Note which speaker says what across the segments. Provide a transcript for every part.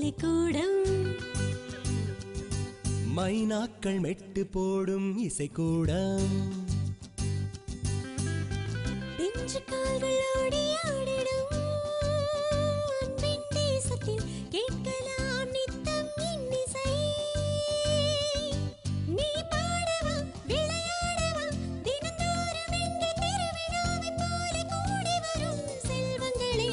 Speaker 1: பள்ளிக்கூடம் மைனாக்கள் மெட்டு போடும் இசைக்கூடம் பிஞ்சு கால்கள் ஓடி ஆடிடும் அன்பின் தேசத்தில் கேட்கலாம் நித்தம் இன்னிசை நீ பாடவா விளையாடவா தினந்தோறும் எங்கே திருவிழாவை போல கூடி வரும் செல்வங்களே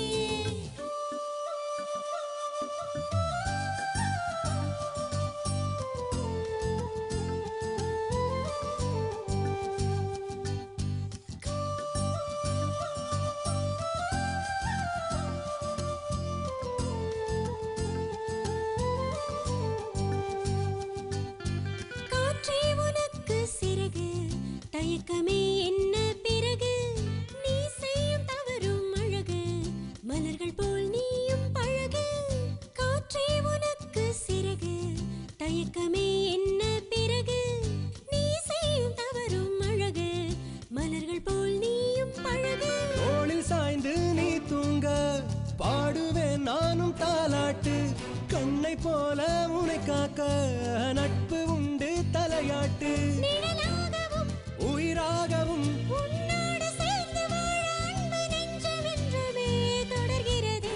Speaker 1: தயக்கமே என்ன பிறகு நீ செய்யும் தவறும் அழகு மலர்கள் போல் நீயும் பழகு காற்றே உனக்கு சிறகு தயக்கமே என்ன பிறகு நீ செய்யும் தவறும் அழகு மலர்கள் போல் நீயும் பழகு தோளில் சாய்ந்து நீ தூங்க பாடுவேன் நானும் தாலாட்டு கண்ணை போல உன்னை காக்க நட்பு உண்டு தலையாட்டு உயிராகவும் உன்னோடு சேர்ந்து வாழ அன்பு நெஞ்சமென்றுமே தொடர்கிறதே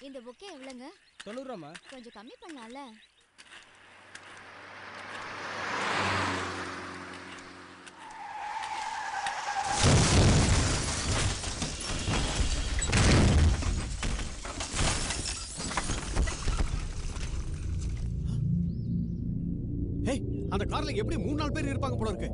Speaker 2: இந்த பொக்கே எவ்வளவுங்க?
Speaker 3: 90 ரூபாமா?
Speaker 2: கொஞ்சம் கம்மி பண்ணலாம்ல?
Speaker 3: அந்த கார்ல எப்படி 3-4 பேர் இருப்பாங்க போல இருக்கு.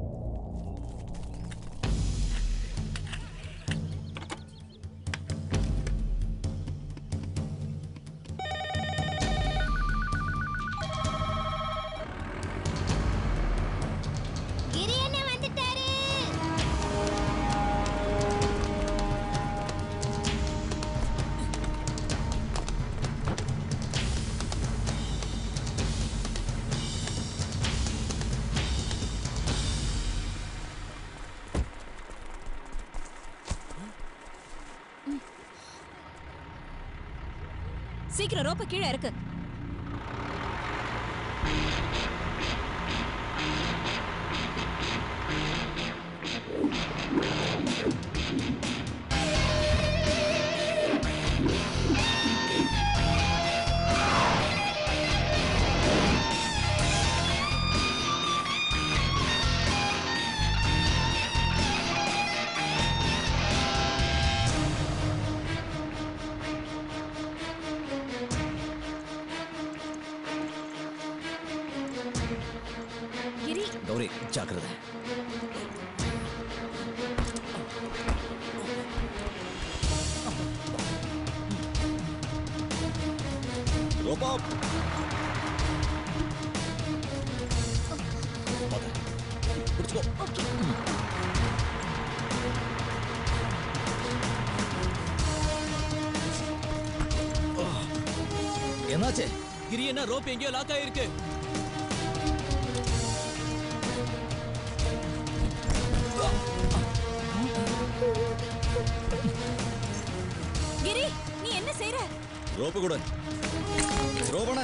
Speaker 4: சீக்கிரம் ரோப்ப கீழே இருக்கு.
Speaker 5: गौरी जाग्रता
Speaker 6: रोप
Speaker 5: என்னாச்சு?
Speaker 7: கிரி என்ன ரோப் எங்கேயோ லாக் ஆயிருக்கு.
Speaker 4: கிரி நீ என்ன செய்ற?
Speaker 6: ரோப் கூட ரோபண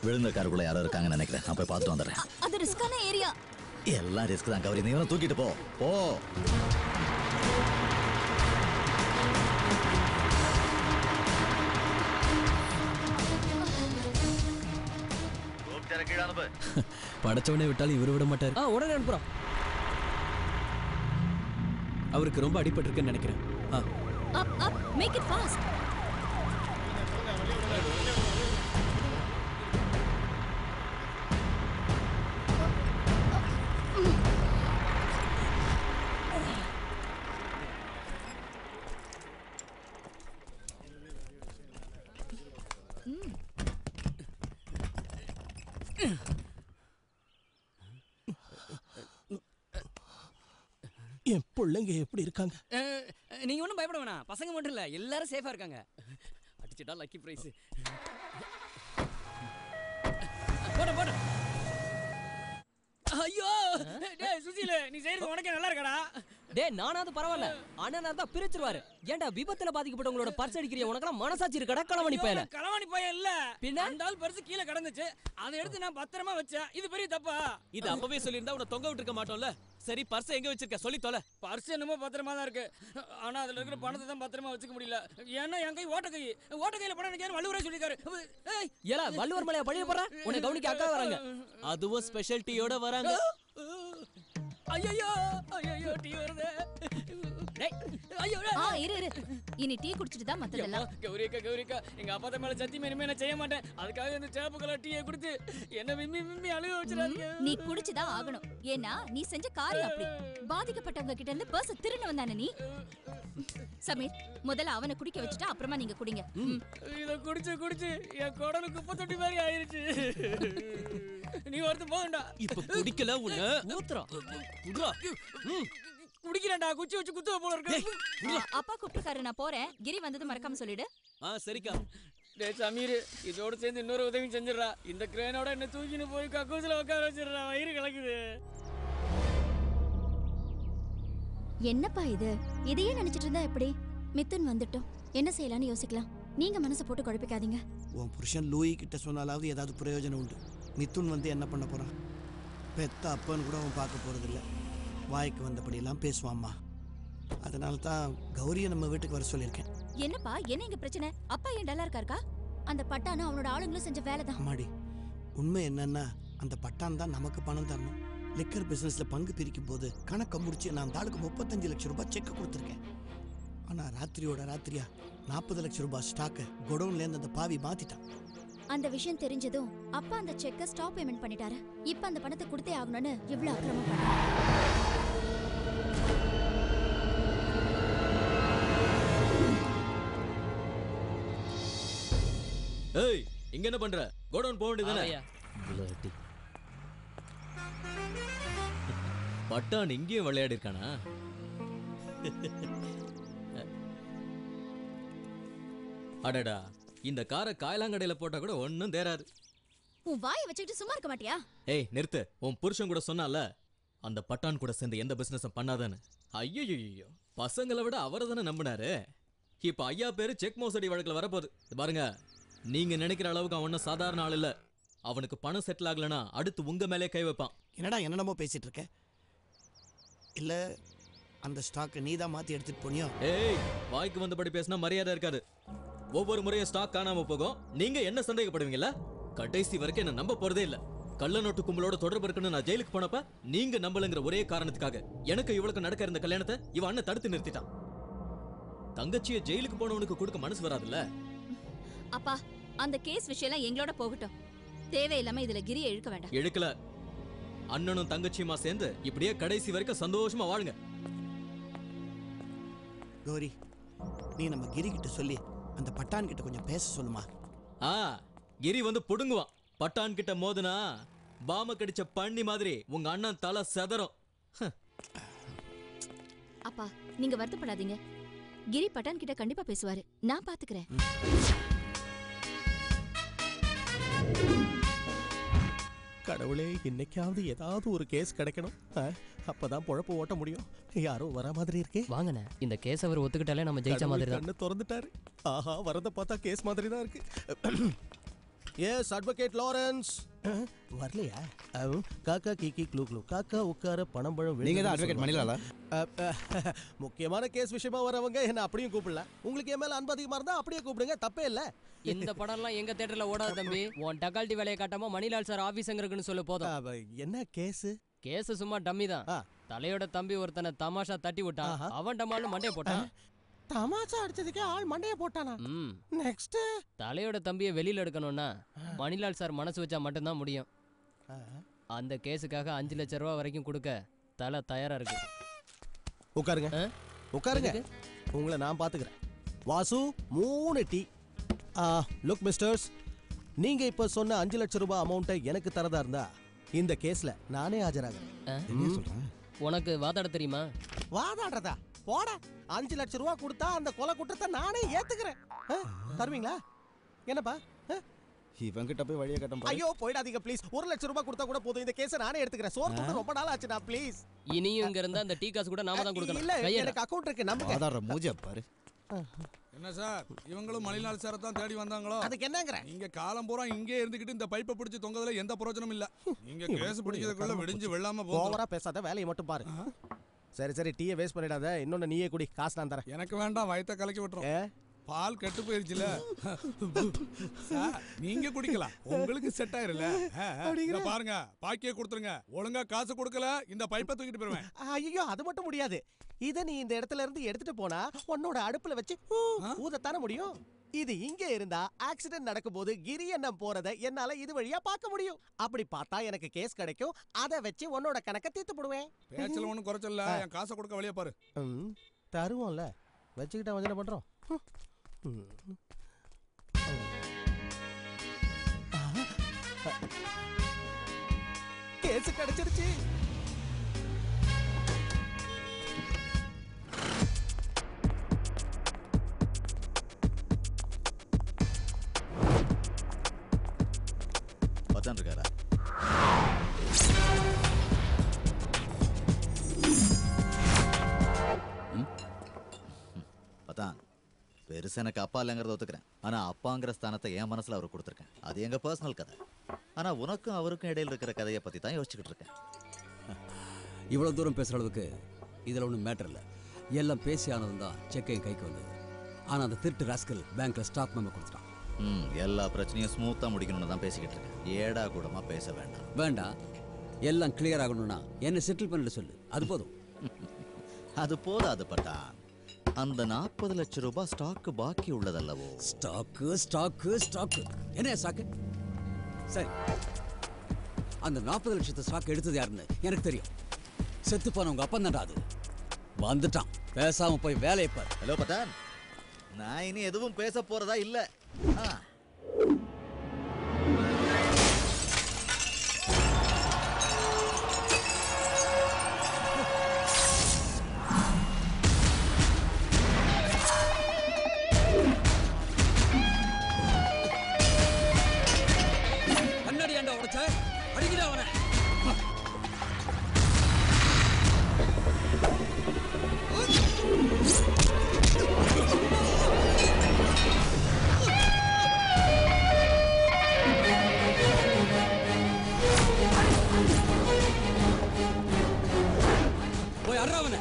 Speaker 5: விழுந்த காருக்குள்ள யாரோ இருக்காங்கன்னு நினைக்கிறேன். நான் போய் பார்த்து வந்துடுறேன்.
Speaker 4: அது ரிஸ்கான ஏரியா.
Speaker 5: எல்லாம் ரிஸ்க் தான் கௌரி. நீ தூக்கிட்டு போ போ.
Speaker 7: படைச்சவனே விட்டாலும் இவரு விட மாட்டாரு. உடனே அனுப்புறோம். அவருக்கு ரொம்ப அடிபட்டு இருக்குன்னு நினைக்கிறேன்.
Speaker 4: அப் அப் மேக் இட் ஃபாஸ்ட்.
Speaker 8: என் பிள்ளைங்க எப்படி இருக்காங்க?
Speaker 7: நீங்க ஒன்றும் பயப்பட வேணாம், பசங்க மட்டும் இல்ல எல்லாரும் சேஃபா இருக்காங்க. அடிச்சுட்டா லக்கி பிரைஸ். போட போட. ஐயோ டேய் சுசில, நீ செய்யறது உனக்கே நல்லா இருக்கடா. டேய் நானாவது பரவாயில்ல, அண்ணனா தான் பிரிச்சிருவாரு. ஏன்டா விபத்துல பாதிக்கப்பட்டவங்களோட பர்ஸ் அடிக்கிறிய? உனக்கெல்லாம் மனசாட்சி இருக்கடா? களவாணி பையல. களவாணி பையன் இல்ல, பின்ன அந்த ஆள் பர்ஸ் கீழ கிடந்துச்சு, அதை எடுத்து நான் பத்திரமா வச்சேன். இது பெரிய தப்பா? இது அப்பவே சொல்லியிருந்தா உன்னை தொங்க விட்டுருக்க மாட்டோம்ல. சரி பர்ஸ் எங்க வச்சிருக்க சொல்லி தொலை. பர்ஸ் என்னமோ பத்திரமா தான் இருக்கு, ஆனா அதுல இருக்கிற பணத்தை தான் பத்திரமா வச்சுக்க முடியல. ஏன்னா என் கை ஓட்ட கையில பணம் எனக்கு வள்ளுவரே சொல்லிருக்காரு. ஏல வள்ளுவர் மலையா பழிய போற? உன்னை கவனிக்க அக்கா வராங்க, அதுவும் ஸ்பெஷல் டீயோட வராங்க. ஐயோ ஐயோ டீ வருதே. டேய் ஐயோ
Speaker 4: இரு இனி டீ குடிச்சிட்டு தான் மத்ததெல்லாம்.
Speaker 7: கௌரிக்கா எங்க அப்பா தான் மேல சத்தியமா இனிமே நான் செய்ய மாட்டேன். அதுக்காக இந்த சேப்பு கலர் டீயை குடிச்சு என்ன விம்மி அழுக வச்சிடாதீங்க.
Speaker 4: நீ குடிச்சுதான் ஆகணும், ஏன்னா நீ செஞ்ச காரியம் அப்படி. பாதிக்கப்பட்டவங்க கிட்ட இருந்து பர்ஸ் திருன்னு வந்தானே நீ. சமீர் முதல்ல அவனை குடிக்க வச்சுட்டா அப்புறமா நீங்க குடிங்க.
Speaker 7: இத குடிச்சு என் குடலு குப்பை தொட்டி மாதிரி ஆயிருச்சு. நீ வரது போகண்டா. இப்ப குடிக்கல உன்ன ஊத்துறா குடுறா. குடிக்கிறேன்டா, குச்சி வச்சு குத்துவ போல இருக்கு.
Speaker 4: அப்பா கூப்பிட்டுக்காரு, நான் போறேன். கிரி வந்தது மறக்காம சொல்லிடு.
Speaker 7: சரிக்கா. டேய் சமீர், இதோட சேர்ந்து இன்னொரு உதவி செஞ்சிடறா. இந்த கிரேனோட என்ன தூக்கின்னு போய் கக்கூசில உட்கார வச்சிடறா, வயிறு கலக்குது.
Speaker 2: என்னப்பா இது? இதையே நினைச்சிட்டு இருந்தா எப்படி? மித்துன் வந்துட்டோம், என்ன செய்யலாம்னு யோசிக்கலாம். நீங்க மனசை போட்டு குழப்பிக்காதீங்க.
Speaker 8: உன் புருஷன் லூயி கிட்ட சொன்னாலாவது ஏதாவது பிரயோஜனம் உண்டு. மித்துன் வந்து என்ன பண்ண போறான்? பெத்த அப்பன்னு கூட அவன் பார்க்க போறதில்ல. வாய்க்கு வந்தபடியெல்லாம் பேசுவாம்மா. அதனால தான் கௌரியை நம்ம வீட்டுக்கு வர சொல்லியிருக்கேன்.
Speaker 4: என்னப்பா என்ன இங்க பிரச்சனை? அப்பா ஏன் டல்லா இருக்காருக்கா?
Speaker 2: அந்த பட்டானும் அவனோட ஆளுங்களும் செஞ்ச வேலை தான்.
Speaker 8: அம்மாடி, உண்மை என்னன்னா அந்த பட்டான் தான் நமக்கு பணம் தரணும். லிக்கர் பிசினஸ்ல பங்கு பிரிக்கும் போது கணக்கை முடிச்சு நான் அந்த ஆளுக்கு 35 லட்சம் ரூபாய் செக் கொடுத்துருக்கேன். ஆனா ராத்திரியோட ராத்திரியா 40 லட்சம் ரூபாய் ஸ்டாக்கை குடோன்ல இருந்து அந்த பாவி மாத்திட்டான்.
Speaker 2: அந்த விஷயம் தெரிஞ்சதும் அப்பா அந்த செக்கை ஸ்டாப் பேமெண்ட் பண்ணிட்டாரு. இப்ப அந்த பணத்தை கொடுத்தே ஆகணும்னு இவ்வளவு அக்கிரமம் பண்ணாரு.
Speaker 7: ஏய் இங்க என்ன பண்ற? கோடவுன் போக வேண்டியதானே? பட்டான் இங்கேயும் விளையாடி இருக்கானா? அடடா, இந்த காரை காயலாங்கடையில போட்டா கூட ஒன்னும் தேராது.
Speaker 2: உன் வாயை வச்சுக்கிட்டு சும்மா இருக்க மாட்டியா?
Speaker 7: ஏய் நிறுத்து. உன் புருஷன் கூட சொன்னால அந்த பட்டான் கூட சேர்ந்து எந்த பிசினஸும் பண்ணாதான்னு. ஐயோ, பசங்களை விட அவரை தானே நம்பினாரு. இப்ப ஐயா பேரு செக் மோசடி வழக்குல வரப்போகுது. பாருங்க, நீங்க நினைக்கிற அளவுக்கு அவன் ஒன்னும் சாதாரண ஆள் இல்ல. அவனுக்கு பணம் செட்டில் ஆகலனா அடுத்து உங்க மேலே கை வைப்பான்.
Speaker 8: என்னடா என்னென்னமோ பேசிட்டு இருக்க? இல்ல அந்த ஸ்டாக்கை நீ தான் மாத்தி எடுத்துட்டு போனியோ?
Speaker 7: ஏய், வாய்க்கு வந்தபடி பேசினா மரியாதை இருக்காது. ஒவ்வொரு முறையும் ஸ்டாக் காணாம போகும், நீங்க என்ன சந்தேகப்படுவீங்கல்ல? கடைசி வரைக்கும் என்ன நம்ப போறதே இல்ல. கள்ள நோட்டு கும்பலோட தொடர்பு இருக்குன்னு நான் ஜெயிலுக்கு போனப்ப நீங்க நம்பலங்கிற ஒரே காரணத்துக்காக எனக்கு இவளுக்கு நடக்க இருந்த கல்யாணத்தை இவன் அண்ணன் தடுத்து நிறுத்திட்டான். தங்கச்சியை ஜெயிலுக்கு போனவனுக்கு கொடுக்க மனசு வராதுல்ல?
Speaker 4: அப்பா அந்த கேஸ் விஷயம் எங்களோட போகட்டும், தேவையில்லாம இதுல கிரியை இழுக்க வேண்டாம்.
Speaker 7: இழுக்கல. அண்ணனும் தங்கச்சியுமா சேர்ந்து இப்படியே கடைசி வரைக்கும் சந்தோஷமா வாழுங்க.
Speaker 8: கௌரி, நீ நம்ம கிரி கிட்ட சொல்லி அந்த பட்டான் கிட்ட கொஞ்சம் பேச சொல்லுமா?
Speaker 7: கிரி வந்து புடுங்குவான். பட்டான் கிட்ட மோதுனா பாம கடிச்ச பண்ணி மாதிரி உங்க அண்ணன் தலை செதறும்.
Speaker 2: அப்பா நீங்க வருத்தப்படாதீங்க, கிரி பட்டான் கிட்ட கண்டிப்பா பேசுவாரு, நான் பாத்துக்கிறேன்.
Speaker 8: கடவுளே, இன்னைக்காவது ஏதாவது ஒரு கேஸ் கிடைக்கணும். அப்பதான் பொழப்பு ஓட்ட முடியும். யாரோ வர மாதிரி இருக்கே.
Speaker 9: வாங்கண்ணே, இந்த கேஸ் அவர் ஒத்துக்கிட்டாலே நம்ம ஜெயிச்ச மாதிரி தான்.
Speaker 8: கண்ணு திறந்துட்டாரு. ஆஹா, வரத பார்த்தா கேஸ் மாதிரி தான் இருக்கு. Yes advocate Lawrence. வரலையா? காக்கா கீக்கி க்ளூ க்ளூ காக்கா உட்கார பணம் பழம்.
Speaker 6: நீங்க தான் அட்வொகேட் மணிலாலா?
Speaker 8: முக்கியமான கேஸ் விஷயமா வரவங்க என்ன அப்படியும் கூப்பிடல. உங்களுக்கு என் மேல அன்பு அதிகமா இருந்தா அப்படியே கூப்பிடுங்க, தப்பே இல்ல.
Speaker 9: இந்த படம்லாம் எங்க தியேட்டர்ல ஓடாது தம்பி. உன் டகால்டி வேலையை காட்டாம மணிலால் சார் ஆபீஸ் எங்க இருக்குன்னு சொல்ல போதும்.
Speaker 8: என்ன கேஸ்?
Speaker 9: கேஸ் சும்மா டம்மி தான். தலையோட தம்பி ஒருத்தனை தமாஷா தட்டி விட்டான், அவன் டமால்னு மண்டைய போட்டான்.
Speaker 8: தமாஷா அடிச்சதுக்கே ஆள் மண்டைய போட்டானா? நெக்ஸ்ட்
Speaker 9: தலையோட தம்பியை வெளியில எடுக்கணும்னா மணிலால் சார் மனசு வச்சா மட்டும்தான் முடியும். அந்த கேஸுக்காக 5 லட்சம் ரூபாய் வரைக்கும் கொடுக்க தலை தயாரா இருக்கு.
Speaker 8: உட்காருங்க உட்காருங்க, உங்களை நான் பாத்துக்கிறேன். வாசு 3 டீ. லுக் மிஸ்டர்ஸ், நீங்க இப்ப சொன்ன 5 லட்சம் ரூபாய் அமௌண்ட்டை எனக்கு தரதா இருந்தா இந்த கேஸ்ல நானே ஆஜராகிறேன்.
Speaker 9: உனக்கு வாதாட தெரியுமா?
Speaker 10: வாதாடுறதா? போட. 5 லட்சம் ரூபா கொடுத்தா அந்த கொலை குற்றத்தை நானே ஏத்துக்கிறேன். தருவீங்களா? என்னப்பா?
Speaker 6: இவங்கிட்ட போய் வழியை கட்டம்.
Speaker 10: ஐயோ போயிடாதீங்க ப்ளீஸ். 1 லட்சம் ரூபாய் கொடுத்தா கூட போதும். இந்த கேஸை நானே எடுத்துக்கிறேன். சோறு துண்டு ரொம்ப நாள் ஆச்சுடா ப்ளீஸ்.
Speaker 9: இனியும் இங்க இருந்தா அந்த டீ காசு கூட நாம தான் கொடுக்கணும்.
Speaker 10: இல்ல எனக்கு அக்கவுண்ட் இருக்கு நம்புங்க.
Speaker 6: வாதாடுற மூஞ்சிய பாரு.
Speaker 11: என்ன சார் இவங்களும் மணிலால் சாரை தான் தேடி வந்தாங்களோ?
Speaker 10: அதுக்கு என்னங்கற?
Speaker 11: நீங்க காலம் பூரா இங்கே இருந்துகிட்டு இந்த பைப்பை பிடிச்சி தொங்கதுல எந்த பிரயோஜனமும் இல்ல. நீங்க கேஸ் பிடிக்கிறதுக்குள்ள விடிஞ்சு வெள்ளாம போகும்.
Speaker 10: ஓவரா பேசாத, வேலையை மட்டும் பாரு. சரி சரி டீயை வேஸ்ட் பண்ணிடாத. இன்னொன்னு நீயே குடி, காசு நான் தரேன்.
Speaker 11: எனக்கு வேண்டாம், வயித்தை கலக்கி விட்டுரும். பால் கெட்டு போயிருச்சுல. நீங்க குடிக்கலாம், உங்களுக்கு செட் ஆயிருல. பாருங்க பாக்கியே கொடுத்துருங்க. ஒழுங்கா காசு கொடுக்கல இந்த பைப்பை தூக்கிட்டு போயிருவேன்.
Speaker 10: ஐயோ அது மட்டும் முடியாது. இத நீ இந்த இடத்துல இருந்து எடுத்துட்டு போனா உன்னோட அடுப்புல வச்சு ஊதத்தானே முடியும். இது இங்க இருந்தா ஆக்சிடென்ட் நடக்கும்போது கிரி அண்ணன் போறத என்னால இது வழியா பார்க்க முடியும். அப்படி பார்த்தா எனக்கு கேஸ் கிடைக்கும். அதை வச்சு உன்னோட கணக்க தீர்த்து போடுவேன்.
Speaker 11: பேச்சல ஒண்ணும் குறைச்சல. என் காசை கொடுக்க வழியா பாரு.
Speaker 10: தருவோம்ல, வச்சுக்கிட்டா வஞ்சனை பண்றோம். கேஸ் கிடைச்சிருச்சு.
Speaker 5: பத்தான் இருக்காரா? பத்தான் பெருசா எனக்கு அப்பா இல்லைங்கிறத ஒத்துக்கிறேன். ஆனா அப்பாங்கிற ஸ்தானத்தை என் மனசுல அவருக்கு கொடுத்துருக்கேன். அது எங்க பர்சனல் கதை. ஆனா உனக்கும் அவருக்கும் இடையில இருக்கிற கதையை பத்தி தான் யோசிச்சுக்கிட்டு இருக்கேன்.
Speaker 12: இவ்வளவு தூரம் பேசுற அளவுக்கு இதுல ஒன்றும் மேட்டர் இல்லை. எல்லாம் பேசி ஆனதும் தான் செக் என் கைக்கு வந்தது. ஆனா அந்த திருட்டு ராஸ்கல் பேங்க்ல ஸ்டாக் மெமோ கொடுத்துட்டான்.
Speaker 5: எல்லா பிரச்சனையும் ஸ்மூத்தா முடிக்கணும்னு தான் பேசிக்கிட்டு இருக்கேன். ஏடா கூடமா பேச வேண்டாம்.
Speaker 12: வேண்டாம், எல்லாம் கிளியர் ஆகணும்னா என்ன செட்டில் பண்ணிட்டு சொல்லு, அது போதும்.
Speaker 5: அது போதாது பட்டான். அந்த 40 லட்சம் ரூபாய் ஸ்டாக் பாக்கி உள்ளதல்லவோ?
Speaker 12: ஸ்டாக்கு ஸ்டாக்கு ஸ்டாக்கு என்ன ஸ்டாக்கு? சரி, அந்த 40 லட்சத்தை ஸ்டாக் எடுத்தது யாருன்னு எனக்கு தெரியும். செத்து போன உங்க அப்பன் தான்டா அது. வந்துட்டான், பேசாம போய் வேலையை பாரு.
Speaker 5: ஹலோ பட்டான், நான் இனி எதுவும் பேச போறதா இல்ல.
Speaker 12: கண்ணாடி ஏண்டா உடைச்ச? அடிக்கிறா அவனை. போய் அட்றா அவனை.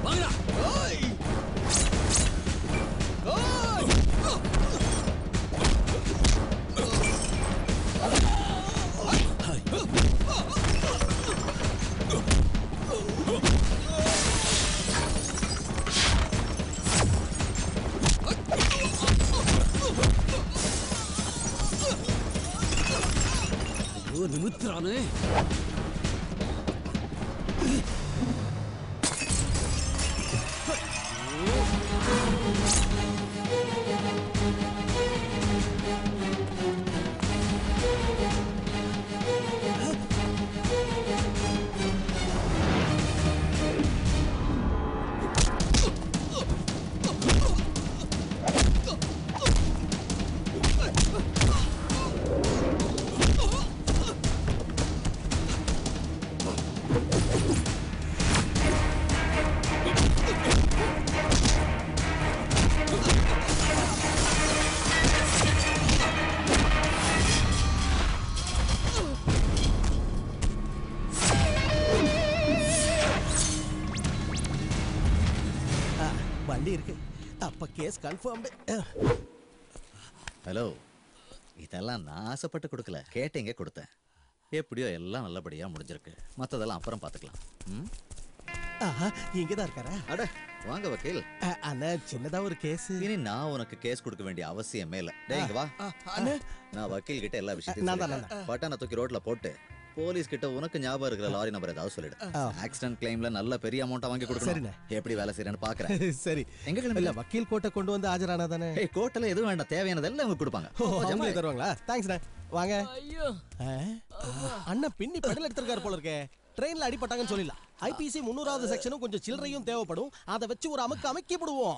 Speaker 12: வாங்கடா. நிமித்துறானே.
Speaker 10: வண்டி இருக்கு. அப்ப கேஸ் கன்ஃபார்ம்டு.
Speaker 5: ஹலோ, இதெல்லாம் நான் ஆசைப்பட்டு கொடுக்கல, கேட்டீங்க கொடுத்தேன். எப்படியோ எல்லாம் நல்லபடியா முடிஞ்சிருக்கு. மற்றதெல்லாம் அப்புறம் பார்த்துக்கலாம்.
Speaker 10: இங்கதான் இருக்காரா?
Speaker 5: அட வாங்க வக்கீல்.
Speaker 10: அண்ணா சின்னதா ஒரு கேஸ்.
Speaker 5: இனி நான் உனக்கு கேஸ் கொடுக்க வேண்டிய அவசியமே இல்லை. டேய் இங்க வா. நான் வக்கீல் கிட்ட எல்லா விஷயத்தையும் பட்டான தூக்கி ரோட்ல போட்டு போலீஸ் கிட்ட உனக்கு ஞாபகம் இருக்கிற லாரி நம்பர் ஏதாவது சொல்லிடு. ஆக்சிடென்ட் கிளைம்ல நல்ல பெரிய அமௌண்ட்டா வாங்கி கொடுக்கணும். எப்படி வேலை செய்யறேன்னு பாக்குறேன்.
Speaker 10: சரி
Speaker 5: எங்க கிளம்பி?
Speaker 10: இல்ல வக்கீல் கோட்டை கொண்டு வந்து ஆஜரானா தானே?
Speaker 5: ஏய் கோட்டல எதுவும் வேண்டாம், தேவையானதெல்லாம் அவங்க கொடுப்பாங்க.
Speaker 10: அவங்களே தருவாங்களா? தேங்க்ஸ்ண்ணே. வாங்க.
Speaker 7: ஐயோ
Speaker 10: அண்ணா பின்னி பெடல் எடுத்திருக்காரு போல இருக்கே. ட்ரெயின்ல அடிபட்டாங்கன்னு சொல்லிடலாம். ஐபிசி 300வது செக்ஷனும் கொஞ்சம் சில்லறையும் தேவைப்படும். அதை வச்சு ஒரு அமைக்கி விடுவோம்.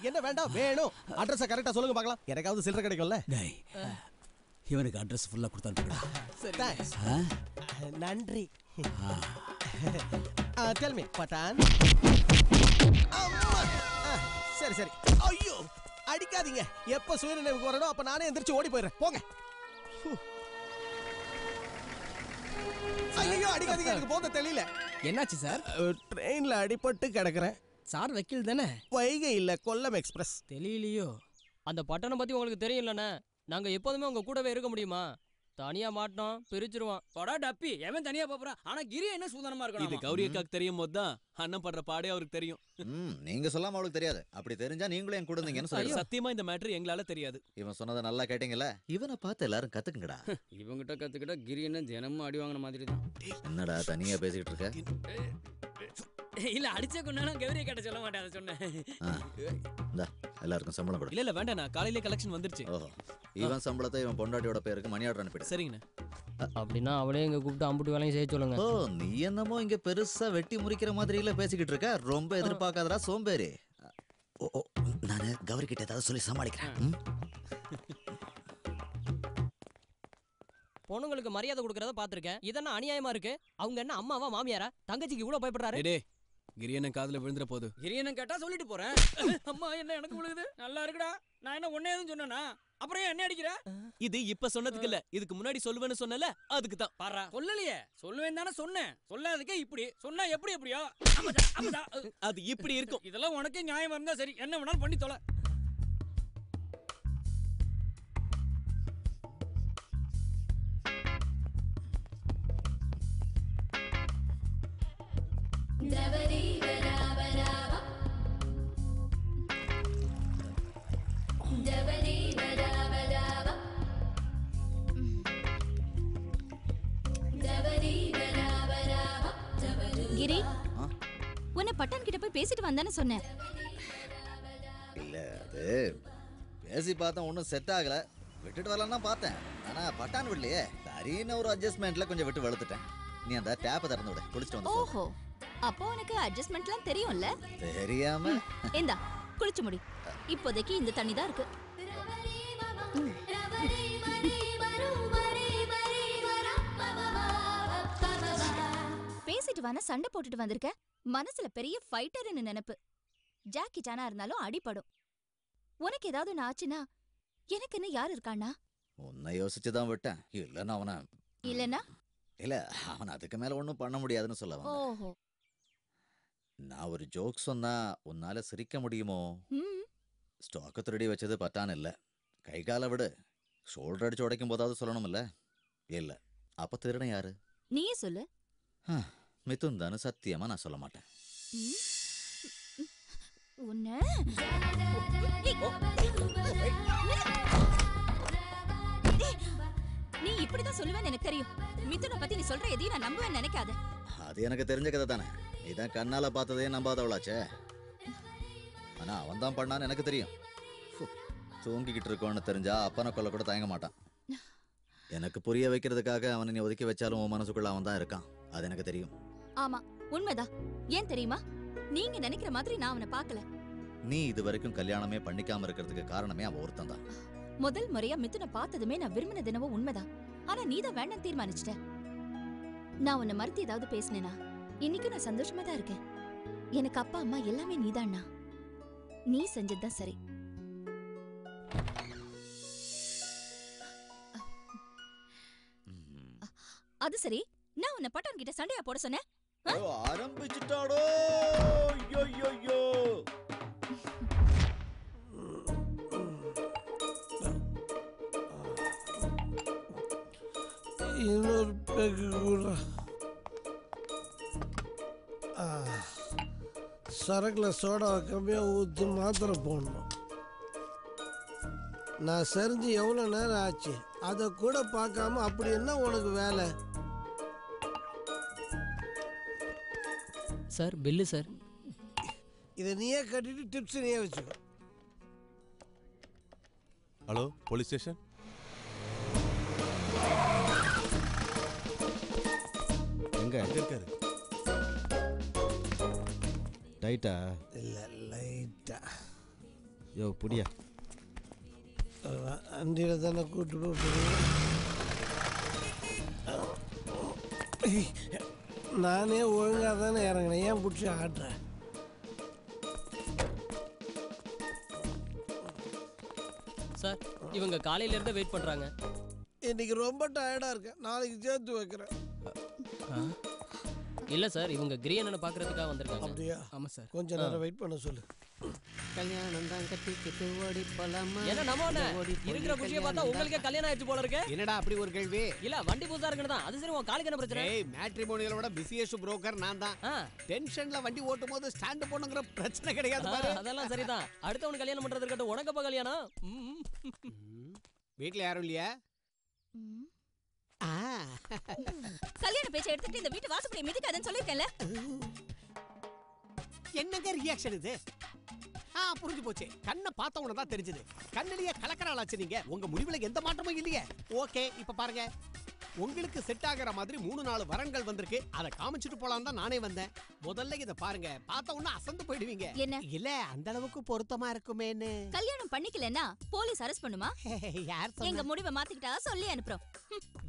Speaker 10: என்ன வேண்டாம் வேணும். அட்ரஸ் கரெக்டா சொல்லுங்க பார்க்கலாம். எனக்காவது சில்லறை கிடைக்கும்ல.
Speaker 12: இவனுக்கு அட்ரஸ் ஃபுல்லா கொடுத்தானுடா.
Speaker 10: தேங்க்ஸ். நன்றி. டெல் மீ பட்டான். சரி சரி. ஐயோ அடிக்காதீங்க. எப்ப சுயநினைவுக்கு வரணும் அப்ப நானே எந்திரிச்சு ஓடி போயிடுறேன். போங்க. ஐயோ அடிக்காதீங்க, எனக்கு போத தெரியல.
Speaker 7: என்னாச்சு சார்?
Speaker 10: ட்ரெயின்ல அடிபட்டு கிடக்குறேன்.
Speaker 7: சார் வக்கீல் தானே?
Speaker 10: வைகை இல்ல கொல்லம் எக்ஸ்பிரஸ்.
Speaker 7: தெரியலையோ.
Speaker 9: அந்த பட்டணம் பத்தி உங்களுக்கு தெரியும்லண்ணே. நாங்க எப்போதுமே உங்க கூடவே இருக்க முடியுமா? தனியா மாட்டோம், பிரிச்சிருவான்.
Speaker 7: படா டப்பி, எவன் தனியா போறான்? ஆனா கிரி என்ன சூதனமா இருக்கணும்.
Speaker 13: இது கௌரி அக்காக்கு தெரியும் போதுதான் அண்ணன் படுற பாடே அவருக்கு தெரியும்.
Speaker 5: நீங்க சொல்லாம அவளுக்கு தெரியாது. அப்படி தெரிஞ்சா நீங்களும் என் கூட இருந்தீங்கன்னு சொல்லி.
Speaker 13: சத்தியமா இந்த மேட்டர் எங்களால தெரியாது.
Speaker 5: இவன் சொன்னதை நல்லா கேட்டீங்கல்ல? இவனை பார்த்து எல்லாரும் கத்துக்குங்கடா.
Speaker 7: இவங்கிட்ட கத்துக்கிட்டா கிரி என்ன தினமும் அடி வாங்கின மாதிரி தான்.
Speaker 5: என்னடா தனியா பேசிக்கிட்டு இருக்க?
Speaker 7: இல்ல அடிச்ச கொண்டானா கௌரி கேட்ட சொல்ல மாட்டேன், அதை சொன்னேன்.
Speaker 5: எல்லாருக்கும் சம்பளம் கொடு.
Speaker 13: இல்ல வேண்டாம், நான் காலையிலே கலெக்ஷன் வந்துருச்சு.
Speaker 5: ஓஹோ, இவன் சம்பளத்தை இவன் பொண்டாட்டியோட பேருக்கு மணி ஆர்டர் அனுப்பிடு.
Speaker 13: சரிங்கண்ணே.
Speaker 9: அப்படின்னா அவளே இங்க கூப்பிட்டு அம்புட்டு வேலையும் செய்ய சொல்லுங்க.
Speaker 5: ஓ நீ என்னமோ இங்க பெருசா வெட்டி முறிக்கிற மாதிரி இல்ல பேசிக்கிட்டு இருக்க. ரொம்ப எதிர்பார்க்காதடா சோம்பேறி. ஓ நானு கௌரி கிட்ட ஏதாவது சொல்லி சமாளிக்கிறேன்.
Speaker 9: பொண்ணுங்களுக்கு மரியாதை கொடுக்கறத பாத்திருக்கேன். இதென்ன அநியாயமா இருக்கு? அவங்க என்ன அம்மாவா மாமியாரா? தங்கச்சிக்கு இவ்வளவு பயப்படுறாரு.
Speaker 13: கிரியண்ணன் காதுல விழுந்துற போது.
Speaker 7: கிரியண்ணன் கேட்டா சொல்லிட்டு போறேன். அம்மா என்ன எனக்கு விழுகுது? நல்லா இருக்குடா. நான் என்ன ஒன்னே எதுவும் சொன்னா? அப்புறம் என்ன அடிக்கிற?
Speaker 13: இது இப்ப சொன்னதுக்கு இல்ல, இதுக்கு முன்னாடி சொல்லுவேன்னு சொன்னல, அதுக்கு தான்.
Speaker 7: பாரா சொல்லலையே. சொல்லுவேன் தானே சொன்னேன். சொல்லாததுக்கே இப்படி சொன்னா எப்படியோ
Speaker 13: அது இப்படி இருக்கும்.
Speaker 7: இதெல்லாம் உனக்கே நியாயமா இருந்தா சரி, என்ன வேணாலும் பண்ணி தொலை.
Speaker 4: கிரி, உன்னை பட்டான் கிட்ட போய் பேசிட்டு வந்தானே சொன்னேன்.
Speaker 5: இல்ல அது பேசி பார்த்தேன், ஒன்றும் செட் ஆகல. விட்டுட்டு வரலாம்னா பார்த்தேன். ஆனா பட்டான் விடலையே. சரின்னு ஒரு அட்ஜஸ்ட்மெண்ட்ல கொஞ்சம் விட்டு வெளுத்துட்டேன். நீ அந்த டேப்பை திறந்து விட, குளிச்சுட்டு வந்து.
Speaker 4: ஓஹோ, அப்போ உனக்கு அட்ஜஸ்ட்மெண்ட்லாம் தெரியும்ல?
Speaker 5: தெரியாம
Speaker 4: இந்தா குளிச்சு முடி. இப்போதைக்கு இந்த தண்ணி தான் இருக்கு. பேசிட்டு வான சண்டை போட்டுட்டு வந்திருக்க. மனசுல பெரிய ஃபைட்டர்னு நினைப்பு. ஜாக்கி சானா இருந்தாலும் அடிபடும். உனக்கு ஏதாவது ஒன்று ஆச்சுன்னா எனக்குன்னு யார் இருக்கானா?
Speaker 5: உன்னை யோசிச்சுதான் விட்டேன். இல்லைன்னா அவனை
Speaker 4: இல்லனா
Speaker 5: இல்ல அவன் அதுக்கு மேல ஒன்றும் பண்ண முடியாதுன்னு சொல்ல வந்தேன்.
Speaker 4: ஓஹோ,
Speaker 5: நான் ஒரு ஜோக் சொன்னா உன்னால சிரிக்க முடியுமோ? ஸ்டாக்க திருடி வச்சது பட்டான் இல்ல. கை காலை விடு. ஷோல்டர் அடிச்சு உடைக்கும் போதாவது சொல்லணும் இல்ல? இல்ல, அப்ப திருடன் யாரு?
Speaker 4: நீயே சொல்லு.
Speaker 5: மிதுன் தானு. சத்தியமா நான் சொல்ல மாட்டேன்.
Speaker 4: உன்னை நீ இப்படிதான் சொல்லுவேன்னு எனக்கு தெரியும். மிதுனை பத்தி நீ சொல்ற எதையும் நான் நம்புவேன்னு நினைக்காத.
Speaker 5: அது எனக்கு தெரிஞ்ச கதை தானே. நீதான் கண்ணால பார்த்ததே நம்பாதவளாச்சே. ஆனா அவன் தான் பண்ணான்னு எனக்கு தெரியும். தூங்கிக்கிட்டு இருக்கோன்னு தெரிஞ்சா அப்பனை கொல்ல கூட தயங்க மாட்டான். எனக்கு புரிய வைக்கிறதுக்காக அவனை நீ ஒதுக்கி வச்சாலும் உன் மனசுக்குள்ள அவன் தான் இருக்கான். அது எனக்கு தெரியும்.
Speaker 4: ஆமா, உண்மைதான். ஏன் தெரியுமா? நீங்க நினைக்கிற மாதிரி நான் அவனை பார்க்கல.
Speaker 5: நீ இது வரைக்கும் கல்யாணமே பண்ணிக்காம இருக்கிறதுக்கு காரணமே அவன் ஒருத்தன் தான்.
Speaker 4: முதல் முறையா மிதுனை பார்த்ததுமே நான் விரும்பின தினமும் உண்மைதான். ஆனா நீ தான் வேண்டாம் தீர்மானிச்சிட்ட. நான் உன்னை மறுத்து ஏதாவது பேசினேனா? இன்னைக்கு நான் சந்தோஷமா தான் இருக்கேன். எனக்கு அப்பா அம்மா எல்லாமே நீதான்னா. நீ செஞ்சதுதான் சரி. அது சரி, நான் உன்னை பட்டான் கிட்ட சண்டையா போட சொன்னேன்.
Speaker 5: ஆரம்பிச்சுட்டாடோ. ஐயோ
Speaker 10: இன்னொரு பேக்கு கூட. சரக்கில் சோடா கம்மியாக ஊற்றி மாத்திரை போடணும். நான் செறிஞ்சு எவ்வளோ நேரம் ஆச்சு?
Speaker 8: அதை கூட பார்க்காம அப்படி என்ன உனக்கு வேலை?
Speaker 9: Sir bill sir.
Speaker 8: இதை நீயே கட்டிட்டு டிப்ஸ் நீயே வச்சுக்கோ.
Speaker 14: Hello police station.
Speaker 6: எங்க
Speaker 14: இருக்காரு?
Speaker 6: டைட்டா
Speaker 8: இல்லை லைட்டா.
Speaker 6: யோ புடியா.
Speaker 8: வண்டியில் தானே கூட்டு போய் நானே ஒழுங்காக தானே இறங்கினேன், ஏன் பிடிச்சி ஆடுறேன்?
Speaker 9: சார் இவங்க காலையில இருந்தே வெயிட் பண்றாங்க.
Speaker 8: இன்னைக்கு ரொம்ப டயர்டாக இருக்கேன், நாளைக்கு சேர்த்து வைக்கிறேன்.
Speaker 9: இல்ல சார் இவங்க கிரியண்ணனை பார்க்கறதுக்காக வந்திருக்காங்க.
Speaker 8: அப்படியா?
Speaker 9: ஆமா சார்.
Speaker 8: கொஞ்ச நேரம் வெயிட் பண்ண சொல்லு.
Speaker 3: கல்யாணம் தான் கட்டிக்கிட்டு ஓடி போலாமா?
Speaker 9: என்ன நம்ம இருக்கிற குஷியை பார்த்தா உங்களுக்கே கல்யாணம் ஆயிடுச்சு போல இருக்கு.
Speaker 3: என்னடா அப்படி ஒரு கேள்வி?
Speaker 9: இல்ல வண்டி புதுசா இருக்குன்னு தான். அது சரி உன் காலுக்கு என்ன பிரச்சனை?
Speaker 3: ஏய் மேட்ரிமோனியல விட பிசியஸ்ட் புரோக்கர் நான் தான். டென்ஷன்ல வண்டி ஓட்டும் போது ஸ்டாண்ட் போணுங்கிற பிரச்சனை கிடையாது பாரு.
Speaker 9: அதெல்லாம் சரிதான். அடுத்தவனுக்கு கல்யாணம் பண்றது இருக்கட்டும், உனக்கப்ப கல்யாணம்?
Speaker 3: வீட்ல யாரும் இல்லையா?
Speaker 4: கல்யாண பேச்சை எடுத்துட்டு இந்த வீட்டு வாசப்படியை மிதிக்காதன்னு சொல்லிருக்கேன்ல.
Speaker 3: என்னங்க ரியாக்ஷன் இது? புரிஞ்சு போச்சு. கண்ணை பார்த்த உடனே தான் தெரிஞ்சது. கண்ணிலேயே கலக்கறாளாச்சு நீங்க. உங்க முடிவுல எந்த மாற்றமும் இல்லையே. ஓகே இப்ப பாருங்க, உங்களுக்கு செட் ஆகிற மாதிரி 3-4 வரன்கள் வந்திருக்கு. அதை காமிச்சிட்டு போலாம் தான் நானே வந்தேன். முதல்ல இத பாருங்க, பார்த்த உடனே அசந்து போயிடுவீங்க.
Speaker 4: என்ன?
Speaker 3: இல்ல அந்த அளவுக்கு பொருத்தமா இருக்குமேன்னு.
Speaker 4: கல்யாணம் பண்ணிக்கலன்னா போலீஸ் அரெஸ்ட் பண்ணுமா?
Speaker 3: யார் சொன்னா?
Speaker 4: எங்க முடிவை மாத்திக்கிட்டா சொல்லி அனுப்புறோம்.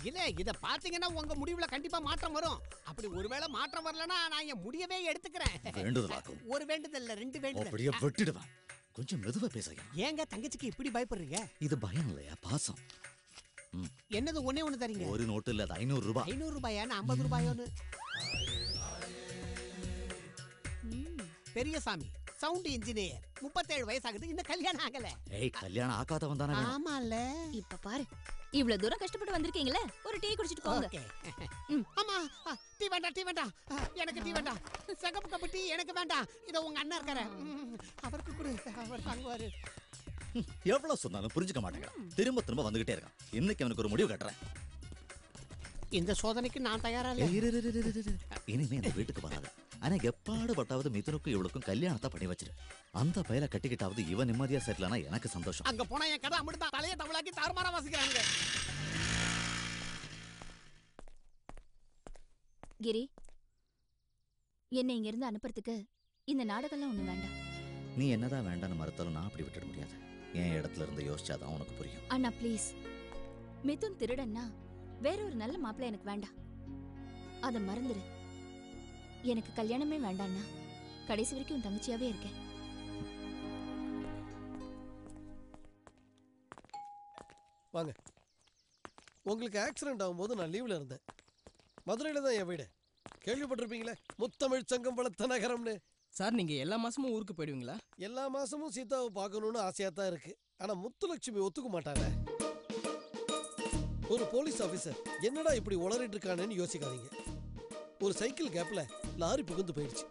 Speaker 3: இல்ல இத பாத்தீங்கன்னா உங்க முடிவுல கண்டிப்பா மாற்றம் வரும். அப்படி ஒருவேளை மாற்றம் வரலனா நான் என் முடியவே எடுத்துக்கிறேன்.
Speaker 5: வேண்டுதலாக்கும்.
Speaker 3: ஒரு வேண்டுதல் இல்ல, 2 வேண்டுதல்.
Speaker 5: அப்படியே வெட்டிடுவேன். கொஞ்சம் மெதுவா பேசுங்க.
Speaker 3: ஏங்க தங்கச்சிக்கு இப்படி பயப்படுறீங்க?
Speaker 5: இது பயம் இல்லையா, பாசம்.
Speaker 3: என்னது ஒண்ணே ஒண்ணு தரீங்க?
Speaker 5: ஒரு நோட்டு இல்ல, 500 ரூபாய்.
Speaker 3: 500 ரூபாயா? 50 ரூபாயோன்னு. பெரியசாமி சவுண்ட் இன்ஜினியர், 37 வயசாகுது, இன்னும் கல்யாணம் ஆகல.
Speaker 5: ஏய் கல்யாணம் ஆகாதவன் தானே.
Speaker 3: ஆமால.
Speaker 4: இப்ப பாரு, இவ்வளவு தூரம் கஷ்டப்பட்டு வந்திருக்கீங்களே, ஒரு டீ குடிச்சிட்டு போங்க.
Speaker 3: ஆமா, டீ வேண்டாம், டீ வேண்டாம், எனக்கு டீ வேண்டாம். சகப்பு கப்பு டீ எனக்கு வேண்டாம். இத உங்க அண்ணா இருக்காரு, அவருக்கு கொடு, அவர் தாங்குவாரு.
Speaker 5: எவ்வளவு சொன்னாலும் புரிஞ்சுக்க மாட்டேங்க. திரும்ப திரும்ப வந்துகிட்டே இருக்கான். இன்னைக்கு அவனுக்கு ஒரு முடிவு கட்டுறேன்.
Speaker 3: இந்த சோதனைக்கு நான் தயாரா இல்ல.
Speaker 5: இனிமே இந்த வீட்டுக்கு வராது. ஆனா எப்பாடு பட்டாவது மிதுனுக்கும் இவளுக்கும் கல்யாணத்தை பண்ணி வச்சிரு. அந்த பையல கட்டிக்கிட்டாவது இவன் நிம்மதியா செட்டில் ஆனா எனக்கு சந்தோஷம்.
Speaker 3: அங்க போனா என் கதை அமிர்தா தலைய தமிழாக்கி தாறுமாறா வாசிக்கிறாங்க.
Speaker 4: கிரி, என்னை இங்க இருந்து அனுப்புறதுக்கு இந்த நாடகம்லாம் ஒண்ணு வேண்டாம்.
Speaker 5: நீ என்னதான் வேண்டான்னு மறுத்தாலும் நான் அப்படி விட்டுட முடியாது. என் இடத்துல இருந்து யோசிச்சாதான் உனக்கு புரியும்.
Speaker 4: அண்ணா ப்ளீஸ், மிதுன் திருடன்னா வேற ஒரு நல்ல மாப்பிள்ளை எனக்கு வேண்டாம். அத மறந்துரு. எனக்கு கல்யாணமே வேண்டாம்னா கடைசி வரைக்கும் உன் தங்கச்சியாவே இருக்கேன்.
Speaker 8: வாங்க. உங்களுக்கு ஆக்சிடென்ட் ஆகும்போது நான் லீவ்ல இருந்தேன். மதுரையில தான் என் வீடு. கேள்விப்பட்டிருப்பீங்களே, முத்தமிழ் சங்கம் வளர்த்த நகரம்னு.
Speaker 7: சார் நீங்க எல்லா மாசமும் ஊருக்கு போயிடுவீங்களா?
Speaker 8: எல்லா மாசமும் சீதாவை பார்க்கணும்னு ஆசையா தான் இருக்கு. ஆனா முத்துலட்சுமி ஒத்துக்க மாட்டாங்க. ஒரு போலீஸ் ஆபீசர் என்னடா இப்படி உளறிட்டு இருக்கானேன்னு யோசிக்காதீங்க. ஒரு சைக்கிள் கேப்ல லாரி புகுந்து போயிடுச்சு.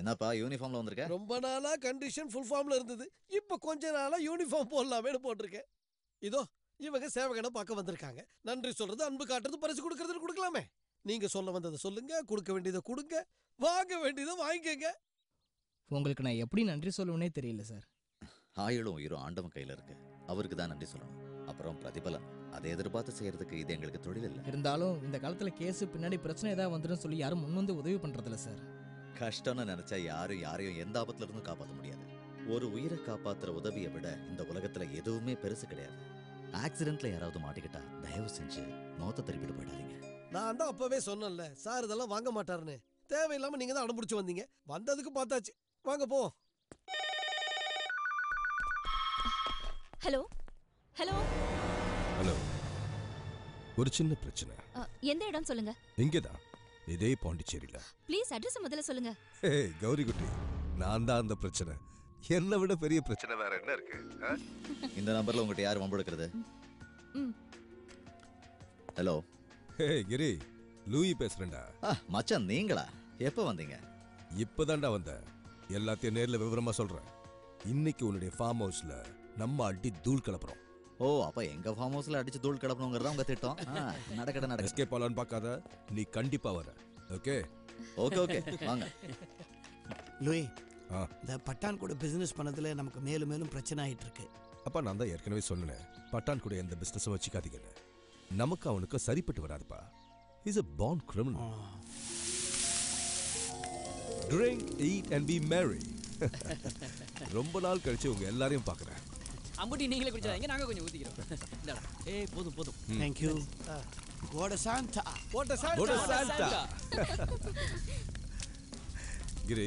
Speaker 5: என்னப்பா யூனிஃபார்ம்ல வந்திருக்க?
Speaker 8: ரொம்ப நாளா கண்டிஷன் ஃபுல் ஃபார்ம்ல இருந்தது. இப்ப கொஞ்ச நாளா யூனிஃபார்ம் போடலாமேன்னு போட்டிருக்கேன். இதோ இவங்க சேவகனை பார்க்க வந்திருக்காங்க. நன்றி சொல்றது, அன்பு காட்டுறது, பரிசு கொடுக்கறது கொடுக்கலாமே. நீங்க சொல்ல வந்ததை சொல்லுங்க, கொடுக்க வேண்டியதை கொடுங்க, வாங்க வேண்டியதை வாங்கிக்கங்க.
Speaker 7: உங்களுக்கு நான் எப்படி நன்றி சொல்லுவேனே தெரியல சார்.
Speaker 5: ஆயுளும் உயிரும் ஆண்டவன் கையில இருக்கு. அவருக்கு தான் நன்றி சொல்லணும். அப்புறம் பிரதிபலன் அதை எதிர்பார்த்து செய்யறதுக்கு இது எங்களுக்கு தொழில் இல்லை.
Speaker 7: இருந்தாலும் இந்த காலத்துல கேஸ் பின்னாடி பிரச்சனை ஏதாவது வந்துடும் சொல்லி யாரும் முன் வந்து உதவி பண்றதில்ல சார்.
Speaker 5: கஷ்டம்னு நினைச்சா யாரையும் எந்த ஆபத்துல இருந்தும் காப்பாற்ற முடியாது. ஒரு உயிரை காப்பாத்துற உதவியை விட இந்த உலகத்துல எதுவுமே பெருசு கிடையாது. ஆக்சிடென்ட்ல யாராவது மாட்டிக்கிட்டா தயவு செஞ்சு மௌத்த திருப்பிட்டு போயிடாதீங்க.
Speaker 8: நான் தான் அப்பவே சொன்னேன்ல சார் இதெல்லாம் வாங்க மாட்டாருன்னு. தேவையில்லாம நீங்க தான் அனுப்பிடிச்சு வந்தீங்க. வந்ததுக்கு பார்த்தாச்சு. வாங்க போ.
Speaker 4: Hello hello
Speaker 15: hello. ஒரு சின்ன பிரச்சனை.
Speaker 4: எந்த இடம் சொல்லுங்க.
Speaker 15: இங்கதான், இதே பாண்டிச்சேரியில.
Speaker 4: ப்ளீஸ் அட்ரஸ் முதல்ல சொல்லுங்க.
Speaker 15: கௌரி குட்டி, நான் தான் அந்த பிரச்சனை. என்னை விட பெரிய பிரச்சனை வேற என்ன இருக்கு?
Speaker 5: இந்த நம்பர்ல உங்ககிட்ட யார் வம்பெடுக்கிறது? ஹலோ.
Speaker 15: கிரி, லூயி பேசுறேன்டா.
Speaker 5: மச்சான் நீங்களா? எப்ப வந்தீங்க?
Speaker 15: இப்பதான்டா வந்தேன். எல்லாத்தையும் நேர்ல விவரமா சொல்றேன். இன்னைக்கு உன்னுடைய ஃபார்ம் ஹவுஸ்ல நம்ம அடி தூள் கலப்புறோம்.
Speaker 5: ஓ அப்ப எங்க ஃபார்ம் ஹவுஸ்ல அடிச்சு தூள் கிளப்பணுங்கிறதா உங்க திட்டம். நடக்கட
Speaker 15: எஸ்கேப் ஆலான்னு பார்க்காத, நீ கண்டிப்பா வர. ஓகே
Speaker 5: ஓகே ஓகே வாங்க.
Speaker 8: லூயி, இந்த பட்டான் கூட பிசினஸ் பண்ணதுல நமக்கு மேலும் மேலும் பிரச்சனை ஆயிட்டு இருக்கு.
Speaker 15: அப்பா நான் தான் ஏற்கனவே சொன்னேன், பட்டான் கூட எந்த பிசினஸும் வச்சுக்காதீங்கன்னு. நமக்கு அவனுக்கு சரிப்பட்டு வராதுப்பா. He's a born criminal. Drink, eat and be merry. ரொம்ப நாள் கழிச்சு உங்க எல்லாரையும் பார்க்கறேன்.
Speaker 7: அம்புட்டி நீங்களே குடிச்சாங்க, நாங்க கொஞ்சம் ஊத்திக்கிறோம். இந்தாடா. ஏய் போதும் போதும்.
Speaker 8: Thank you. Goda Santa.
Speaker 15: Goda Santa. கிரி,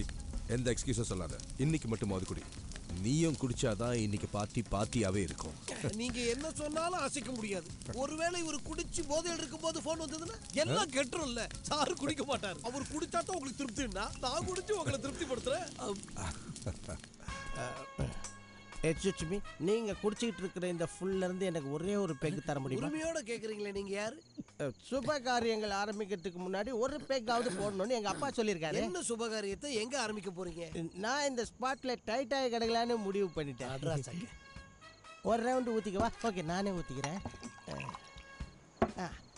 Speaker 15: எந்த எக்ஸ்கியூஸும் சொல்லாத. இன்னைக்கு மட்டுமாவது குடி. நீயும் குடிச்சாதான் இன்னைக்கு பார்ட்டியாவே இருக்கும்.
Speaker 10: நீங்க என்ன சொன்னாலும் அசைக்க முடியாது. ஒருவேளை இவர் குடிச்சு போதையில் இருக்கும்போது போன் வந்ததுன்னா எல்லாம் கெட்டுரும்ல. சாரு குடிக்க மாட்டாரு. அவர் குடிச்சா தான் உங்களுக்கு திருப்தின்னா நான் குடிச்சு உங்களை திருப்திப்படுத்துறேன்.
Speaker 16: எக்ஸ்கியூஸ் மீ, நீங்க குடிச்சிட்டு இருக்கிற இந்த ஃபுல்ல இருந்து எனக்கு ஒரே ஒரு பெக் தர முடியுமா?
Speaker 10: உரிமையோட கேக்குறீங்களே, நீங்க யாரு?
Speaker 16: சுப காரியங்கள் ஆரம்பிக்கிறதுக்கு முன்னாடி ஒரு பெக்காவது போடணும்னு எங்க அப்பா சொல்லியிருக்காரு.
Speaker 10: என்ன சுபகாரியத்தை எங்க ஆரம்பிக்க போறீங்க?
Speaker 16: நான் இந்த ஸ்பாட்ல டைட்டாக கிடக்கலான்னு முடிவு பண்ணிட்டேன். ஒரு ரவுண்டு ஊத்திக்கவா? ஓகே, நானே ஊத்திக்கிறேன்.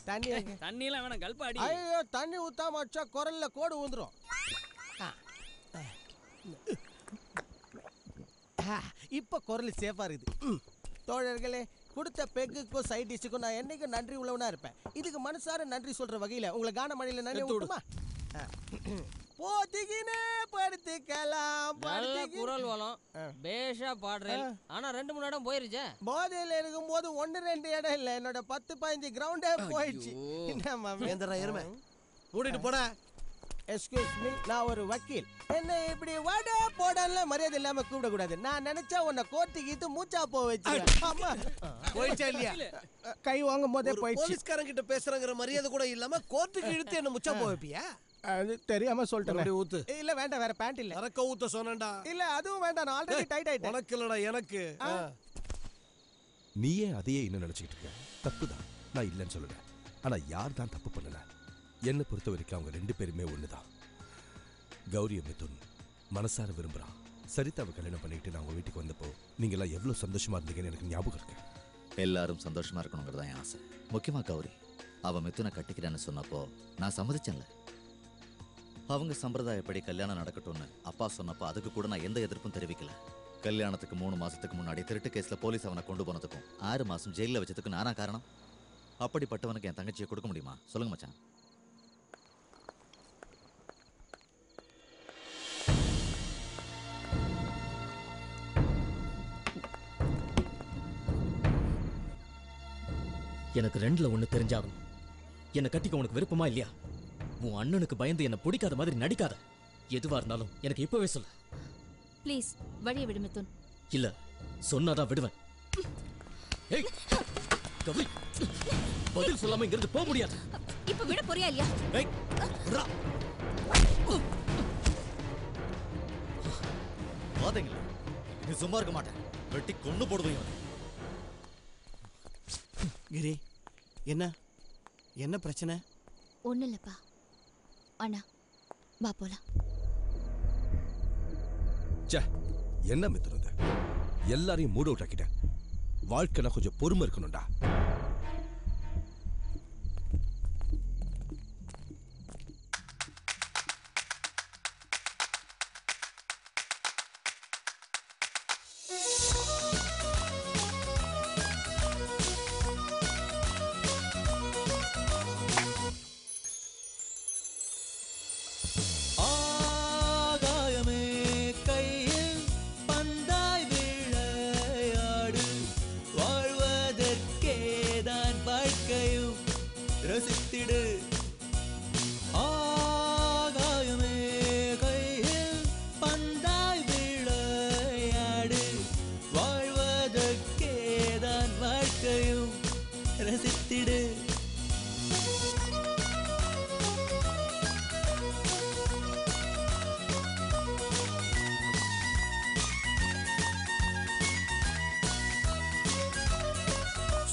Speaker 16: தண்ணி
Speaker 7: தண்ணியெல்லாம் வேணாம், கல்பாடி.
Speaker 16: ஐயோ, தண்ணி ஊத்தாம வச்சா குரல்ல கோடு ஊந்துரும். இப்ப குரல் சேஃபா இருக்குது. தோழர்களே, கொடுத்த பெக்குக்கும் சைட் டிஷ்ஷுக்கும் நான் என்னைக்கும் நன்றி உள்ளவனா இருப்பேன். இதுக்கு மனசார நன்றி சொல்ற வகையில உங்களை கான மணியில நன்றி விட்டுமா? போத்திக்கினே படுத்துக்கலாம்.
Speaker 9: குரல் வளம் பேஷா பாடுறேன். ஆனா 2-3 இடம் போயிருச்சே.
Speaker 16: போதையில இருக்கும்போது 1-2 இடம் இல்ல, என்னோட 10-15 கிரவுண்டே போயிடுச்சு. என்ன மாமே
Speaker 10: எருமை மூடிட்டு போட.
Speaker 16: எக்ஸ்கியூஸ் மீ, நான் ஒரு வக்கீல். என்ன இப்படி வாடா போடல மரியாதை இல்லாம கூப்பிடக்கூடாது. நான் நினைச்சா உன்னை கோர்ட்டுக்கு மூச்சா போ வச்சு. ஆமா,
Speaker 10: போயிடுச்சா இல்லையா?
Speaker 16: கை வாங்கும் போதே போயிடுச்சு.
Speaker 10: போலீஸ்காரங்க கிட்ட பேசுறங்கிற மரியாதை கூட இல்லாம கோர்ட்டுக்கு இழுத்து என்ன முச்சா போ வைப்பியா?
Speaker 16: அது தெரியாம சொல்லிட்டேன்.
Speaker 10: ஊத்து.
Speaker 16: இல்ல வேண்டாம், வேற பேண்ட் இல்ல.
Speaker 10: அரக்க ஊத்த சொன்னேன்டா.
Speaker 16: இல்ல அதுவும் வேண்டாம், நான் ஆல்ரெடி டைட் ஆயிட்டேன்.
Speaker 10: உனக்கு இல்லடா, எனக்கு.
Speaker 15: நீயே அதையே இன்னும் நினைச்சிட்டு இருக்க. தப்புதான், நான் இல்லைன்னு சொல்லல. ஆனா யார் தான் தப்பு பண்ணல? என்னை பொறுத்த வரைக்கும் அவங்க 2 பேருமே ஒண்ணுதான். கௌரிய மிதுன் மனசார விரும்புறான். சரிதாவை கல்யாணம் பண்ணிட்டு நான் உங்க வீட்டுக்கு வந்தப்போ நீங்க எல்லாம் எவ்வளவு சந்தோஷமா இருந்தீங்கன்னு எனக்கு ஞாபகம் இருக்கு.
Speaker 5: எல்லாரும் சந்தோஷமா இருக்கணுங்கிறதா என் ஆசை. முக்கியமா கௌரி, அவ மிதுனை கட்டிக்கிறேன்னு சொன்னப்போ நான் சம்மதிச்சேன்ல. அவங்க சம்பிரதாயப்படி கல்யாணம் நடக்கட்டும்னு அப்பா சொன்னப்போ அதுக்கு கூட நான் எந்த எதிர்ப்பும் தெரிவிக்கல. கல்யாணத்துக்கு 3 மாசத்துக்கு முன்னாடி திருட்டு கேஸ்ல போலீஸ் அவனை கொண்டு போனதுக்கும் 6 மாசம் ஜெயில வச்சதுக்கும் நானா காரணம்? அப்படிப்பட்டவனுக்கு என் தங்கச்சியை கொடுக்க முடியுமா? சொல்லுங்க மச்சான்.
Speaker 13: எனக்கு 2ல 1 தெரிஞ்சாகணும். என்னை கட்டிக்க உனக்கு விருப்பமா இல்லையா? உன் அண்ணனுக்கு பயந்து என்ன பிடிக்காத மாதிரி நடிக்காத. எதுவா இருந்தாலும் எனக்கு இப்பவே சொல்லு.
Speaker 4: ப்ளீஸ் வழியை விடு மிதுன்.
Speaker 13: இல்ல சொன்னாதான் விடுவேன். ஏய் கவி, பதில் சொல்லாம இங்க இருந்து போக முடியாது.
Speaker 4: இப்ப விட போறியா இல்லையா?
Speaker 13: ஏய் விட்றா.
Speaker 5: பாத்தீங்களா, நீ சும்மா இருக்க மாட்டேன், வெட்டி கொண்டு போடுவீங்க.
Speaker 8: கிரி, என்ன பிரச்சனை?
Speaker 2: ஒன்றும் இல்லைப்பா. அண்ணா வா போலாம்.
Speaker 15: என்ன மித்துறது? எல்லாரையும் மூட் அவுட் ஆக்கிட்டேன். வாழ்க்கைனா கொஞ்சம் பொறுமை இருக்கணும்டா.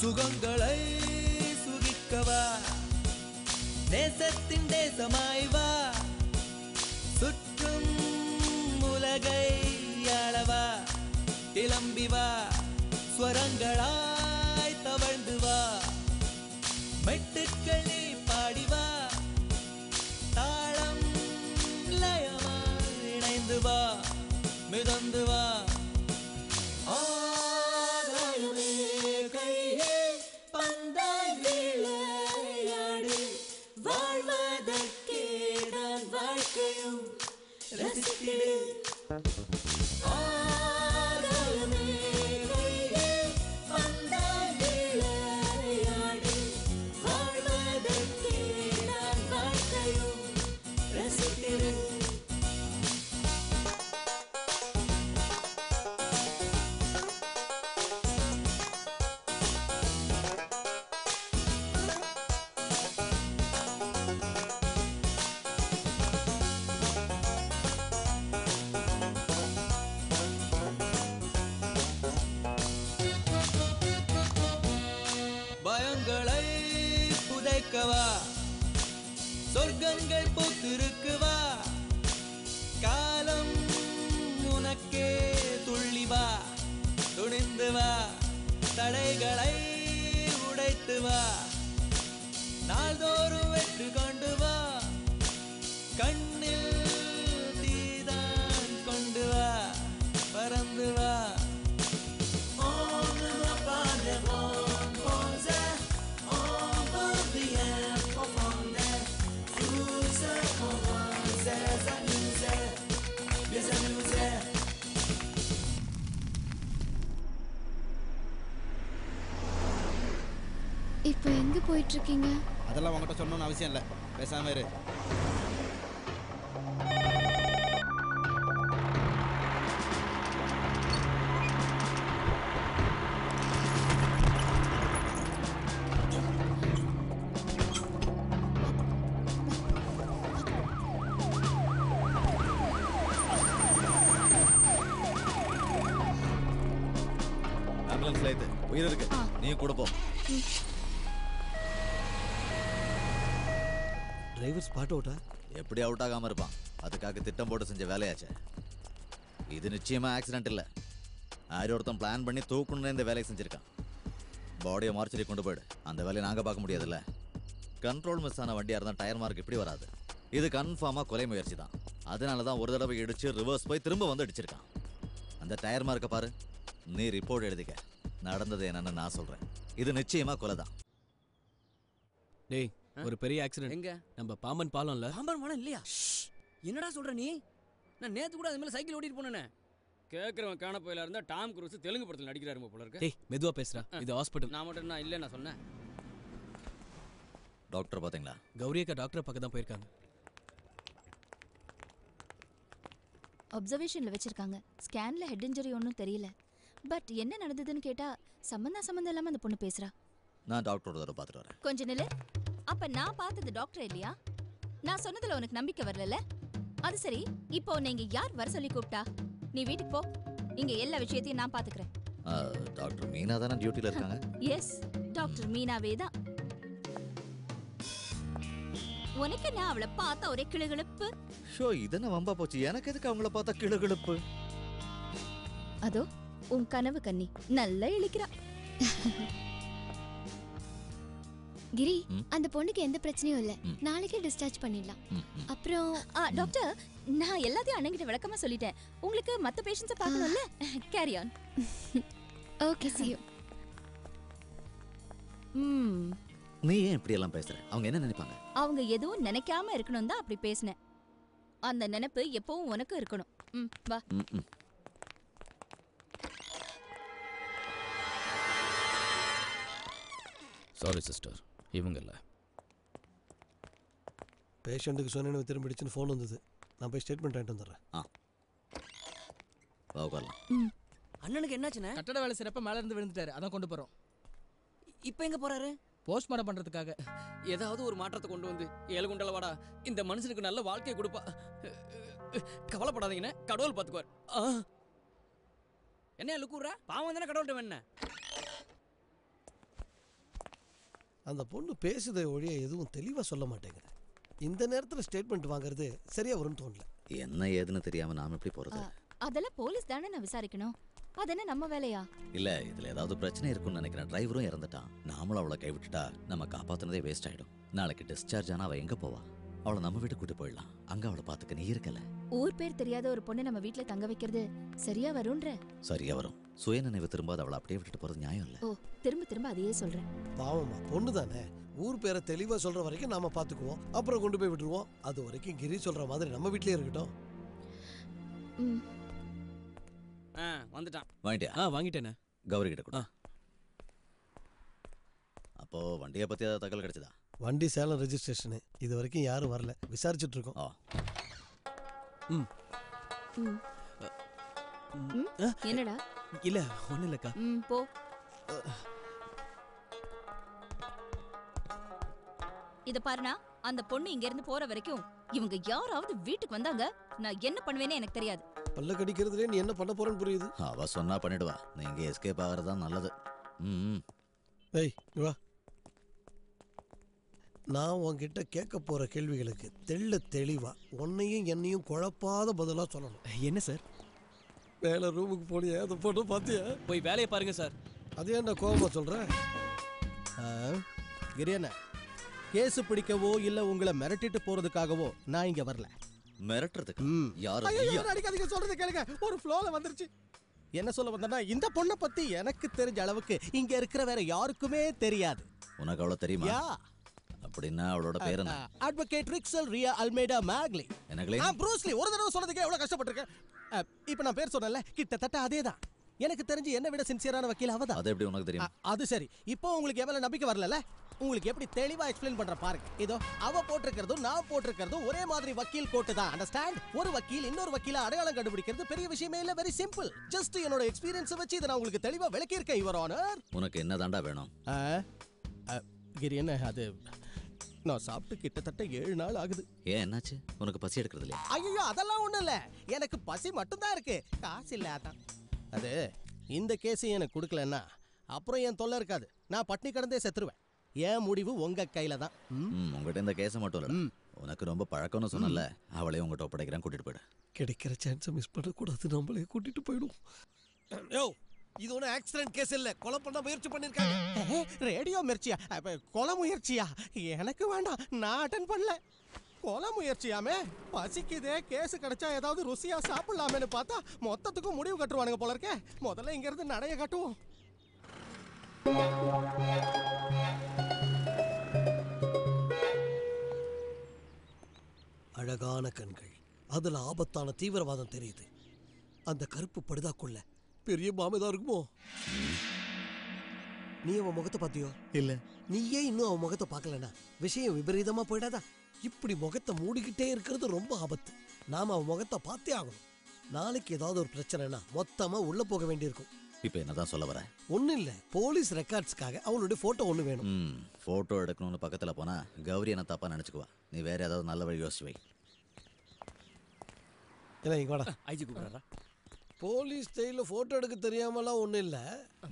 Speaker 17: சுகங்களை சுகிக்கவா, நேசத்தின் தேசமாய் வா, சுற்றும் உலகை அளவா, கிளம்பி வா, ஸ்வரங்களா தவழ்ந்து வா மெட்டுக்களி பாடி வா தாளம் லயமா இணைந்து வா மிதந்து வா ஆகாயமே கையே பந்தாய் விளையாடு வாழ்வதற்கேதான் வாழ்க்கையும் ரசித்திடு ஆகாயமே கையே பந்தாய் விளையாடு வாழ்வதற்கேதான் வாழ்க்கையும் ரசித்திடு பயங்களை புதைக்கவா சொர்க்கங்கள் பூத்திருக்குவா காலம் உனக்கே துள்ளி வா துணிந்து வா தடைகளை உடைத்து வா நாள்தோறும் வெற்றி கொண்டு வா கண்ணில் தீதான் கொண்டு வா பறந்து வா
Speaker 2: இப்போ எங்க போயிட்டு இருக்கீங்க?
Speaker 6: அதெல்லாம் உங்ககிட்ட சொல்லணும்னு அவசியம் இல்லை, பேசாம இரு.
Speaker 5: ஆம்புலன்ஸ்ல இது உயிர் இருக்கு, நீ கூட போ.
Speaker 8: டிரைவர் ஸ்பாட் அவுட்டா?
Speaker 5: எப்படி அவுட் ஆகாம இருப்பான்? அதுக்காக திட்டம் போட்டு செஞ்ச வேலையாச்சு. இது நிச்சயமா ஆக்சிடென்ட் இல்ல. யாரோ ஒருத்தன் பிளான் பண்ணி தூக்கணும்னு இந்த வேலையை செஞ்சிருக்கான். பாடியை மார்ச்சரி கொண்டு போயிடு, அந்த வேலையை நாங்க பார்க்க முடியாதுல்ல. கண்ட்ரோல் மிஸ் ஆன வண்டியா இருந்தா டயர் மார்க் இப்படி வராது. இது கன்ஃபார்மா கொலை முயற்சி தான். அதனால தான் ஒரு தடவை இடிச்சு ரிவர்ஸ் போய் திரும்ப வந்து அடிச்சிருக்கான். அந்த டயர் மார்க்கை பாரு. நீ ரிப்போர்ட் எழுதிக்க. நடந்தது என்னன்னு நான் சொல்றேன். இது நிச்சயமா கொலை தான்.
Speaker 9: டேய், ஒரு பெரிய ஆக்சிடென்ட்
Speaker 7: எங்க?
Speaker 9: நம்ம பாம்பன் பாலம்ல.
Speaker 7: பாம்பன் பாலம் இல்லையா? என்னடா சொல்ற நீ? நான் நேத்து கூட அது மேல சைக்கிள் ஓட்டிட்டு போனேனே. கேக்குறவன் காண போயில இருந்தா டாம் குரூஸ் தெலுங்கு படத்துல நடிக்கிறாரு போல இருக்கு.
Speaker 9: டேய், மெதுவா பேசுறா. இது ஹாஸ்பிடல்.
Speaker 7: நான் மட்டும் நான் இல்ல நான் சொன்னேன்.
Speaker 5: டாக்டர் பாத்தீங்களா?
Speaker 9: கௌரி அக்கா டாக்டர் பக்கம் தான் போயிருக்காங்க.
Speaker 4: அப்சர்வேஷன்ல வச்சிருக்காங்க. ஸ்கேன்ல ஹெட் இன்ஜரி ஒன்றும் தெரியல. பட் என்ன நடந்ததுன்னு கேட்டா சம்பந்தம் இல்லாம அந்த பொண்ணு பேசுறா.
Speaker 5: நான் டாக்டரோட தடவை பார்த்துட்டு வரேன்.
Speaker 4: கொஞ்ச நில்லு. அப்ப நான் பார்த்தது டாக்டர் இல்லையா? நான் சொன்னதுல உனக்கு நம்பிக்கை வரல. அது சரி, இப்போ நீங்க யார் வர சொல்லி கூப்பிட்டா? நீ வீட்டுக்கு போ. இங்க எல்லா விஷயத்தையும் நான் பாத்துக்கிறேன்.
Speaker 5: டாக்டர் மீனா தானே டியூட்டில இருக்காங்க?
Speaker 4: எஸ், டாக்டர் மீனாவே தான். உனக்கு நான் அவளை பார்த்தா ஒரே கிளுகிளுப்பு.
Speaker 5: ஷோ, இதென்ன வம்பா போச்சு. எனக்கு எதுக்கு அவங்கள பார்த்தா கிளுகிளுப்பு?
Speaker 4: அதோ உன் கனவு கன்னி நல்லா இழிக்கிறா.
Speaker 2: கிரி, அந்த பொண்ணுக்கு எந்த பிரச்சனையும் இல்ல. நாளைக்கே டிஸ்சார்ஜ் பண்ணிடலாம்.
Speaker 4: அப்புறம் டாக்டர், நான் எல்லாத்தையும் அண்ணங்கிட்ட விளக்கமா சொல்லிட்டேன். உங்களுக்கு மத்த பேஷண்ட்ஸை பார்க்கணும்ல? Carry on.
Speaker 2: Okay, see you.
Speaker 5: நீ ஏன் இப்படி எல்லாம் பேசுற? அவங்க என்ன நினைப்பாங்க?
Speaker 4: அவங்க எதுவும் நினைக்காம இருக்கணும் தான் அப்படி பேசினேன். அந்த நினைப்பு எப்பவும் உனக்கு இருக்கணும். வா.
Speaker 13: சாரி சிஸ்டர், இவங்க இல்லை.
Speaker 8: பேஷண்ட்டுக்கு சொன்னேன்னு திரும்பிடுச்சுன்னு ஃபோன் வந்தது. நான் போய் ஸ்டேட்மெண்ட் ஆகிட்டு வந்துடுறேன்.
Speaker 7: அண்ணனுக்கு என்னாச்சுண்ணே?
Speaker 9: கட்டட வேலை சிறப்பா மேல இருந்து விழுந்துட்டாரு. அதான் கொண்டு போறோம்.
Speaker 7: இப்போ எங்க போறாரு?
Speaker 9: போஸ்ட்மார்ட்டம் பண்றதுக்காக.
Speaker 7: ஏதாவது ஒரு மாற்றத்தை கொண்டு வந்து ஏழு குண்டல வாடா, இந்த மனுஷனுக்கு நல்ல வாழ்க்கையை கொடுப்பா. கவலைப்படாதீங்கண்ணே, கடவுள் பார்த்துக்குவார். என்ன லுக்குறா? பாவம் தானே கடவுள்கிட்ட வேணே.
Speaker 8: அந்த பொண்ணு பேசுதை ஒழிய எதுவும் தெளிவாக சொல்ல மாட்டேங்கிறேன். இந்த நேரத்தில் ஸ்டேட்மெண்ட் வாங்குறது சரியா வரும்னு தோணல.
Speaker 5: என்ன ஏதுன்னு தெரியாம நாம எப்படி போறது?
Speaker 4: அதெல்லாம் போலீஸ் தானே நான் விசாரிக்கணும். அது என்ன நம்ம வேலையா?
Speaker 5: இல்ல இதுல ஏதாவது பிரச்சனை இருக்கும்னு நினைக்கிறேன். டிரைவரும் இறந்துட்டான். நாமளும் அவளை கைவிட்டுட்டா நம்ம காப்பாத்துனதே வேஸ்ட் ஆயிடும். நாளைக்கு டிஸ்சார்ஜ் ஆனா அவ எங்க போவா? அவளை நம்ம வீட்டு கூட்டு போயிடலாம். அங்க அவளை பாத்துக்க நீ இருக்கல.
Speaker 4: ஊர் பேர் தெரியாத ஒரு பொண்ணை நம்ம வீட்ல தங்க வைக்கிறது சரியா வரும்ன்ற?
Speaker 5: சரியா வரும். சுயநினைவு திரும்ப அவளை அப்படியே விட்டுட்டு போறது நியாயம் இல்ல.
Speaker 4: ஓ, திரும்ப அதையே சொல்றேன்.
Speaker 8: பாவமா பொண்ணு தானே. ஊர் பேரை தெளிவா சொல்ற வரைக்கும் நாம பாத்துக்குவோம். அப்புறம் கொண்டு போய் விட்டுருவோம். அது வரைக்கும் கிரி சொல்ற மாதிரி நம்ம வீட்லயே இருக்கட்டும்.
Speaker 6: வந்துட்டான்.
Speaker 5: வாங்கிட்டியா?
Speaker 7: வாங்கிட்டேனே.
Speaker 5: கௌரி கிட்ட கொடு. அப்போ வண்டியை பத்தி ஏதாவது தகவல் கிடைச்சதா?
Speaker 8: வண்டி சேலம் ரெஜிஸ்ட்ரேஷனு. இது வரைக்கும் யாரும் வரல. விசாரிச்சுட்டு இருக்கோம்.
Speaker 4: என்னடா?
Speaker 7: இல்ல ஒண்ணு இல்லக்கா.
Speaker 4: போ. இத பாருனா, அந்த பொண்ணு இங்க இருந்து போற வரைக்கும் இவங்க யாராவது வீட்டுக்கு வந்தாங்க, நான் என்ன பண்ணுவேன்னு எனக்கு தெரியாது.
Speaker 8: பல்ல கடிக்கிறதுல நீ என்ன பண்ண போறன்னு புரியுது.
Speaker 5: அவ சொன்னா பண்ணிடுவா. நீங்க எஸ்கேப் ஆகிறது தான் நல்லது.
Speaker 8: ஏய் வா. நான் உன்கிட்ட கேட்க போற கேள்விகளுக்கு தெளிவா உன்னையும் என்னையும் குழப்பாத பதிலா சொல்லணும்.
Speaker 7: என்ன சார்?
Speaker 8: வேலை ரூமுக்கு போனியா? அதை போட்டு பார்த்தியா?
Speaker 7: போய் வேலையை பாருங்க சார்.
Speaker 8: அது என்ன கோபமா சொல்றேன்?
Speaker 16: கிரியண்ண, கேஸ் பிடிக்கவோ இல்ல உங்களை மிரட்டிட்டு போறதுக்காகவோ நான் இங்க வரல.
Speaker 5: மிரட்டுறதுக்கு?
Speaker 16: அடிக்காதீங்க, சொல்றது கேளுங்க. ஒரு ஃப்ளோல வந்துருச்சு. என்ன சொல்ல வந்தேன்னா, இந்த பொண்ணை பத்தி எனக்கு தெரிஞ்ச அளவுக்கு இங்க இருக்கிற வேற யாருக்குமே தெரியாது.
Speaker 5: உனக்கு அவ்வளவு தெரியுமா? அப்படின்னா அவளோட பேர் என்ன?
Speaker 16: அட்வொகேட் ரிக்ஸல் ரியா அல்மேடா மேக்லி.
Speaker 5: என்னங்களே?
Speaker 16: ப்ரூஸ்லி. ஒரு தடவை சொன்னதுக்கே எவ்வளவு கஷ்டப்பட்டிருக்கேன். இப்ப நான் பேர் சொன்னேன்ல, கிட்டத்தட்ட அதேதான். எனக்கு தெரிஞ்சு என்ன விட சின்சியரான வக்கீல் அவதான்.
Speaker 5: அது எப்படி உனக்கு தெரியும்?
Speaker 16: அது சரி. இப்போ உங்களுக்கு எவ்வளவு நம்பிக்கை வரல? உங்களுக்கு எப்படி தெளிவா எக்ஸ்பிளைன் பண்ற பாருங்க. இதோ அவ போட்டிருக்கிறதும் நான் போட்டிருக்கிறதும் ஒரே மாதிரி வக்கீல் கோட்டு தான். அண்டர்ஸ்டாண்ட்? ஒரு வக்கீல் இன்னொரு வக்கீல அடையாளம் கண்டுபிடிக்கிறது பெரிய விஷயமே இல்ல. Very simple. ஜஸ்ட் என்னோட எக்ஸ்பீரியன்ஸ் வச்சு இத நான் உங்களுக்கு தெளிவா விளக்கி இருக்கேன் யுவர் ஆனர்.
Speaker 5: உனக்கு என்ன தாண்டா வேணும்?
Speaker 16: கிரி என்ன, அது நான் சாப்பிட்டு கிட்டத்தட்ட 7 நாள் ஆகுது.
Speaker 5: ஏன் என்னாச்சு? உனக்கு பசி எடுக்கிறது இல்லையா?
Speaker 16: ஐயோ அதெல்லாம் ஒண்ணும் இல்ல. எனக்கு பசி மட்டும் தான் இருக்கு. காசு இல்ல அதான். அது இந்த கேஸ் எனக்கு கொடுக்கலன்னா அப்புறம் என் தொல்லை இருக்காது. நான் பட்னி கடந்தே செத்துருவேன். என் முடிவு உங்க கையில தான்.
Speaker 5: உங்ககிட்ட இந்த கேஸ் மட்டும் இல்ல, உனக்கு ரொம்ப பழக்கம்னு சொன்னல, அவளே உங்ககிட்ட ஒப்படைக்கிறேன். கூட்டிட்டு போயிடு.
Speaker 8: கிடைக்கிற சான்ஸை மிஸ் பண்ணக்கூடாது. நம்மளே கூட்டிட்டு போயிடும். யோ, இது ஒன்றும் ஆக்சிடென்ட் கேஸ் இல்ல. கொலை பண்ண முயற்சி பண்ணிருக்காங்க.
Speaker 16: ரேடியோ முயற்சியா? கொலை முயற்சியா? எனக்கு வேண்டாம், நான் அட்டன் பண்ணல. கொலை முயற்சியாமே? பசிக்குதே, கேஸ் கிடைச்சா ஏதாவது ருசியா சாப்பிடலாமேன்னு பார்த்தா மொத்தத்துக்கும் முடிவு கட்டுவானுங்க போல இருக்கே. முதல்ல இங்க இருந்து நடைய கட்டுவோம்.
Speaker 8: அழகான கண்கள், அதுல ஆபத்தான தீவிரவாதம் தெரியுது. அந்த கருப்பு படுதாக்குள்ள பெரிய மாமேதான் இருக்குமோ? நீ அவன் முகத்தை பார்த்தியோ?
Speaker 7: இல்ல.
Speaker 8: நீயே இன்னும் அவன் முகத்தை பார்க்கலனா விஷயம் விபரீதமா போயிடாதா? இப்படி முகத்தை மூடிக்கிட்டே இருக்கிறது ரொம்ப ஆபத்து. நாம அவன் முகத்தை பார்த்தே ஆகணும். நாளைக்கு ஏதாவது ஒரு பிரச்சனைனா மொத்தமா உள்ள போக வேண்டியிருக்கும்.
Speaker 5: இப்ப என்னதான் சொல்ல வர?
Speaker 8: ஒன்னும் இல்ல, போலீஸ் ரெக்கார்ட்ஸ்க்காக அவளுடைய போட்டோ ஒண்ணு வேணும்.
Speaker 5: போட்டோ எடுக்கணும்னு பக்கத்துல போனா கௌரி என்ன தப்பா நினைச்சுக்குவா. நீ வேற ஏதாவது நல்ல வழி யோசிச்சு வை.
Speaker 8: இல்ல இங்க வாடா.
Speaker 7: ஐஜி கூப்பிடுறா.
Speaker 8: போலீஸ் ஸ்டைல போட்டோ எடுக்க தெரியாமலாம் ஒண்ணும் இல்ல.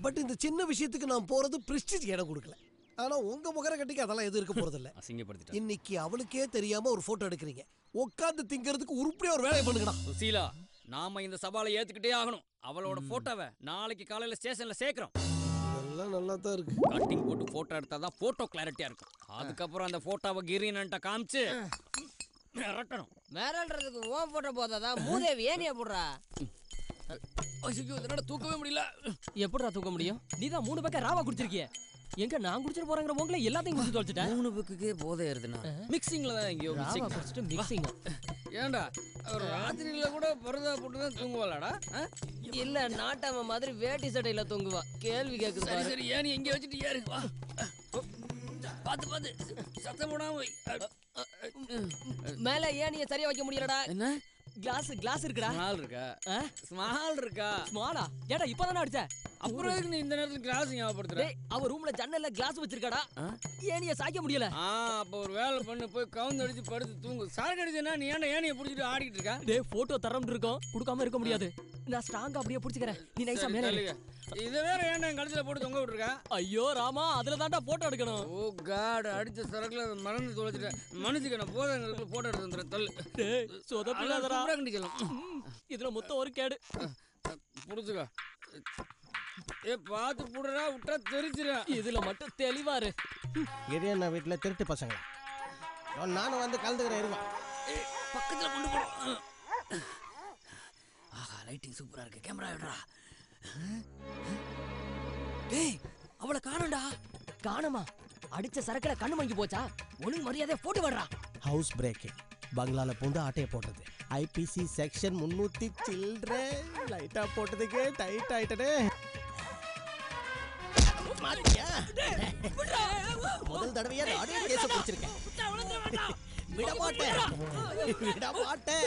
Speaker 8: பட் இந்த சின்ன விஷயத்துக்கு நான் போறது பிரெஸ்டீஜ் இடம் கொடுக்கல. ஆனா உங்க முகர கட்டிக்கு அதெல்லாம் எதுவும் இருக்க போறது இல்ல.
Speaker 7: அசிங்கப்படுத்திட்டா.
Speaker 8: இன்னைக்கு அவளுக்கே தெரியாம ஒரு போட்டோ எடுக்கிறீங்க. உட்கார்ந்து திங்கிறதுக்கு உருப்படியா ஒரு வேலையை பண்ணுங்கடா.
Speaker 18: சுசீலா, நாம இந்த சவாலை ஏத்துக்கிட்டே ஆகணும். அவளோட போட்டோவை நாளைக்கு காலையில ஸ்டேஷன்ல சேர்க்கிறோம்.
Speaker 8: இதெல்லாம் நல்லா தான் இருக்கு.
Speaker 18: கட்டிங் போட்டு போட்டோ எடுத்தாதான் போட்டோ கிளாரிட்டியா இருக்கும். அதுக்கப்புறம் அந்த போட்டோவை கிரீனன்ட்ட காமிச்சு மிரட்டணும்.
Speaker 7: மிரட்டுறதுக்கு ஓன் போட்டோ போதாதா? மூதேவி ஏனியா போடுறா?
Speaker 18: தூக்கவே முடியல.
Speaker 7: எப்படிடா தூக்க முடியும்? நீதான் 3 பக்கம் ராவா குடிச்சிருக்கிய. எங்க நான் குடிச்சிட்டு போறேங்கிற உங்களை எல்லாத்தையும் குடிச்சு தொலைச்சிட்டேன்.
Speaker 18: 3 பக்குக்கே போதை ஏறுதுனா மிக்சிங்ல தான் எங்கேயோ
Speaker 7: ராவா குடிச்சிட்டு மிக்சிங்.
Speaker 18: ஏன்டா ராத்திரியில கூட பரதா போட்டு தான் தூங்குவாளாடா?
Speaker 7: இல்ல, நாட்டாம மாதிரி வேட்டி சட்டையில தூங்குவா. கேள்வி கேக்குது.
Speaker 18: சரி சரி, ஏன் எங்க வச்சுட்டு ஏறு. வா, பாத்து பாத்து சத்தம் போடாம வை.
Speaker 7: மேல ஏனிய சரியா வைக்க முடியலடா.
Speaker 18: என்ன?
Speaker 7: கிளாஸ் இருக்குடா.
Speaker 18: ஸ்மால் இருக்கா? ஸ்மால் இருக்கா?
Speaker 7: ஸ்மாலா? ஏடா இப்பதானே அடிச்ச.
Speaker 18: அப்புறம் எதுக்கு நீ இந்த நேரத்துல கிளாஸ் ஞாபகப்படுத்துற?
Speaker 7: அவ ரூம்ல ஜன்னல்ல கிளாஸ் வச்சிருக்காடா. ஏனிய சாய்க்க முடியல.
Speaker 18: அப்ப ஒரு வேலை பண்ணு, போய் கவுந்து அடிச்சு படுத்து தூங்கு. சாக்கு அடிச்சேன்னா நீ ஏன்டா ஏனிய புடிச்சிட்டு ஆடிட்டு இருக்க?
Speaker 7: டேய், போட்டோ தரம்னு இருக்கோம், கொடுக்காம இருக்க முடியாது. நான் ஸ்ட்ராங்கா அப்படியே புடிச்சுக்கறேன். நீ நைஸா மேல ஏறு.
Speaker 18: இத வேற ஏன்டா கழுத்துல போட்டு தொங்க விட்டுருக்க?
Speaker 7: ஐயோ ராமா, அதுல தான்டா போட்டோ எடுக்கணும்.
Speaker 18: ஓ காட், அடிச்ச சரக்குல மறந்து தொலைச்சிட்டேன். மனுஷிக்கு நான் போதங்களுக்கு போட்டோ எடுத்து வந்துறேன். தள்ளு.
Speaker 7: டேய், சொதப்பிடாதடா.
Speaker 18: கண்டிக்கலாம்.
Speaker 7: இதுல மொத்தம் ஒரு கேடு.
Speaker 18: புடிச்சுக்க. பார்த்து புடுறா விட்டா தெரிஞ்சிடும்.
Speaker 7: இதுல மட்டும் தெளிவாரு.
Speaker 16: கிரியண்ணா வீட்டுல திருட்டு பசங்க. நானும் வந்து கலந்துக்கிறேன் இருமா.
Speaker 18: பக்கத்துல கொண்டு போறோம். ஆஹா லைட்டிங் சூப்பரா இருக்கு. கேமரா விடுறா.
Speaker 7: டேய் அவளை காணோம்டா. காணோமா? அடிச்ச சரக்குல கண்ணு மங்கி போச்சா? ஒழுங்கு மரியாதை போட்டு வர்றா.
Speaker 16: House braking. பங்களால பூந்து ஆட்டையை போடுறது. IBC section 300 சில்ட்ரே. லைட்டா போட்டதுக்கு டைட் ஆயிட்டனே. மாட்டியா? முதல் தடவையா ஆடியோ கேஸ் பிடிச்சிருக்கேன். விட மாட்டேன். விட மாட்டேன்.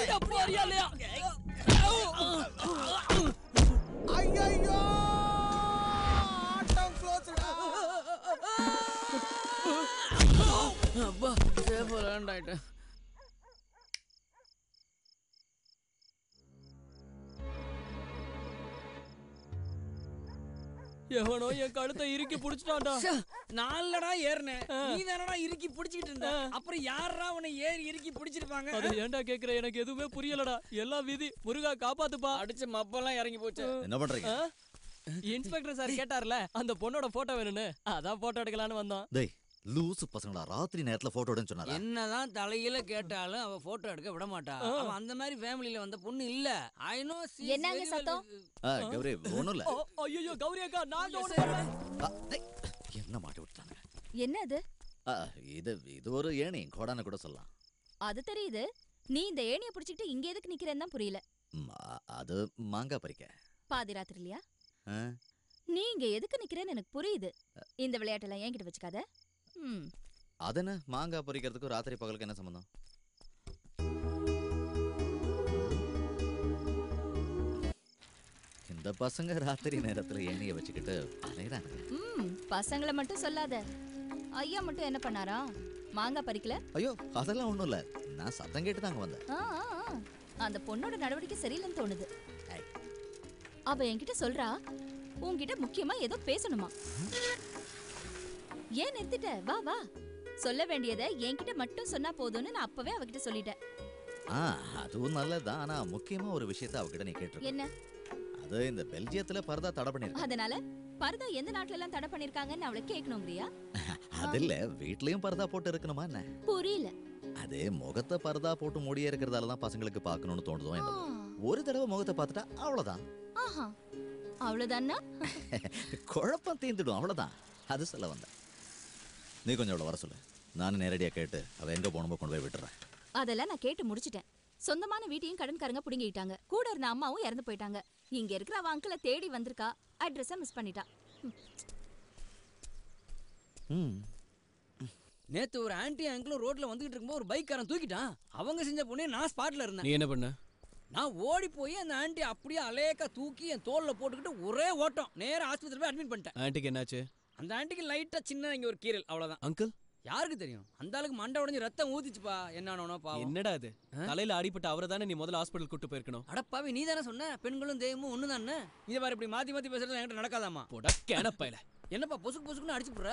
Speaker 16: ஐயோ ஆட்டம் க்ளோஸ்டா.
Speaker 18: அப்பா சேஃபா லேண்ட் ஆயிட்டேன்.
Speaker 7: எவனோ என் கழுத்தை இறுக்கி புடிச்சிட்டான்டா.
Speaker 18: நாலடா ஏறினேன். நீ தானடா இறுக்கி புடிச்சிட்டு இருந்த. அப்புறம் யாரா உன்னை ஏறி இறுக்கி புடிச்சிருப்பாங்க?
Speaker 7: அது ஏன்டா கேக்குற? எனக்கு எதுவுமே புரியலடா. எல்லாம் விதி. முருகா காப்பாத்துப்பா.
Speaker 18: அடிச்ச மப்பெல்லாம் இறங்கி போச்சு.
Speaker 5: என்ன பண்றீங்க?
Speaker 7: இன்ஸ்பெக்டர் சார் கேட்டார்ல அந்த பொண்ணோட போட்டோ வேணும்னு, அதான் போட்டோ எடுக்கலான்னு வந்தோம்.
Speaker 5: டேய் லூசு பசங்களா, ராத்திரி நேரத்துல போட்டோ எடுன்னு சொன்னாரா?
Speaker 18: என்னதான் தலையில கேட்டாலும் அவ போட்டோ எடுக்க விட மாட்டா. அவ அந்த மாதிரி ஃபேமிலில வந்த பொண்ணு இல்ல. I know.
Speaker 2: என்னங்க சத்தம்?
Speaker 5: கௌரி ஒண்ணும் இல்ல.
Speaker 7: ஐயோ கௌரி அக்கா நாங்க ஒண்ணு பண்ணல.
Speaker 5: என்ன மாட்டி விட்டாங்க?
Speaker 2: என்ன அது?
Speaker 5: இது ஒரு ஏணி கோடான கூட சொல்லலாம்.
Speaker 2: அது தெரியுது. நீ இந்த ஏணியை பிடிச்சிட்டு இங்க எதுக்கு நிக்கிறேன்னு தான் புரியல.
Speaker 5: அது மாங்காய் பறிக்க.
Speaker 2: பாதி ராத்திரிலையா? நீ இங்க எதுக்கு நிக்கிறேன்னு எனக்கு புரியுது. இந்த விளையாட்டெல்லாம் என்கிட்ட வச்சுக்காத.
Speaker 5: அதென்ன மாங்காய் பறிக்கிறதுக்கு ராத்திரி பகலுக்கு என்ன சம்பந்தம்? இந்த பசங்க ராத்திரி நேரத்துல ஏணிய வச்சுக்கிட்டு அலையறாங்க.
Speaker 2: பசங்களை மட்டும் சொல்லாத. ஐயா மட்டும் என்ன பண்ணாரா? மாங்காய் பறிக்கல?
Speaker 5: ஐயோ அதெல்லாம் ஒண்ணும் இல்ல. நான் சத்தம் கேட்டு தாங்க வந்தேன்.
Speaker 2: அந்த பொண்ணோட நடவடிக்கை சரியில்லைன்னு தோணுது. அவ என்கிட்ட சொல்றா உன்கிட்ட முக்கியமா ஏதோ பேசணுமா. ஏன் நிறுத்திட்ட? வா வா. சொல்ல வேண்டியதை என்கிட்ட மட்டும் சொன்னா போதும்னு நான் அப்பவே அவகிட்ட சொல்லிட்டேன்.
Speaker 5: அதுவும் நல்லதுதான். ஆனா முக்கியமா ஒரு விஷயத்தை அவகிட்ட நீ கேட்டிருக்க.
Speaker 2: என்ன?
Speaker 5: அது இந்த பெல்ஜியத்துல பர்தா தடை பண்ணிருக்காங்க.
Speaker 2: அதனால பர்தா எந்த நாட்டுல எல்லாம் தடை பண்ணிருக்காங்கன்னு அவளை கேட்கணும்ங்கறியா?
Speaker 5: அது இல்ல, வீட்லயும் பர்தா போட்டு இருக்கணுமா என்ன?
Speaker 2: புரியல.
Speaker 5: அது முகத்தை பர்தா போட்டு மூடியே இருக்கிறதால தான் பசங்களுக்கு பார்க்கணும்னு தோணுதோ என்னமோ. ஒரு தடவை முகத்தை பார்த்துட்டா அவ்வளவுதான்.
Speaker 2: அவ்வளவுதான்னா
Speaker 5: குழப்பம் தீந்துடும். அவ்வளவுதான். அது சொல்ல வந்தேன். நீ கொஞ்சம் அவளை வர சொல்லு. நானும் நேரடியா கேட்டு அவ எங்க போகணுமோ கொண்டு போய் விட்டுறேன்.
Speaker 2: அதெல்லாம் நான் கேட்டு முடிச்சிட்டேன். சொந்தமான வீட்டையும் கடன்காரங்க புடுங்கிட்டாங்க. கூட இருந்த அம்மாவும் இறந்து போயிட்டாங்க. இங்க இருக்கிற அவ அங்கிளை தேடி வந்திருக்கா. அட்ரஸ மிஸ் பண்ணிட்டா.
Speaker 18: நேத்து ஒரு ஆன்டி அங்கிளும் ரோட்ல வந்துகிட்டு இருக்கும்போது ஒரு பைக்காரன் தூக்கிட்டான். அவங்க செஞ்ச பொண்ணே நான் ஸ்பாட்ல இருந்தேன்.
Speaker 7: நீ என்ன பண்ண?
Speaker 18: நான் ஓடி போய் அந்த ஆன்டி அப்படியே அலேக்கா தூக்கி என் தோல்ல போட்டுக்கிட்டு ஒரே ஓட்டம் நேரா ஆஸ்பத்திரி போய் அட்மிட் பண்ணிட்டேன்.
Speaker 7: ஆன்ட்டிக்கு என்னாச்சு?
Speaker 18: அந்த ஆன்ட்டிக்கு லைட்டா சின்ன இங்க ஒரு கீரல், அவ்வளவுதான்.
Speaker 7: அங்கிள்
Speaker 18: யாருக்கு தெரியும்? அந்த ஆளுக்கு மண்டை உடைஞ்சு ரத்தம் ஊத்திச்சுப்பா. என்னன்னு பாவம்.
Speaker 7: என்னடா இது? தலையில அடிபட்ட அவரை தானே நீ முதல்ல ஹாஸ்பிடல் கூட்டு போயிருக்கணும்.
Speaker 18: அடப்பாவி, நீ தானே சொன்ன பெண்களும் தெய்வமும் ஒண்ணுதானே. இதை மாதிரி இப்படி மாத்தி மாத்தி பேசுறது என்கிட்ட நடக்காதாமா.
Speaker 7: போடா கேனப்பையில.
Speaker 18: என்னப்பா பொசுக்கு பொசுக்குன்னு அடிச்சு போடுற?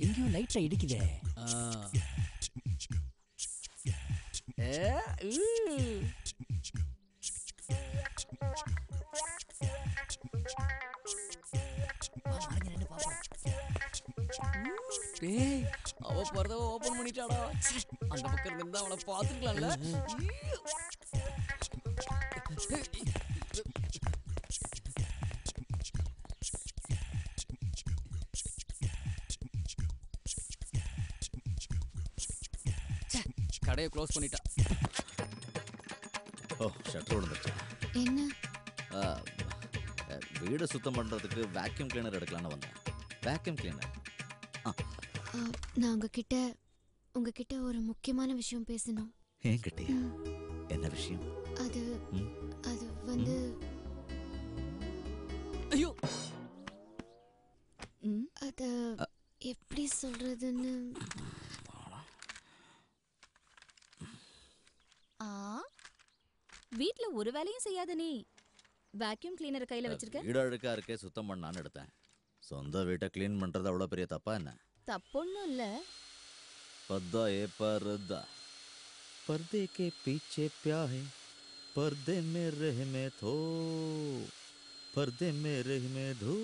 Speaker 7: எங்கேயோ லைட்ல இடிக்குதே.
Speaker 18: அவ பரதவ ஓபன் பண்ணிட்டாடா. அந்த பக்கம் இருந்தா அவளை பாத்துக்கலாம்ல. கடையை க்ளோஸ் பண்ணிட்டா.
Speaker 5: ஓ ஷட்டர் விழுந்துருச்சு.
Speaker 2: என்ன?
Speaker 5: வீடு சுத்தம் பண்றதுக்கு வேக்யூம் கிளீனர் எடுக்கலாம்னு வந்தேன். Vacuum cleaner.
Speaker 1: நான் உங்ககிட்ட ஒரு முக்கியமான விஷயம் பேசணும்.
Speaker 5: என்கிட்டயா? என்ன விஷயம்?
Speaker 1: அது வந்து
Speaker 18: ஐயோ
Speaker 1: அத எப்படி சொல்றதுன்னு.
Speaker 2: வீட்ல ஒரு வேலையும் செய்யாத நீ வேக்யூம் கிளீனர் கையில வச்சிருக்க.
Speaker 5: வீடு அழுக்கா இருக்கே, சுத்தம் பண்ணான்னு எடுத்தேன். சொந்த வீட்டை கிளீன் பண்றது அவ்வளவு பெரிய தப்பா என்ன?
Speaker 2: தப்பொன்னும் இல்ல.
Speaker 5: पर्दा ए पर्दा पर्दे के पीछे प्याहे पर्दे में रह में थो पर्दे में रह में धो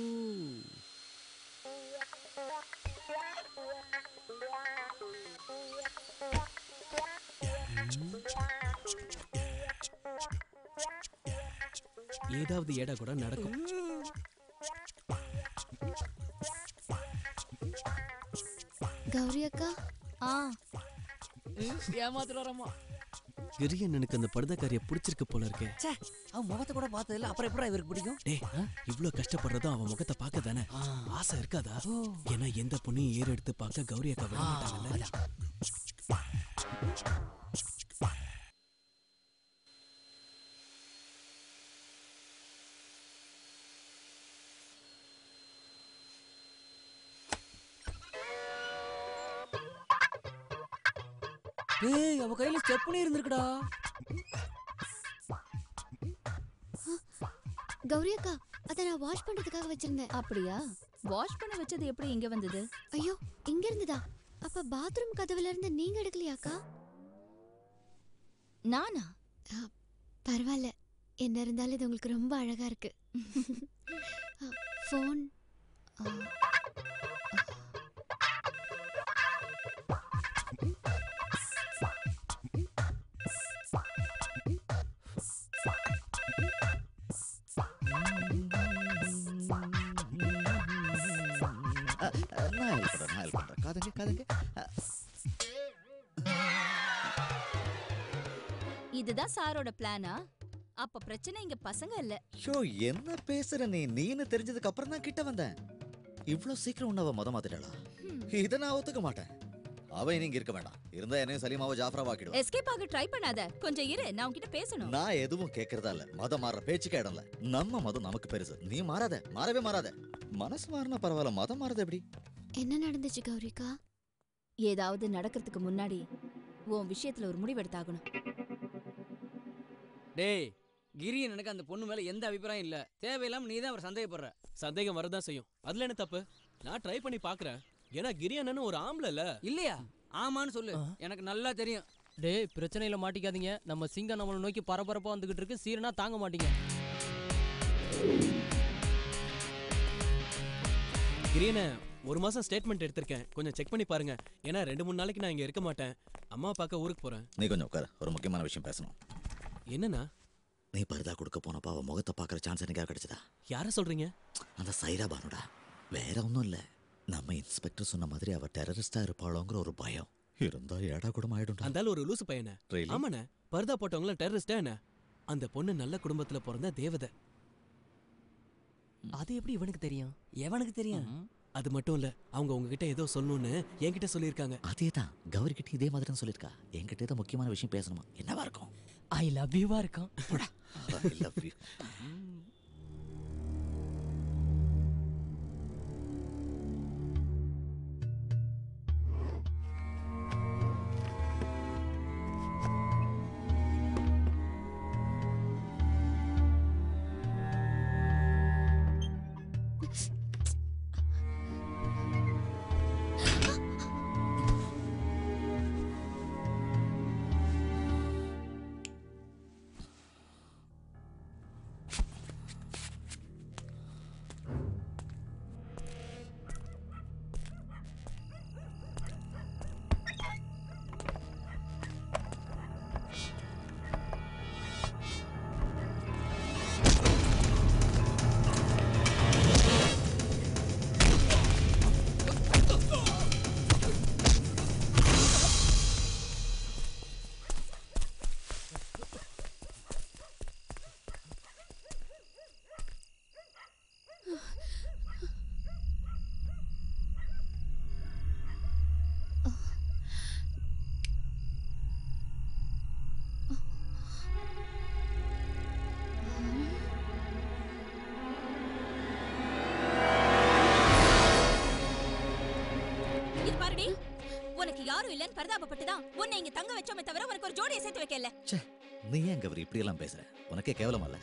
Speaker 10: ஏதாவது ஏடா கூட நடக்கும்.
Speaker 1: கௌரி அக்கா
Speaker 7: ஏமாத்துறாரம்மா.
Speaker 10: கிரியண்ணனுக்கு அந்த படுதக்காரிய பிடிச்சிருக்கு போல இருக்கே.
Speaker 7: அவன் முகத்தை கூட பார்த்ததில்ல, அப்புறம் எப்படி இவருக்கு பிடிக்கும்?
Speaker 10: டேய், இவ்ளோ கஷ்டப்படுறதும் அவன் முகத்தை பார்க்க தானே. ஆசை இருக்காதா? ஏன்னா எந்த பொண்ணையும் ஏறு எடுத்து பார்க்க கௌரி அக்கா விட மாட்டாங்கல்ல.
Speaker 7: டேய், அவ கையில ஸ்டெப்னி இருந்திருக்குடா.
Speaker 1: கௌரி அக்கா, அத நான் வாஷ் பண்றதுக்காக வச்சிருந்தேன்.
Speaker 4: அப்படியா? வாஷ் பண்ண வச்சது எப்படி இங்க வந்தது?
Speaker 1: ஐயோ, இங்க இருந்துதா? அப்ப பாத்ரூம் கதவுல இருந்து நீங்க எடுக்கலையாக்கா?
Speaker 4: நானா?
Speaker 1: பரவாயில்ல, என்ன இருந்தாலும் இது உங்களுக்கு ரொம்ப அழகா இருக்கு. ஃபோன்
Speaker 4: இதுதான் சாரோட பிளானா? அப்ப பிரச்சனை இங்க பசங்க இல்ல.
Speaker 5: ஷோ, என்ன பேசுற நீன்னு தெரிஞ்சதுக்கு அப்புறம் தான் கிட்ட வந்தேன். இவ்ளோ சீக்கிரம் உன்னவ மொத மாத்திட்டாளா? இத நான் ஒத்துக்க மாட்டேன். அவ இங்க இருக்க வேண்டாம். இருந்தா என்னையும் சலீமாவை ஜாஃப்ரா ஆக்கிடுவா.
Speaker 4: எஸ்கேப் ஆக ட்ரை பண்ணாத. கொஞ்சம் இரு, நான் உன்கிட்ட பேசணும்.
Speaker 5: நான் எதுவும் கேக்குறதா இல்ல. மதம் மாற பேச்சுக்கே இடம் இல்ல. நம்ம மதம் நமக்கு பெருசு. நீ மாறாத, மாறவே மாறாத. மனசு மாறினா பரவாயில்ல, மதம் மாறது எப்படி?
Speaker 1: என்ன நடந்துச்சு கௌரிக்கா?
Speaker 4: ஏதாவது நடக்கிறதுக்கு முன்னாடி உன் விஷயத்துல ஒரு முடிவெடுத்தாகணும்.
Speaker 18: டேய், கிரியன் எனக்கு அந்த பொண்ணு மேல எந்த அபிப்பிராயம் இல்ல. தேவையில்லாம நீ தான் அவர் சந்தேகப்படுற.
Speaker 10: சந்தேகம் வரதான் செய்யும். அதுல என்ன தப்பு? நான் ட்ரை பண்ணி பாக்குறேன். ஏன்னா கிரியண்ணன் ஒரு ஆம்பளை இல்ல.
Speaker 18: இல்லையா? ஆமான்னு சொல்லு, எனக்கு நல்லா தெரியும்.
Speaker 9: டேய், பிரச்சனையில மாட்டிக்காதீங்க. நம்ம சிங்கம் நம்மளை நோக்கி பரபரப்பா வந்துகிட்டு இருக்கு. சீரனா தாங்க மாட்டீங்க.
Speaker 10: கிரியண்ண, ஒரு மாசம் ஸ்டேட்மெண்ட் எடுத்திருக்கேன். கொஞ்சம் செக் பண்ணி பாருங்க. ஏன்னா 2-3 நாளைக்கு நான் இங்க இருக்க மாட்டேன். அம்மா பார்க்க ஊருக்கு போறேன்.
Speaker 5: நீ கொஞ்சம் உட்கார, ஒரு முக்கியமான விஷயம் பேசணும்.
Speaker 10: என்னன்னா?
Speaker 5: நீ பர்தா கொடுக்க போனப்ப அவ முகத்தை பாக்குற சான்ஸ் எனக்கு கிடைச்சதா?
Speaker 10: யார சொல்றீங்க?
Speaker 5: அந்த சைரா பானுடா. வேற ஒன்றும் இல்ல. நம்ம இன்ஸ்பெக்டர் சொன்ன மாதிரி அவ டெரரிஸ்டா இருப்பாளோங்கிற ஒரு பயம் இருந்தா ஏடா கூட ஆயிடும்.
Speaker 10: அந்த ஒரு லூசு பையன. ஆமாண்ணே, பர்தா போட்டவங்கள டெரரிஸ்டா என்ன? அந்த பொண்ணு நல்ல குடும்பத்துல பிறந்த தேவதை.
Speaker 7: அது எப்படி இவனுக்கு தெரியும்? எவனுக்கு தெரியும்?
Speaker 10: அது மட்டும் இல்ல, அவங்க உங்ககிட்ட ஏதோ சொல்லணும்னு என்கிட்ட சொல்லியிருக்காங்க.
Speaker 5: அதேதான், கௌரி கிட்ட இதே மாதிரி தான் சொல்லியிருக்கா. என்கிட்ட ஏதோ முக்கியமான விஷயம் பேசணுமா? என்னவா இருக்கும்?
Speaker 7: ஐ லவ் யூவா இருக்கும்.
Speaker 5: I love you.
Speaker 4: உனக்கு யாரும் இல்லன்னு பரிதாபப்பட்டுதான் உன்னை இங்க தங்க வச்சோமே தவிர உனக்கு ஒரு ஜோடியை சேர்த்து வைக்கல.
Speaker 5: நீ ஏன் கௌரி இப்படி எல்லாம் பேசுற? உனக்கே கேவலமா இல்ல?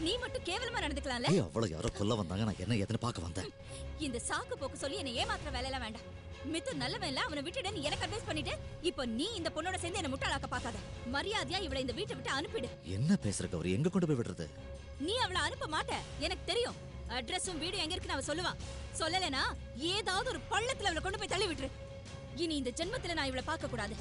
Speaker 2: நீ மட்டும் கேவலமா நடந்துக்கலாம்ல.
Speaker 5: ஏய், அவ்வளவு யாரோ கொல்ல வந்தாங்க, நான் என்ன ஏதுன்னு பார்க்க வந்தேன்.
Speaker 2: இந்த சாக்கு போக்கு சொல்லி என்ன ஏமாத்துற வேலையெல்லாம் வேண்டாம். மிதுன் நல்லவன் இல்ல, அவனை விட்டுடு நீ எனக்கு அட்வைஸ் பண்ணிட்டு இப்போ நீ இந்த பொண்ணோட சேர்ந்து என்ன முட்டாளாக்க பார்க்காத. மரியாதையா இவளை இந்த வீட்டை விட்டு அனுப்பிடு.
Speaker 5: என்ன பேசுற கௌரி? எங்க கொண்டு போய் விடுறது?
Speaker 2: நீ அவளை அனுப்ப மாட்ட, எனக்கு தெரியும். அட்ரஸும் வீடு எங்க இருக்குன்னு அவ சொல்லுவான். சொல்லலைனா ஏதாவது ஒரு பள்ளத்துல அவளை கொண்டு போய் தள்ளி விட்டுரு. இனி இந்த ஜென்மத்துல நான் இவளை பார்க்க கூடாது.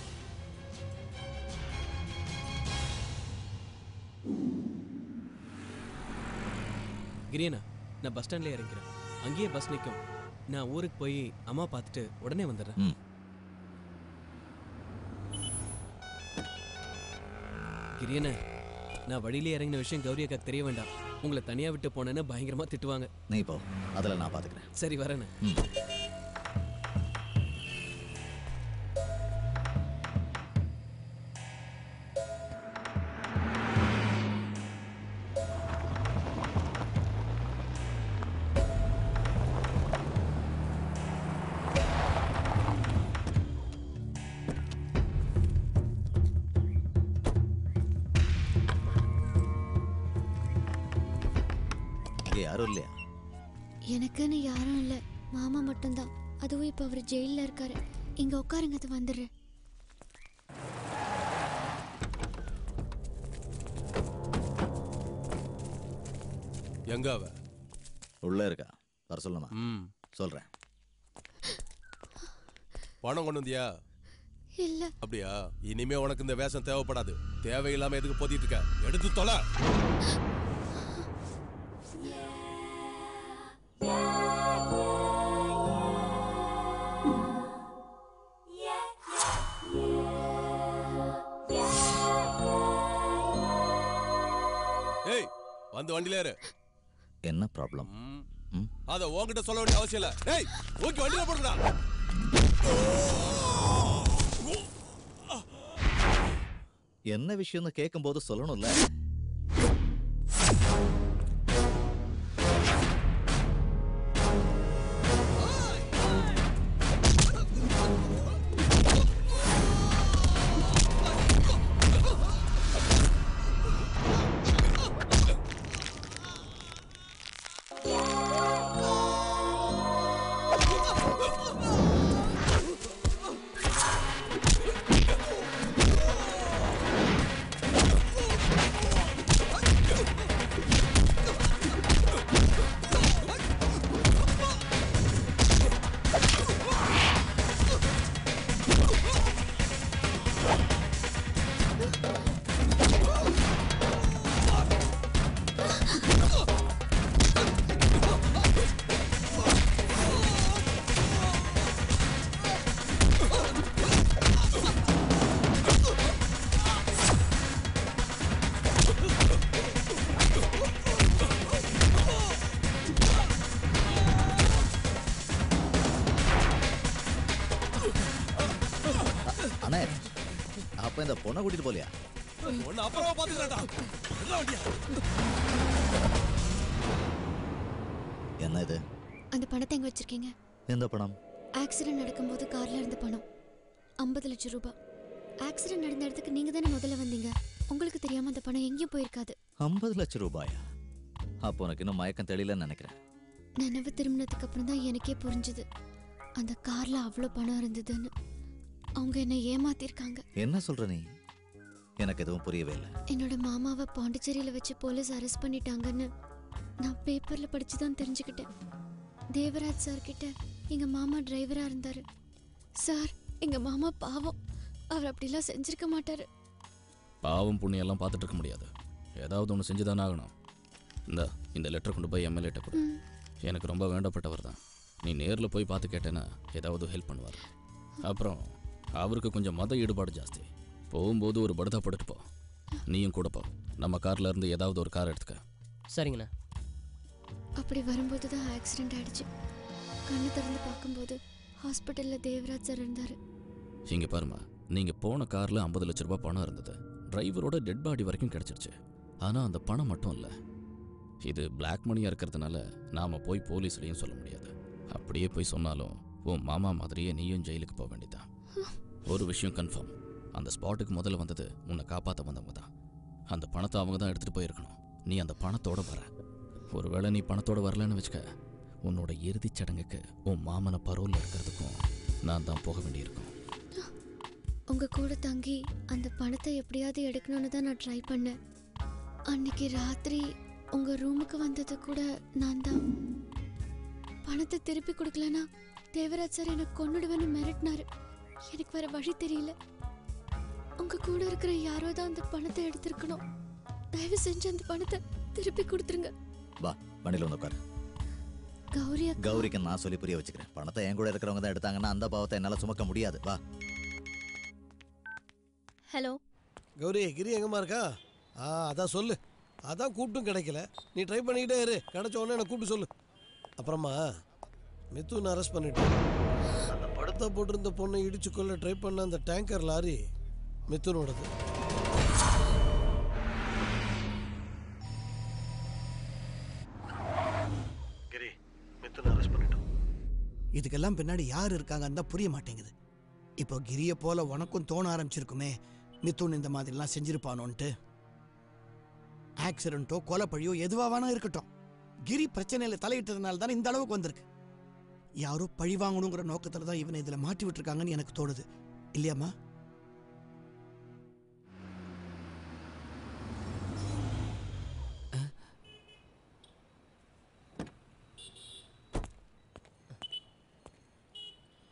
Speaker 19: கிரியனா, நான் பஸ் ஸ்டாண்ட்ல இறங்கிறேன். அங்கேயே பஸ் நிற்கும். நான் ஊருக்கு போய் அம்மா பார்த்துட்டு உடனே வந்துடுறேன். கிரியனா, நான் வழியிலே இறங்கின விஷயம் கௌரி அக்காக்கு தெரிய வேண்டாம். உங்களை தனியா விட்டு போனேன்னு பயங்கரமா திட்டுவாங்க.
Speaker 5: நீ போ, அதில் நான் பார்த்துக்கிறேன்.
Speaker 19: சரி, வரேன்னு.
Speaker 5: யாரும் இல்லையா?
Speaker 1: எனக்குன்னு யாரும் இல்ல, மாமா மட்டும்தான். அதுவும் இப்ப அவர் ஜெயில இருக்காரு. இங்க உட்காருங்க, அது வந்துடுறேன்.
Speaker 15: எங்க அவ?
Speaker 5: உள்ள இருக்கா, வர சொல்லுமா? சொல்றேன்.
Speaker 15: பணம் கொண்டு வந்தியா?
Speaker 1: இல்ல.
Speaker 15: அப்படியா? இனிமே உனக்கு இந்த வேஷம் தேவைப்படாது. தேவையில்லாம எதுக்கு போத்திட்டு இருக்க? எடுத்து தொலை. ஏய், வந்து வண்டியில ஏறு.
Speaker 5: என்ன ப்ராப்ளம்?
Speaker 15: அத உன்கிட்ட சொல்ல வேண்டிய அவசியம் இல்ல. ஏய், ஓகே, வண்டியில போடுடா.
Speaker 5: என்ன விஷயம்னு கேட்கும்போது சொல்லணும்ல. அண்ணே, அப்ப இந்த பொண்ணை கூட்டிட்டு போலியா?
Speaker 15: ஒன்னு அப்புறமா பாத்துக்கிறேன்டா. எல்லாம் வண்டியா?
Speaker 5: என்ன இது?
Speaker 1: அந்த பணத்தை எங்க வச்சிருக்கீங்க?
Speaker 5: எந்த பணம்?
Speaker 1: ஆக்சிடென்ட் நடக்கும்போது கார்ல இருந்த பணம் 50 லட்சம் ரூபாய். ஆக்சிடென்ட் நடந்த இடத்துக்கு நீங்க தானே முதல்ல வந்தீங்க. உங்களுக்கு தெரியாம அந்த பணம் எங்கேயும் போயிருக்காது.
Speaker 5: 50 லட்சம் ரூபாயா? அப்போ உனக்கு இன்னும் மயக்கம் தெரியலன்னு நினைக்கிறேன்.
Speaker 1: நினைவு திரும்பினதுக்கு அப்புறம் தான் எனக்கே புரிஞ்சுது அந்த கார்ல அவ்வளோ பணம் இருந்ததுன்னு. அவங்க என்ன ஏமாத்திருக்காங்க.
Speaker 5: என்ன சொல்ற நீ? எனக்கு எதுவும் புரியவே இல்லை.
Speaker 1: என்னோட மாமாவை பாண்டிச்சேரியில வச்சு போலீஸ் அரெஸ்ட் பண்ணிட்டாங்கன்னு நான் பேப்பர்ல படிச்சுதான் தெரிஞ்சுக்கிட்டேன். தேவராஜ் சார் கிட்ட எங்க மாமா டிரைவரா இருந்தாரு. சார், எங்க மாமா பாவம், அவர் அப்படிலாம் செஞ்சிருக்க மாட்டாரு.
Speaker 20: பாவம் புண்ணியம் எல்லாம் பார்த்துட்டு இருக்க முடியாது. ஏதாவது ஒன்று செஞ்சுதானே ஆகணும். இந்த லெட்டர் கொண்டு போய் எம்எல்ஏட்ட கொடு. எனக்கு ரொம்ப வேண்டப்பட்டவர் தான். நீ நேரில் போய் பார்த்து கேட்டேன்னா ஏதாவது ஹெல்ப் பண்ணுவார். அப்புறம் அவருக்கு கொஞ்சம் மத ஈடுபாடு ஜாஸ்தி. போகும்போது ஒரு படுதா போட்டுட்டு போ. நீயும் கூட போ. நம்ம கார்ல இருந்து ஏதாவது ஒரு கார் எடுத்துக்க.
Speaker 9: சரிங்கண்ணா.
Speaker 1: அப்படி வரும்போது தான் ஆக்சிடென்ட் ஆயிடுச்சு. கண்ணு திறந்து பார்க்கும்போது ஹாஸ்பிட்டல்ல தேவராஜ் சார் இருந்தாரு.
Speaker 20: இங்கே பாருமா, நீங்கள் போன காரில் 50 லட்ச ரூபாய் பணம் இருந்தது. டிரைவரோட டெட் பாடி வரைக்கும் கிடச்சிருச்சு. ஆனால் அந்த பணம் மட்டும் இல்லை. இது பிளாக் மணியாக இருக்கிறதுனால நாம் போய் போலீஸ்லையும் சொல்ல முடியாது. அப்படியே போய் சொன்னாலும் உன் மாமா மாதிரியே நீயும் ஜெயிலுக்கு போக வேண்டியதான். ஒரு விஷயம் கன்ஃபார்ம், அந்த ஸ்பாட்டுக்கு முதல்ல வந்தது உன்னை காப்பாற்ற வந்தவங்க தான். அந்த பணத்தை அவங்க தான் எடுத்துட்டு போயிருக்கணும். நீ அந்த பணத்தோட வர. ஒருவேளை நீ பணத்தோட வரலன்னு வச்சுக்க, உன்னோட இறுதிச் சடங்குக்கு உன் மாமனை பரோல்ல இருக்கிறதுக்கும் நான் தான் போக வேண்டியிருக்கும்.
Speaker 1: உங்க கூட தங்கி அந்த பணத்தை எப்படியாவது எடுக்கணும்னு தான் நான் ட்ரை பண்ணேன். அன்னைக்கு ராத்திரி உங்க ரூமுக்கு வந்தது கூட நான் தான். பணத்தை திருப்பி கொடுக்கலனா தேவராஜ் சார் எனக்கு கொன்னுடுவேன்னு மிரட்டினாரு. எனக்கு வேற வழி தெரியல. உங்க கூட இருக்கிற யாரோ தான் அந்த பணத்தை எடுத்திருக்கணும். தயவு செஞ்சு அந்த பணத்தை திருப்பி கொடுத்துருங்க.
Speaker 5: வா, வண்டியில் வந்து உட்காரு. கௌரிக்கு நான் சொல்லி புரிய வச்சுக்கிறேன். பணத்தை என் கூட இருக்கிறவங்க தான் எடுத்தாங்கன்னா அந்த பாவத்தை என்னால் சுமக்க முடியாது. வா.
Speaker 4: ஹலோ
Speaker 8: கௌரி, கிரி எங்கம்மா இருக்கா? அதான் சொல்லு. அதான் கூப்பிட்டும் கிடைக்கல. நீ ட்ரை பண்ணிக்கிட்டே இரு. கிடைச்ச உடனே எனக்கு கூப்பிட்டு சொல்லு. அப்புறமா மிதுன் அரெஸ்ட் பண்ணிட்டு அந்த படத்தை போட்டிருந்த பொண்ணை இடிச்சு கொள்ள ட்ரை பண்ண அந்த டேங்கர் லாரி மிதுனோடது. கிரி, மிதுன் அரெஸ்ட் பண்ணிட்டோம். இதுக்கெல்லாம் பின்னாடி யார் இருக்காங்கன்னு தான் புரிய மாட்டேங்குது. இப்போ கிரியை போல உனக்கும் தோண ஆரம்பிச்சிருக்குமே மிதுன் இந்த மாதிரிலாம் செஞ்சிருப்பானோன்ட்டு. ஆக்சிடென்ட்டோ கொலைப்பழியோ எதுவாக வேணா இருக்கட்டும், கிரி பிரச்சனையில் தலையிட்டதுனால தான் இந்த அளவுக்கு வந்திருக்கு. யாரோ பழி வாங்கணுங்கிற நோக்கத்தில் தான் இவனை இதில் மாட்டி விட்டுருக்காங்கன்னு எனக்கு தோணுது. இல்லையாம்மா?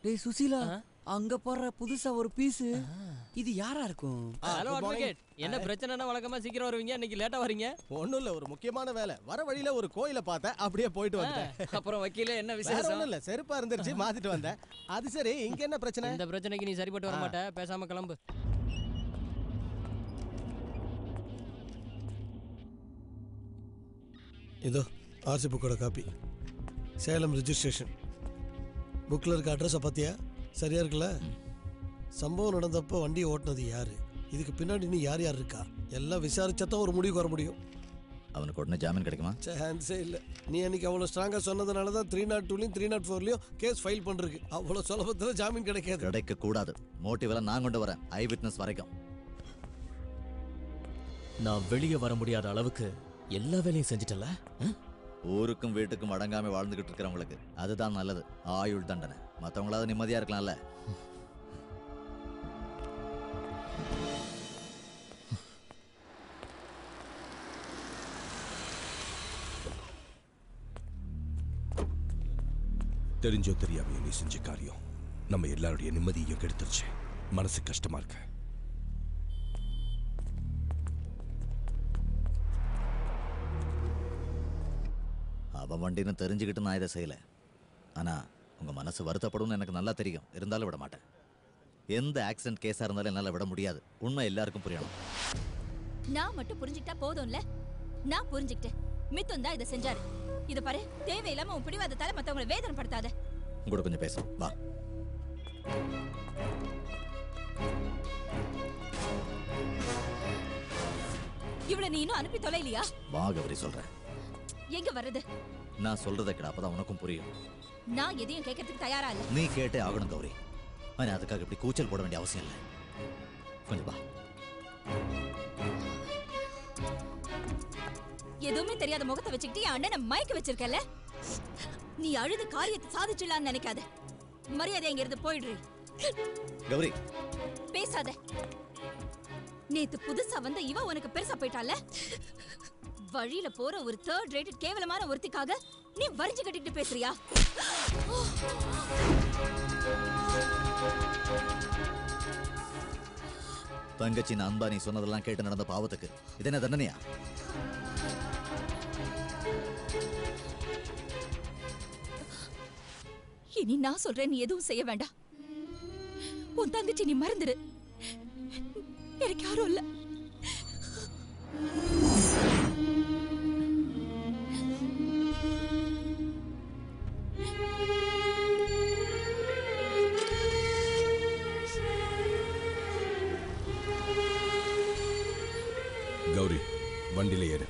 Speaker 17: டேய் சுசீலா, அங்க போற புதுசா ஒரு பீஸ். இது யாரா இருக்கும்?
Speaker 9: ஹலோ அட்வொகேட், என்ன பிரச்சனைனா வழக்கமா சீக்கிரம் வருவீங்க, இன்னைக்கு லேட்டா வரீங்க?
Speaker 10: ஒண்ணும் இல்ல, ஒரு முக்கியமான வேலை. வர வழியில ஒரு கோயிலை பார்த்தேன், அப்படியே போயிட்டு வந்தேன்.
Speaker 18: அப்புறம் வக்கீல என்ன விசேஷம்?
Speaker 10: ஒண்ணும் இல்ல, செருப்பா இருந்துருச்சு, மாத்திட்டு வந்தேன். அது சரி, இங்க என்ன பிரச்சனை?
Speaker 9: இந்த பிரச்சனைக்கு நீ சரிப்பட்டு வர மாட்ட, பேசாம கிளம்பு.
Speaker 8: இதோ ஆர்சி புக்கோட காப்பி, சேலம் ரிஜிஸ்ட்ரேஷன். புக்கில் இருக்க அட்ரஸை பார்த்தியா? சரியா இருக்குல்ல? சம்பவம் நடந்தப்போ வண்டியை ஓட்டினது யாரு, இதுக்கு பின்னாடி நீ யார் யார் இருக்கா, எல்லாம் விசாரிச்சா ஒரு முடிவுக்கு வர முடியும்.
Speaker 5: அவனுக்கு உடனே ஜாமீன் கிடைக்குமா?
Speaker 8: சான்ஸே இல்லை. நீ அன்னைக்கு அவ்வளோ ஸ்ட்ராங்காக சொன்னதுனால தான் 302லையும் 304லையும் கேஸ் ஃபைல் பண்ணிருக்கு. அவ்வளோ சுலபத்தில் ஜாமீன் கிடைக்காது.
Speaker 5: கிடைக்கக்கூடாது. மோட்டிவெல்லாம் நான் கொண்டு வரேன், ஐ விட்னஸ் வரைக்கும்.
Speaker 13: நான் வெளியே வர முடியாத அளவுக்கு எல்லா வேலையும் செஞ்சிட்டல.
Speaker 5: ஊருக்கும் வீட்டுக்கும் அடங்காம வாழ்ந்துகிட்டு இருக்கிறவங்களுக்கு அதுதான் நல்லது, ஆயுள் தண்டனை. மற்றவங்களாவது நிம்மதியா இருக்கலாம்ல.
Speaker 15: தெரிஞ்சோ தெரியாமையோ நீ செஞ்ச காரியம் நம்ம எல்லாருடைய நிம்மதியையும் கெடுத்துருச்சு. மனசு கஷ்டமா இருக்கு.
Speaker 5: அவன் வண்டின்னு தெரிஞ்சுக்கிட்டு நான் இதை செய்யலை. ஆனால் உங்கள் மனசு வருத்தப்படும்னு எனக்கு நல்லா தெரியும். இருந்தாலும் விட மாட்டேன். எந்த ஆக்சிடென்ட் கேஸாக இருந்தாலும் என்னால் விட முடியாது. உண்மை எல்லாருக்கும் புரியணும்.
Speaker 2: நான் மட்டும் புரிஞ்சுக்கிட்டா போதும்ல. நான் புரிஞ்சுக்கிட்டேன். மிதுன் தான் இதை செஞ்சாரு. இதை பாரு, தேவையில்லாம உன் பிடிவாதத்தால மற்றவங்களை வேதனைப்படுத்தாத.
Speaker 5: கூட கொஞ்சம் பேசும் வா.
Speaker 2: இவளை நீ இன்னும் அனுப்பி தொலைலையா?
Speaker 5: வா கௌரி, சொல்கிறேன்.
Speaker 2: எங்க வர்றது?
Speaker 5: நான் சொல்றதை கேட, அப்பதான் உனக்கும் புரியும்.
Speaker 2: நான் எதையும் கேட்கறதுக்கு தயாரா இல்ல.
Speaker 5: நீ கேட்டே ஆகணும் கௌரி. ஆனா அதுக்காக இப்படி கூச்சல் போட வேண்டிய அவசியம் இல்லை. கொஞ்சம் வா.
Speaker 2: எதுவுமே தெரியாத முகத்தை வச்சுக்கிட்டு என் அண்ணனை மயக்க வச்சிருக்கல. நீ அழுது காரியத்தை சாதிச்சிடலான்னு நினைக்காத. மரியாதை இங்க இருந்து போயிடுறீ.
Speaker 5: கௌரி
Speaker 2: பேசாத. நேத்து புதுசா வந்த இவ உனக்கு பெருசா போயிட்டால. வழியில போற ஒரு தேர்ட் ரேட்டட் கேவலமான ஒருத்திக்காக நீ வரிஞ்சு கட்டிட்டு பேசுறியா?
Speaker 5: தங்கச்சி அன்பா நீ சொன்னதெல்லாம் கேட்டு நடந்த பாவத்துக்கு இது என்ன தண்டனையா?
Speaker 2: இனி நான் சொல்றேன், நீ எதுவும் செய்ய வேண்டாம். உன் தங்கச்சி நீ மறந்துடு. எனக்கு யாரும் இல்ல.
Speaker 15: கௌரி, வண்டியில ஏறு.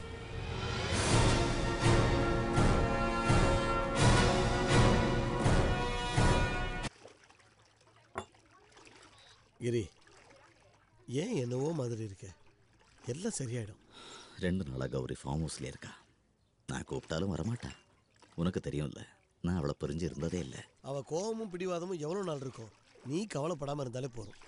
Speaker 8: கிரி, ஏன் என்னவோ மாதிரி இருக்க? எல்லாம் சரியாயிடும்.
Speaker 5: 2 நாளா கௌரி ஃபார்ம் ஹவுஸ்ல இருக்கா. நான் கூப்பிட்டாலும் வரமாட்டேன். உனக்கு தெரியும்ல, நான் அவளை பிரிஞ்சு இருந்ததே இல்லை.
Speaker 8: அவள் கோபமும் பிடிவாதமும் எவ்வளோ நாள் இருக்கும்? நீ கவலைப்படாமல் இருந்தாலே போதும்.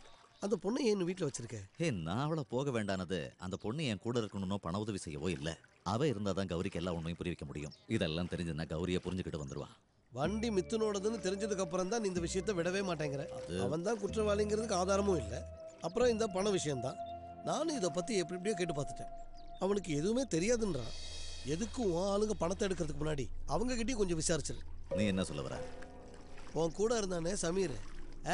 Speaker 8: அந்த பொண்ணை ஏன் வீட்டில் வச்சிருக்க?
Speaker 5: நான் அவளை போக வேண்டானது அந்த பொண்ணு என் கூட இருக்கணும்னோ பண உதவி செய்யவோ இல்லை. அவள் இருந்தால் தான் கௌரிக்கு எல்லா ஒன்றையும் புரிய வைக்க முடியும். இதெல்லாம் தெரிஞ்சுன்னா கௌரியை புரிஞ்சுக்கிட்டு வந்துடுவா.
Speaker 8: வண்டி மித்துனோடதுன்னு தெரிஞ்சதுக்கு அப்புறம் தான் இந்த விஷயத்தை விடவே மாட்டேங்கிற. அவன் தான் குற்றவாளிங்கிறதுக்கு ஆதாரமும் இல்லை. அப்புறம் இந்த பண விஷயம்தான். நானும் இதை பற்றி எப்படியோ கேட்டு பார்த்துட்டேன். அவனுக்கு எதுவுமே தெரியாதுன்றான். எதுக்கும் ஆளுங்க பணத்தை எடுக்கிறதுக்கு முன்னாடி அவங்க கிட்டேயும் கொஞ்சம் விசாரிச்சிரு.
Speaker 5: நீ என்ன சொல்ல வர?
Speaker 8: உன் கூட இருந்தானே சமீர்,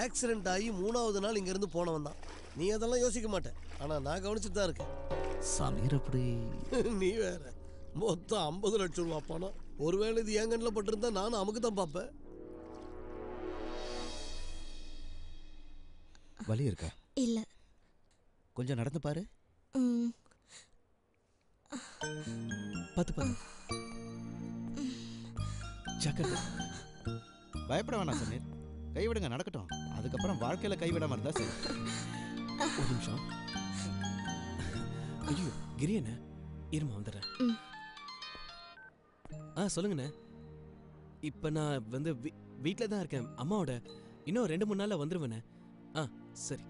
Speaker 8: ஆக்சிடென்ட் ஆகி 3வது நாள் இங்கேருந்து போனவன் தான். நீ அதெல்லாம் யோசிக்க மாட்டேன், ஆனால் நான் கவனிச்சுட்டு தான் இருக்கேன்.
Speaker 5: சமீர் அப்படி?
Speaker 8: நீ வேற, மொத்தம் 50 லட்சம் ரூபா பணம். ஒருவேளை இது என் கண்ணில் பட்டிருந்தா நானும் அமுக்கு தான் பார்ப்பேன்.
Speaker 10: வலி இருக்கா?
Speaker 1: இல்ல.
Speaker 10: கொஞ்சம் நடந்து பாரு.
Speaker 19: பார்த்து ஜாக்கிரதை.
Speaker 10: பயப்பட வேணாம் சமீர், கைவிடுங்க, நடக்கட்டும். அதுக்கப்புறம் வாழ்க்கையில கைவிடாம இருந்தா சரி.
Speaker 19: ஒரு நிமிஷம். ஐயோ கிரி அண்ணா, இருமா வந்துடுறேன். சொல்லுங்கண்ணே. இப்போ நான் வந்து வீட்டில் தான் இருக்கேன் அம்மாவோட. இன்னும் 2-3 நாளில் வந்துடுவேண்ணே. சரி.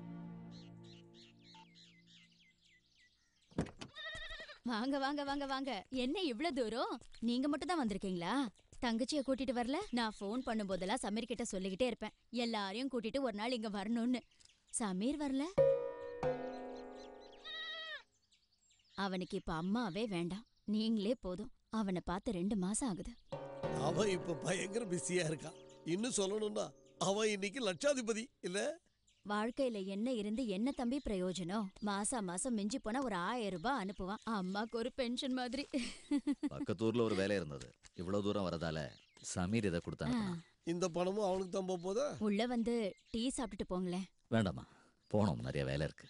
Speaker 4: வாங்க வாங்க வாங்க வாங்க. என்ன இவ்வளவு தூரம்? நீங்க மட்டும் தான் வந்திருக்கீங்களா? தங்கச்சியை கூட்டிட்டு வரல? நான் ஃபோன் பண்ணும்போதெல்லாம் சமீர் கிட்ட சொல்லிக்கிட்டே இருப்பேன், எல்லாரையும் கூட்டிட்டு ஒரு நாள் இங்க வரணும்னு. சமீர் வரல. அவனுக்கு இப்ப அம்மாவே வேண்டாம், நீங்களே போதும். அவனை பார்த்து 2 மாசம் ஆகுது.
Speaker 8: அவன் இப்ப பயங்கர பிஸியா இருக்கான். இன்னும் சொல்லணும்னா அவன் இன்னைக்கு லட்சாதிபதி இல்ல.
Speaker 4: வாழ்க்கையில என்ன இருந்து என்ன தம்பி பிரயோஜனம்? மாசம் மிஞ்சி போனா ஒரு 1000 ரூபாய் அனுப்புவான். அம்மாக்கு ஒரு பென்ஷன் மாதிரி.
Speaker 5: பக்கத்தூர்ல ஒரு வேலை இருந்தது. இவ்வளவு தூரம் வரதால சமீர் இதை கொடுத்தாங்க.
Speaker 8: இந்த பணமும் அவனுக்கு தான் போதா?
Speaker 4: உள்ள வந்து டீ சாப்பிட்டுட்டு போங்களேன்.
Speaker 5: வேண்டாமா, போனோம், நிறைய வேலை இருக்கு.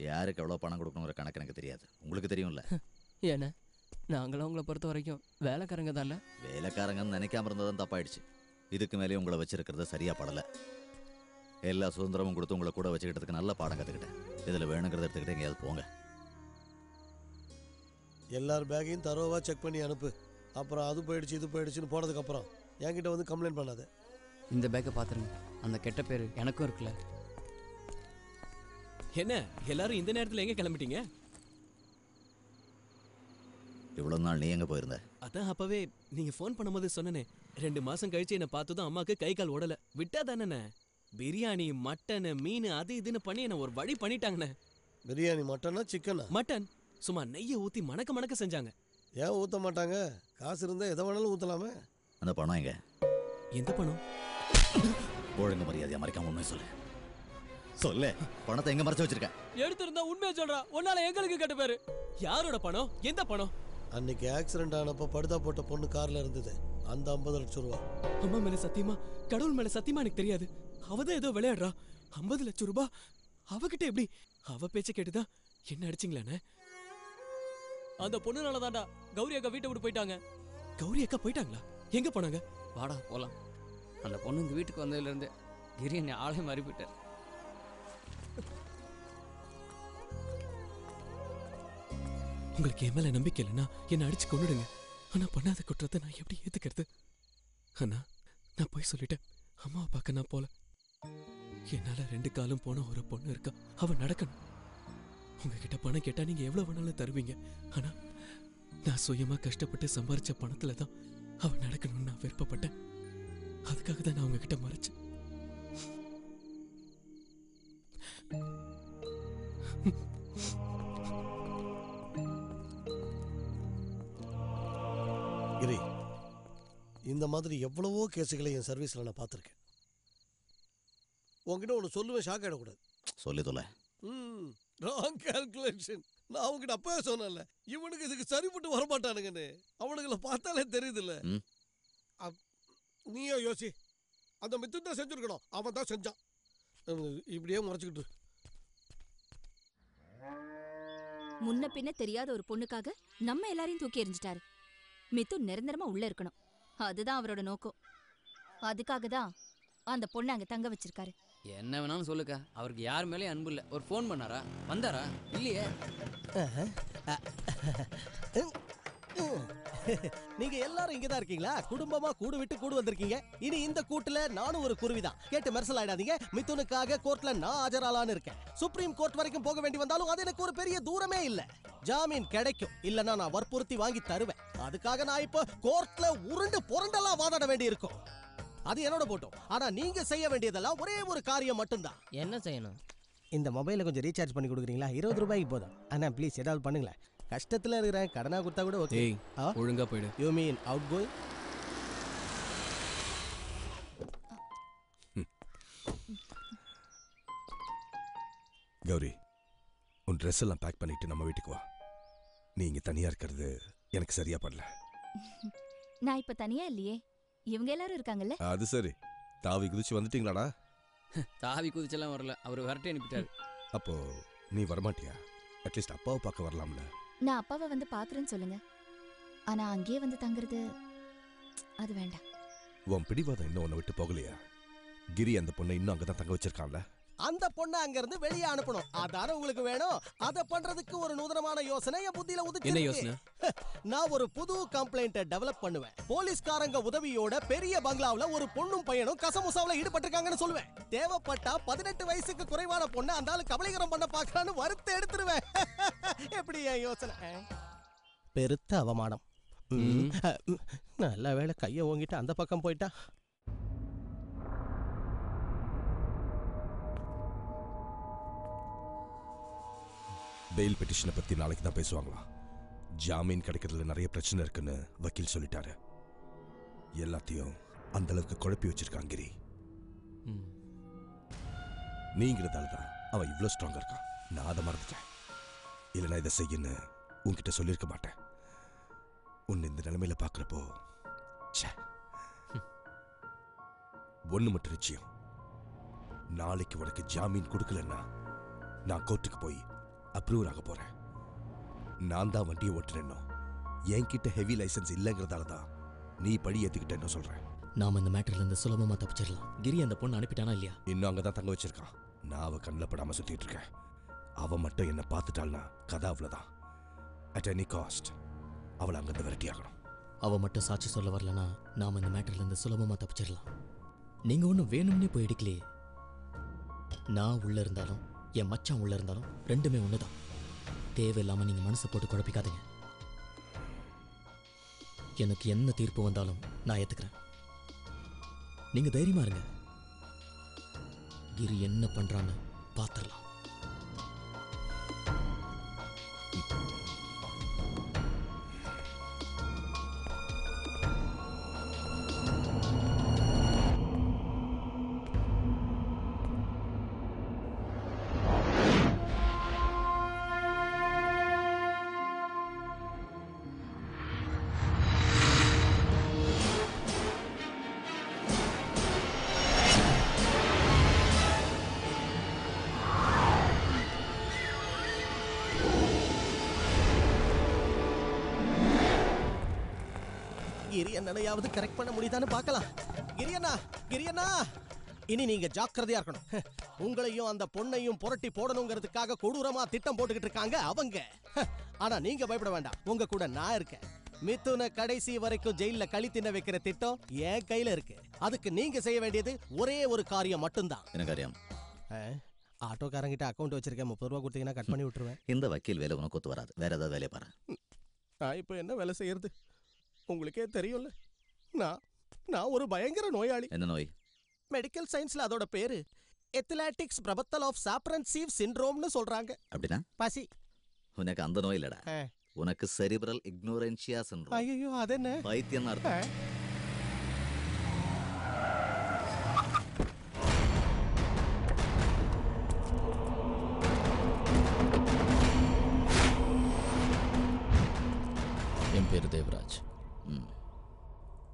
Speaker 5: யாருக்கு எவ்வளோ பணம் கொடுக்கணுங்கிற கணக்கு எனக்கு தெரியாது. உங்களுக்கு தெரியும்ல.
Speaker 9: ஏன்னா நாங்களும் உங்களை பொறுத்த வரைக்கும் வேலைக்காரங்க தானே.
Speaker 5: வேலைக்காரங்கன்னு நினைக்காம இருந்ததான் தப்பாயிடுச்சு. இதுக்கு மேலே உங்களை வச்சிருக்கிறது சரியா படலை. எல்லா சுதந்திரமும் கொடுத்து உங்களை கூட வச்சுக்கிட்டதுக்கு நல்ல பாடம் கற்றுக்கிட்டேன். இதில் வேணுங்கிறத எடுத்துக்கிட்டு எங்கேயாவது போங்க.
Speaker 8: எல்லார் பேக்கையும் தரோவா செக் பண்ணி அனுப்பு. அப்புறம் அது போயிடுச்சு இது போயிடுச்சுன்னு போனதுக்கப்புறம் என்கிட்ட வந்து கம்ப்ளைண்ட் பண்ணாத.
Speaker 7: இந்த பேக்கை பார்த்துருங்க, அந்த கெட்ட பேர் எனக்கும் இருக்குல்ல.
Speaker 19: என்ன எல்லாரும் இந்த நேரத்தில் எங்கே கிளம்பிட்டீங்க?
Speaker 5: இவ்வளவு நாள் நீ எங்க போயிருந்த?
Speaker 19: அதான் அப்பவே நீங்க ஃபோன் பண்ணும்போது சொன்னனே, 2 மாசம் கழிச்சு என்ன பார்த்ததும் அம்மாக்கு கை கால் ஓடல. விட்டா தானே பிரியாணி மட்டன் மீன் அது இதுன்னு பண்ணி என்ன ஒரு வழி பண்ணிட்டாங்கண்ணே.
Speaker 8: பிரியாணி மட்டனா சிக்கனா?
Speaker 19: மட்டன். சும்மா நெய்யை ஊத்தி மணக்க மணக்க செஞ்சாங்க.
Speaker 8: ஏன் ஊத்த மாட்டாங்க? காசு இருந்தா எதை வேணாலும் ஊத்தலாமே.
Speaker 5: அந்த பணம் எங்க?
Speaker 19: எந்த பணம்?
Speaker 5: ஒழுங்கு மரியாதையா மறைக்காம உண்மை சொல்லு. சொல்லு, பணத்தை எங்க மறைச்சு வச்சிருக்க?
Speaker 19: எடுத்திருந்தா உண்மையை சொல்றா. உன்னால எங்களுக்கு கெட்ட பேரு. யாரோட பணம்? எந்த பணம்?
Speaker 8: அன்னைக்கு ஆக்சிடென்ட் ஆனப்ப படுதா போட்ட பொண்ணு கார்ல இருந்தது, அந்த 50 லட்சம் ரூபா.
Speaker 19: அம்மா மேல சத்தியமா, கடவுள் மேல சத்தியமா எனக்கு தெரியாது. அவதான் ஏதோ விளையாடுறா. 50 லட்சம் ரூபாய் அவகிட்ட எப்படி? அவ பேச்ச கேட்டுதான் என்ன அடிச்சிங்களானே? அந்த பொண்ணுனால தாண்டா கௌரி அக்கா வீட்டை விட்டு போயிட்டாங்க. கௌரி அக்கா போயிட்டாங்களா? எங்க போனாங்க?
Speaker 6: வாடா போலாம். அந்த பொண்ணு இந்த வீட்டுக்கு வந்ததுல இருந்து கிரி என்னை ஆளே மாறி போயிட்டார்.
Speaker 19: உங்களுக்கு என் மேல நம்பிக்கை இல்லைன்னா என்ன அடிச்சு கொண்டுடுங்க. ஆனா பண்ணாத குற்றத்தை நான் எப்படி ஏத்துக்கிறது? அண்ணா, நான் போய் சொல்லிட்டேன். அம்மாவை பார்க்க நான் போல. என்னால 2 காலும் போன ஒரு பொண்ணு இருக்கா, அவ நடக்கணும். உங்ககிட்ட பணம் கேட்டா நீங்க எவ்வளவு வேணாலும் தருவீங்க. ஆனா நான் சுயமா கஷ்டப்பட்டு சம்பாரிச்ச பணத்துல தான் அவ நடக்கணும்னு நான் விருப்பப்பட்டேன். அதுக்காக தான் நான் உங்ககிட்ட மறைச்சேன்.
Speaker 8: கிரி, இந்த மாதிரி எவ்வளவோ கேஸுகளை என் சர்வீஸ்ல நான் பார்த்துருக்கேன். உங்ககிட்ட ஒன்று சொல்லுவேன், ஷாக் ஆகிடக்கூடாது.
Speaker 5: சொல்லி தொலை.
Speaker 8: Wrong calculation. நான் அவங்ககிட்ட அப்பவே சொன்னேன்ல, இவனுக்கு இதுக்கு சரிப்பட்டு வரமாட்டானுங்கன்னு. அவனுங்களை பார்த்தாலே தெரியுதுல்ல. நீயோ யோசி, அந்த மித்து தான் செஞ்சுருக்கணும், அவன் தான் செஞ்சான். இப்படியே முறைச்சிக்கிட்டு.
Speaker 4: முன்ன பின்ன தெரியாத ஒரு பொண்ணுக்காக நம்ம எல்லாரையும் தூக்கி எறிஞ்சிட்டாரு. மித்து நிரந்தரமா உள்ள இருக்கணும், அதுதான் அவரோட நோக்கம். அதுக்காக தான் அந்த பொண்ணு அங்க தங்க வச்சிருக்காரு.
Speaker 18: என்ன வேணாலும் சொல்லுக்கா, அவருக்கு யார் மேலேயும் அன்பு இல்லை. ஒரு ஃபோன் பண்ணாரா? வந்தாரா? இல்லையே.
Speaker 16: நீங்க எல்லாரும் இங்கதான் இருக்கீங்களா? குடும்பமா கூடு விட்டு கூடு வந்திருக்கீங்க. இனி இந்த கூட்டுல நானும் ஒரு குருவிதான். கேட்டு மெர்சல் ஆயிடாதீங்க. மிதுனுக்காக கோர்ட்ல நான் ஆஜராலான்னு இருக்கேன். சுப்ரீம் கோர்ட் வரைக்கும் போக வேண்டி வந்தாலும் அது எனக்கு ஒரு பெரிய தூரமே இல்ல. ஜாமீன் கிடைக்கும், இல்லன்னா நான் வற்புறுத்தி வாங்கி தருவேன். அதுக்காக நான் இப்ப கோர்ட்ல உருண்டு புரண்டெல்லாம் வாதாட வேண்டி இருக்கும். அது என்னோட போட்டோம். ஆனா நீங்க செய்ய வேண்டியதெல்லாம் ஒரே ஒரு காரியம் மட்டும்தான்.
Speaker 7: என்ன செய்யணும்?
Speaker 16: இந்த மொபைலை கொஞ்சம் ரீசார்ஜ் பண்ணி கொடுக்குறீங்களா? 20 ரூபாய்க்கு போதும். அண்ணா ப்ளீஸ் ஏதாவது பண்ணுங்களேன். கஷ்டத்துல இருக்கிறேன், கடனா கொடுத்தா கூட ஓகே.
Speaker 19: ஒழுங்கா போயிடு.
Speaker 16: You mean out going?
Speaker 15: Gowri, உன் ட்ரெஸ் எல்லாம் பேக் பண்ணிட்டு நம்ம வீட்டுக்கு வா. நீ இங்க தனியா இருக்கிறது எனக்கு சரியா படல.
Speaker 4: நான் இப்ப தனியா இல்லையே, இவங்க எல்லாரும் இருக்காங்கல்ல.
Speaker 15: அது சரி, தாவி குதிச்சு வந்துட்டீங்களாடா?
Speaker 18: தாவி குதிச்செல்லாம் வரல, அவர் விரட்டி அனுப்பிட்டாரு.
Speaker 15: அப்போ நீ வரமாட்டியா? அட்லீஸ்ட் அப்பாவை பார்க்க வரலாம்ல.
Speaker 4: நான் அப்பாவை வந்து பாக்குறேன்னு சொல்லுங்க. ஆனா அங்கேயே வந்து தங்குறது அது வேண்டாம்.
Speaker 15: உன் பிடிவாதம் இன்னும் உன்னை விட்டு போகலையா? கிரி அந்த பொண்ணை இன்னும் அங்கதான் தங்க வச்சிருக்கான்ல.
Speaker 16: அந்த பொண்ணை அங்க இருந்து வெளியே அனுப்பணும். அதான உங்களுக்கு வேணும். அத பண்றதுக்கு ஒரு நூதனமான யோசனை என் புத்தியில உதிச்சு.
Speaker 19: என்ன யோசனை?
Speaker 16: நான் ஒரு புது கம்ப்ளைண்ட்டை டெவலப் பண்ணுவேன். போலீஸ்காரங்க உதவியோட பெரிய பங்களாவுல ஒரு பொண்ணும் பையனும் கசமுசாவுல ஈடுபட்டிருக்காங்கன்னு சொல்லுவேன். தேவைப்பட்டா 18 வயசுக்கு குறைவான பொண்ணை அந்த ஆளு கபலீகரம் பண்ண பாக்குறான்னு வறுத்து எடுத்துருவேன். எப்படி என் யோசனை? பெருத்த அவமானம். நல்ல வேளை கையை ஓங்கிட்டு அந்த பக்கம் போயிட்டா.
Speaker 15: பெயில் பெட்டிஷனை பத்தி நாளைக்கு தான் பேசுவாங்களா? ஜாமீன் கிடைக்கிறதுல நிறைய பிரச்சனை இருக்குன்னு வக்கீல் சொல்லிட்டாரு. எல்லாத்தையும் அந்த அளவுக்கு குழப்பி வச்சிருக்கான் கிரி. நீங்கிறதால தான் அவன் இவ்வளவு ஸ்ட்ராங்கா இருக்கான். நான் அதை மறந்துட்டேன். இல்லைன்னா இதை செய்யன்னு உன்கிட்ட சொல்லியிருக்க மாட்டேன். உன்னை இந்த நிலைமையில பாக்குறப்போ ஒண்ணு மட்டும் நிச்சயம், நாளைக்கு உனக்கு ஜாமீன் கொடுக்கலன்னா நான் கோர்ட்டுக்கு போய் அப்ரூவ் ஆக போறேன். நான் தான் வண்டியை ஓட்டுறேன்னோ, என்கிட்ட ஹெவி லைசன்ஸ் இல்லைங்கிறதால தான் நீ படி ஏத்துக்கிட்டேன்னு சொல்றேன்.
Speaker 13: நாம இந்த மேட்டர்ல இருந்து சுலபமா தப்பிச்சிடலாம். கிரி அந்த பொண்ணு அனுப்பிட்டானா இல்லையா?
Speaker 15: இன்னும் அங்கதான் தங்க வச்சிருக்கான். நான் அவ கண்ணில் படாம சுத்திட்டு இருக்கேன். அவ மட்டும் என்ன பார்த்துட்டாள்னா கதை அவ்வளவுதான். அட் எனி காஸ்ட் அவளை அங்கிருந்து விரட்டி ஆகணும்.
Speaker 13: அவ மட்டும் சாட்சி சொல்ல வரலனா நாம இந்த மேட்டர்ல இருந்து சுலபமா தப்பிச்சிடலாம். நீங்க ஒன்றும் வேணும்னே போய் எடுக்கலையே. நான் உள்ள இருந்தாலும் என் மச்சான் உள்ள இருந்தாலும் ரெண்டுமே ஒண்ணுதான். தேவையில்லாம நீங்க மனசை போட்டு குழப்பிக்காதீங்க. எனக்கு என்ன தீர்ப்பு வந்தாலும் நான் ஏத்துக்கிறேன். நீங்க தைரியமா இருங்க. கிரி என்ன பண்றான்னு பாத்திரலாம்.
Speaker 16: கிரி என்னையாவது கரெக்ட் பண்ண முடியுதான்னு பார்க்கலாம். கிரியண்ணா, கிரியண்ணா, இனி நீங்க ஜாக்கிரதையா இருக்கணும். உங்களையும் அந்த பொண்ணையும் புரட்டி போடணுங்கிறதுக்காக கொடூரமா திட்டம் போட்டுக்கிட்டு இருக்காங்க அவங்க. ஆனா நீங்க பயப்பட வேண்டாம், உங்க கூட நான் இருக்கேன். மிதுனை கடைசி வரைக்கும் ஜெயில களி தின்ன வைக்கிற திட்டம் என் கையில இருக்கு. அதுக்கு நீங்க செய்ய வேண்டியது ஒரே ஒரு காரியம் மட்டும்தான்.
Speaker 5: என்ன காரியம்?
Speaker 16: ஆட்டோக்காரங்கிட்ட அக்கௌண்ட் வச்சிருக்கேன், 30 ரூபா கொடுத்தீங்கன்னா கட் பண்ணி விட்டுருவேன்.
Speaker 5: இந்த வக்கீல் வேலை உனக்கு ஒத்து வராது. வேற ஏதாவது வேலையை பாரு.
Speaker 16: நான் இப்போ என்ன வேலை செய்யறது? உங்களுக்கே தெரியும்ல, நான் ஒரு பயங்கர நோயாளி.
Speaker 5: என்ன நோய்?
Speaker 16: மெடிக்கல் சயின்ஸ்ல அதோட பேரு எத்லெட்டிக்ஸ் பிரபத்தல் ஆஃப் சாப்ரன்சீவ் சிண்ட்ரோம்னு சொல்றாங்க.
Speaker 5: அப்படினா?
Speaker 16: பசி.
Speaker 5: உனக்கு அந்த நோய் இல்லடா. உனக்கு செரிப்ரல் இக்னோரன்ஷியா சிண்ட்ரோம்.
Speaker 16: ஐயோ, அது என்ன?
Speaker 5: பைத்தியம் அர்த்தம்.
Speaker 20: என் பேர் தேவராஜ்.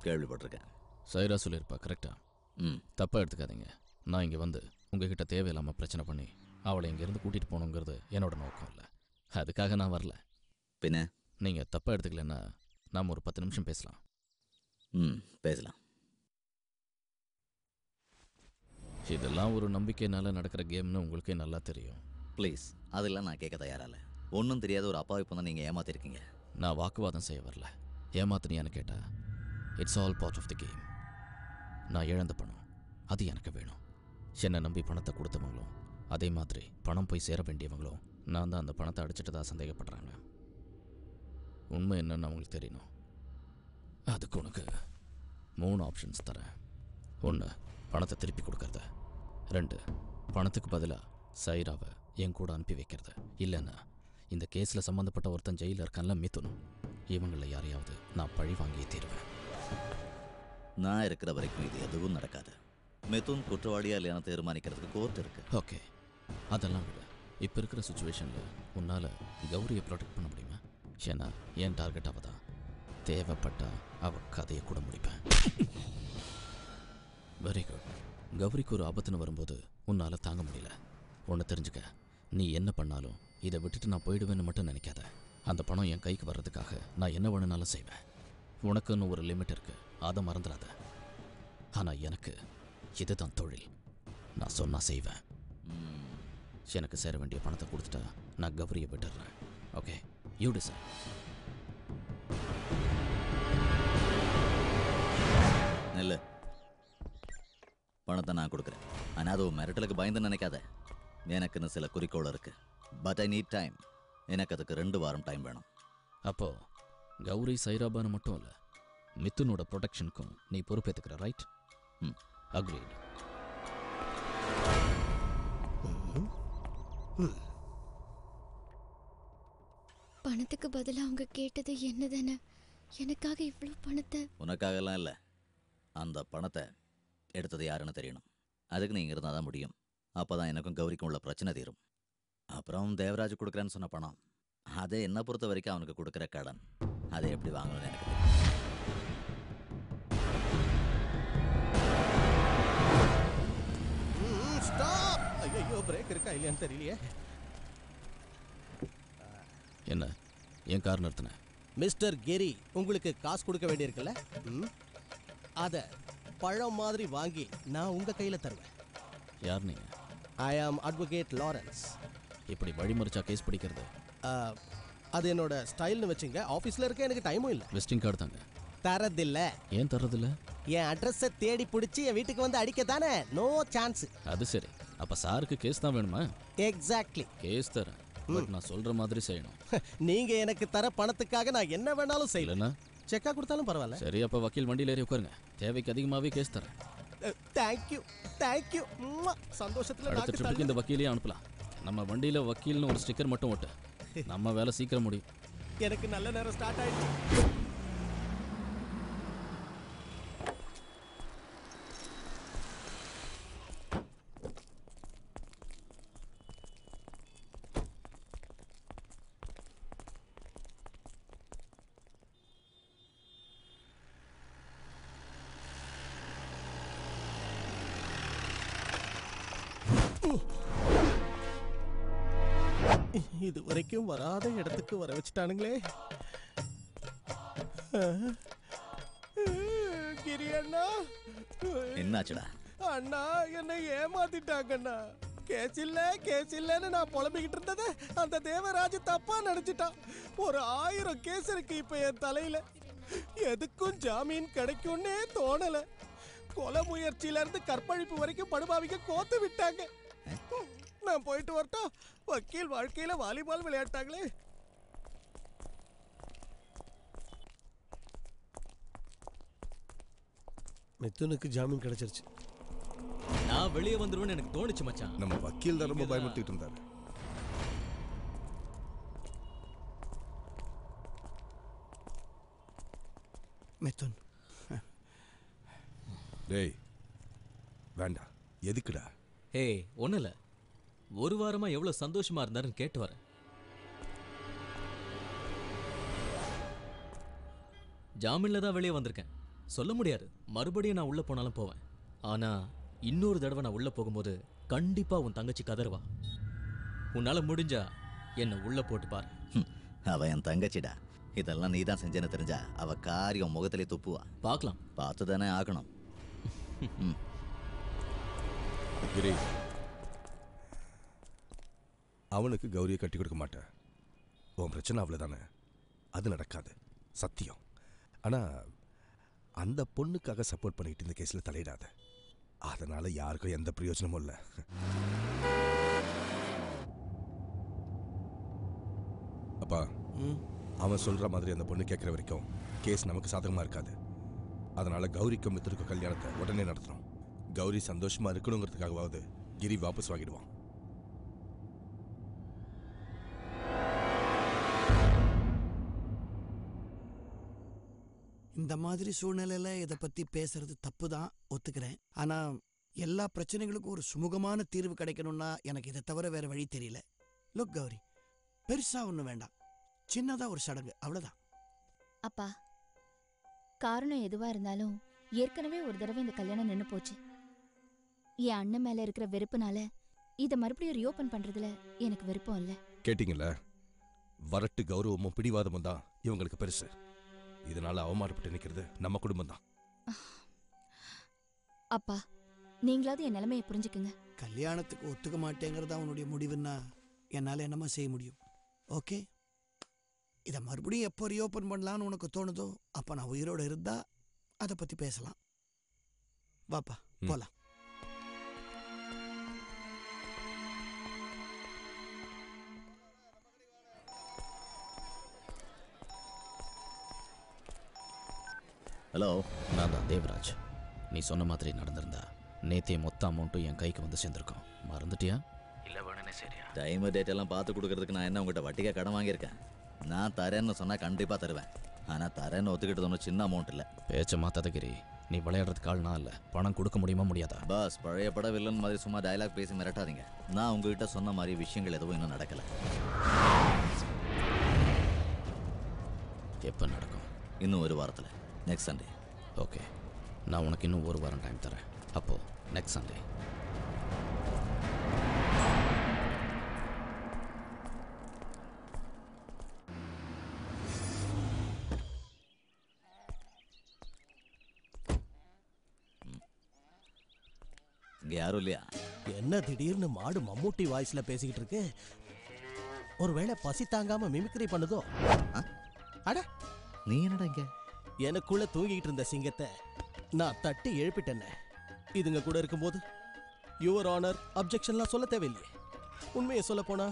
Speaker 5: கேள்விப்பட்டிருக்கேன்.
Speaker 20: சைரா சொல்லியிருப்பா, கரெக்டா? தப்பாக எடுத்துக்காதீங்க. நான் இங்கே வந்து உங்ககிட்ட தேவையில்லாமல் பிரச்சனை பண்ணி அவளை இங்கேருந்து கூட்டிகிட்டு போகணுங்கிறது என்னோட நோக்கம் இல்லை. அதுக்காக நான் வரல.
Speaker 5: பின்ன
Speaker 20: நீங்கள் தப்பாக எடுத்துக்கலன்னா நாம் ஒரு 10 நிமிஷம் பேசலாம்.
Speaker 5: பேசலாம்.
Speaker 20: இதெல்லாம் ஒரு நம்பிக்கையினால நடக்கிற கேம்னு உங்களுக்கே நல்லா தெரியும்.
Speaker 5: ப்ளீஸ், அதெல்லாம் நான் கேட்க தயாரால. ஒன்றும் தெரியாத ஒரு அப்பாவை இப்போ தான் நீங்கள் ஏமாத்திருக்கீங்க.
Speaker 20: நான் வாக்குவாதம் செய்ய வரல. ஏமாத்தினியான்னு கேட்டா it's all part of the game. நான் இழந்த பணம் அது எனக்கு வேணும். என்னை நம்பி பணத்தை கொடுத்தவங்களும் அதே மாதிரி பணம் போய் சேர வேண்டியவங்களும் நான் தான் அந்த பணத்தை அடிச்சிட்டு தான் சந்தேகப்படுறாங்க. உண்மை என்னன்னு அவங்களுக்கு தெரியணும். அதுக்கு உனக்கு 3 ஆப்ஷன்ஸ் தரேன். 1, பணத்தை திருப்பி கொடுக்கறது. 2, பணத்துக்கு பதிலாக சைராவை என் கூட அனுப்பி வைக்கிறது. இல்லைன்னா இந்த கேஸில் சம்மந்தப்பட்ட ஒருத்தன் ஜெயிலில் இருக்கான்ல மிதுன், இவங்களில் யாரையாவது நான் பழி வாங்கியே தீருவேன்.
Speaker 5: நான் இருக்கிற வரைக்கும் இது எதுவும் நடக்காது. மிதுன் குற்றவாளியா இல்லையான தீர்மானிக்கிறதுக்கு கோர்ட் இருக்கு.
Speaker 20: ஓகே, அதெல்லாம் விட இப்போ இருக்கிற சுச்சுவேஷனில் உன்னால் கௌரியை ப்ரொடெக்ட் பண்ண முடியுமா? ஏன்னா என் டார்கெட் அவள் தான். தேவைப்பட்டா அவள் கதையை கூட முடிப்பேன். Very good. கௌரிக்கு ஒரு ஆபத்துன்னு வரும்போது உன்னால் தாங்க முடியல. ஒன்று தெரிஞ்சுக்க, நீ என்ன பண்ணாலும் இதை விட்டுட்டு நான் போயிடுவேன்னு மட்டும் நினைக்காத. அந்த பணம் என் கைக்கு வர்றதுக்காக நான் என்ன வேணுனாலும் செய்வேன். உனக்குன்னு ஒரு லிமிட் இருக்குது, அதை மறந்துடாத. ஆனால் எனக்கு இதுதான் தொழில். நான் சொன்னா செய்வேன். எனக்கு சேர வேண்டிய பணத்தை கொடுத்துட்டா நான் கௌரியை விட்டுடுறேன். Okay, you decide.
Speaker 5: நெல்லு, பணத்தை நான் கொடுக்குறேன். ஆனால் அது மிரட்டலுக்கு பயந்து நினைக்காத. எனக்குன்னு சில குறிக்கோள் இருக்கு. But I need time. எனக்கு அதுக்கு 2 வாரம் டைம் வேணும்.
Speaker 20: அப்போ கௌரி சைராபான்னு மட்டும் இல்லை, மிதுனோட ப்ரொடெக்ஷனுக்கும் நீ பொறுப்பேற்றுக்கிற, ரைட்? அக்ரீட்.
Speaker 1: பணத்துக்கு பதிலா அவங்க கேட்டது என்னதானே? எனக்காக இவ்வளோ பணத்தை?
Speaker 5: உனக்காகலாம் இல்லை. அந்த பணத்தை எடுத்தது யாருன்னு தெரியணும். அதுக்கு நீங்க இருந்தால் தான் முடியும். அப்போதான் எனக்கும் கௌரிக்கும் உள்ள பிரச்சனை தீரும். அப்புறம் தேவராஜ் கொடுக்குறேன்னு சொன்ன பணம், அதை என்ன பொறுத்த வரைக்கும் அவனுக்கு கொடுக்குற கடன். அதை எப்படி வாங்கணும்னு எனக்கு தெரியும்.
Speaker 10: ஐயோ, பிரேக் இருக்கா இல்லையான்னு தெரியலையே.
Speaker 20: என்ன என் கார் நிறுத்தின?
Speaker 10: மிஸ்டர் கெரி, உங்களுக்கு காசு கொடுக்க வேண்டியிருக்குல்ல, அதை பழம் மாதிரி வாங்கி நான் உங்க கையில தருவேன்.
Speaker 20: யார் நீங்க?
Speaker 10: ஐ ஆம் அட்வொகேட் லாரன்ஸ்.
Speaker 20: இப்படி வழிமறிச்சா கேஸ் பிடிக்கிறது?
Speaker 10: அது என்னோட ஸ்டைல்னு வச்சுங்க. ஆஃபீஸில் இருக்க எனக்கு டைமும் இல்லை.
Speaker 20: விசிட்டிங் கார்டு தாங்க.
Speaker 10: தரதில்ல.
Speaker 20: ஏன் தரதில்ல?
Speaker 10: என் அட்ரஸை தேடி பிடிச்சி என் வீட்டுக்கு வந்து அடிக்க தானே. No chance.
Speaker 20: அது சரி. அப்ப சாருக்கு கேஸ் தான் வேணுமா?
Speaker 10: எக்ஸாக்ட்லி.
Speaker 20: கேஸ் தரேன், பட் நான் சொல்ற மாதிரி செய்யணும்.
Speaker 10: நீங்க எனக்கு தர பணத்துக்காக நான் என்ன வேணாலும் செய்யலனா செக்கா கொடுத்தாலும் பரவாயில்ல.
Speaker 20: சரி, அப்ப வக்கீல் வண்டியில ஏறி உட்காருங்க. தேவைக்கு அதிகமாவே கேஸ் தரேன்.
Speaker 10: Thank you thank you. சந்தோஷத்துல
Speaker 20: அடுத்த ட்ரிப்புக்கு இந்த வக்கீலையும் அனுப்பலாம். நம்ம வண்டியில வக்கீல்னு ஒரு ஸ்டிக்கர் மட்டும் ஓட்டு. நம்ம வேலை சீக்கிரம் முடியும்.
Speaker 10: எனக்கு நல்ல நேரம் ஸ்டார்ட் ஆயிடுச்சு. இது வரைக்கும் வராத இடத்துக்கு வர வச்சுட்டானுங்களே. கிரி அண்ணா,
Speaker 5: என்னாச்சுடா?
Speaker 10: அண்ணா என்னை ஏமாத்திட்டாங்கண்ணா. கேஸ் இல்லன்னு நான் புலம்பிக்கிட்டு இருந்தது அந்த தேவராஜ் தப்பா நினைச்சிட்டான். ஒரு 1000 கேஸ் இருக்கு இப்ப என் தலையில. எதுக்கும் ஜாமீன் கிடைக்கும்னே தோணல. கொலை முயற்சியில இருந்து கற்பழிப்பு வரைக்கும் படுபாவிக்க கோத்து விட்டாங்க. நான் போயிட்டு வரட்டா? வக்கீல் வாழ்க்கையில வாலிபால் விளையாட்டாங்களே. மிதுனுக்கு ஜாமீன் கிடைச்சிருச்சு.
Speaker 13: நான் வெளியே வந்துருவேன்னு எனக்கு தோணுச்சு மச்சான்.
Speaker 15: நம்ம வக்கீல் தான் ரொம்ப பயமுறுத்திட்டு இருந்தாரு.
Speaker 8: மிதுன்,
Speaker 15: டேய் வேண்டாம். எதுக்குடா?
Speaker 13: ஏய், ஒன்றும் இல்லை. ஒரு வாரமா எவ்வளவு சந்தோஷமா இருந்தாருன்னு கேட்டு வரேன். ஜாமீன்ல தான் வெளியே வந்திருக்கேன். சொல்ல முடியாது, மறுபடியும் நான் உள்ள போனாலும் போவேன். ஆனா இன்னொரு தடவை நான் உள்ள போகும்போது கண்டிப்பா உன் தங்கச்சி கதறுவா. உன்னால முடிஞ்சா என்ன உள்ள போட்டு பாரு.
Speaker 5: அவ என் தங்கச்சிடா. இதெல்லாம் நீ தான் செஞ்சேன்னு தெரிஞ்சா அவ காரியம் முகத்திலே துப்புவா.
Speaker 13: பார்க்கலாம்.
Speaker 5: பார்த்து தானே ஆகணும்.
Speaker 15: கிரி, அவனுக்கு கௌரியை கட்டி கொடுக்க மாட்டேன். உன் பிரச்சனை அவ்வளவுதானே? அது நடக்காது, சத்தியம். ஆனா அந்த பொண்ணுக்காக சப்போர்ட் பண்ணிட்டு இந்த கேஸ்ல தலையிடாத. அதனால யாருக்கும் எந்த பிரயோஜனமும் இல்லை. அப்பா, அவன் சொல்ற மாதிரி அந்த பொண்ணு கேட்குற வரைக்கும் கேஸ் நமக்கு சாதகமா இருக்காது. அதனால கௌரிக்கும் மித்தருக்கும் கல்யாணத்தை உடனே நடத்தணும். கௌரி சந்தோஷமா இருக்கணுங்கிறதுக்காகவாவது கிரி வாபஸ் வாங்கிடுவான்.
Speaker 8: இந்த மாதிரி சூழ்நிலையில இதை பத்தி பேசுறது தப்பு தான், ஒத்துக்கிறேன். ஆனா எல்லா பிரச்சனைகளுக்கும் ஒரு சுமூகமான தீர்வு கிடைக்கணும்னா எனக்கு இதை தவிர வேற வழி தெரியல. லுக் கௌரி, பெருசா ஒன்றும் வேண்டாம், சின்னதா ஒரு சடங்கு, அவ்வளவுதான்.
Speaker 4: அப்பா, காரணம் எதுவா இருந்தாலும் ஏற்கனவே ஒரு தடவை இந்த கல்யாணம் நின்னு போச்சு. என் அண்ணன் மேல இருக்கிற வெறுப்புனால இதை மறுபடியும் ரீஓபன் பண்றதுல எனக்கு விருப்பம் இல்ல.
Speaker 15: கேட்டீங்கல்ல, வரட்டு கௌரவமும் பிடிவாதமும் தான் இவங்களுக்கு பெருசு. இதனால அவமானப்பட்டு நிக்கிறது நம்ம குடும்பம் தான்.
Speaker 4: அப்பா, நீங்களாவது என் நிலைமையை புரிஞ்சுக்குங்க.
Speaker 8: கல்யாணத்துக்கு ஒத்துக்க மாட்டேங்கிறது அவனுடைய முடிவுன்னா என்னால என்னமா செய்ய முடியும்? ஓகே, இதை மறுபடியும் எப்போ ரீஓபன் பண்ணலான்னு உனக்கு தோணுதோ அப்போ நான் உயிரோட இருந்தா அதை பத்தி பேசலாம். வாப்பா போலாம்.
Speaker 20: ஹலோ, நான் தான் தேவராஜ். நீ சொன்ன மாதிரி நடந்திருந்தா நேத்தே மொத்த அமௌண்ட்டும் என் கைக்கு வந்து சேர்ந்துருக்கோம். மறந்துட்டியா? இல்லை வேணுனே சரியா?
Speaker 5: டைம் டேட் எல்லாம் பார்த்து கொடுக்கறதுக்கு நான் என்ன உங்கள்கிட்ட வட்டிக்கா கடன் வாங்கியிருக்கேன்? நான் தரேன்னு சொன்னால் கண்டிப்பாக தருவேன். ஆனால் தரேன்னு ஒத்துக்கிட்டது ஒன்றும் சின்ன அமௌண்ட் இல்லை.
Speaker 20: பேச்சை மாத்தாத கிரி. நீ விளையாடுறதுக்கு ஆள் நான் இல்லை. பணம் கொடுக்க முடியுமா முடியாதா?
Speaker 5: பாஸ், பழைய பட வில்லன் மாதிரி சும்மா டயலாக் பேசி மிரட்டாதீங்க. நான் உங்ககிட்ட சொன்ன மாதிரி விஷயங்கள் எதுவும் இன்னும் நடக்கலை.
Speaker 20: எப்போ நடக்கும்?
Speaker 5: இன்னும் ஒரு வாரத்தில், நெக்ஸ்ட் சண்டே.
Speaker 20: ஓகே, நான் உனக்கு இன்னும் ஒரு வாரம் டைம் தரேன். அப்போது நெக்ஸ்ட் சண்டே.
Speaker 5: இங்கே யாரும் இல்லையா?
Speaker 16: என்ன திடீர்னு மாடு மம்மூட்டி வாய்ஸ்ல பேசிக்கிட்டு இருக்கு? ஒருவேளை பசி தாங்காம மிமிக்ரி பண்ணுதோ? அட,
Speaker 5: நீ என்னடா இங்க?
Speaker 16: எனக்குள்ள தூங்கிக்கிட்டு இருந்த சிங்கத்தை நான் தட்டி எழுப்பிட்டேன்னு. இதுங்க கூட இருக்கும்போது யுவர் ஆனர் அப்ஜெக்ஷன்லாம் சொல்ல தேவையில்லையே. உண்மையை சொல்ல போனா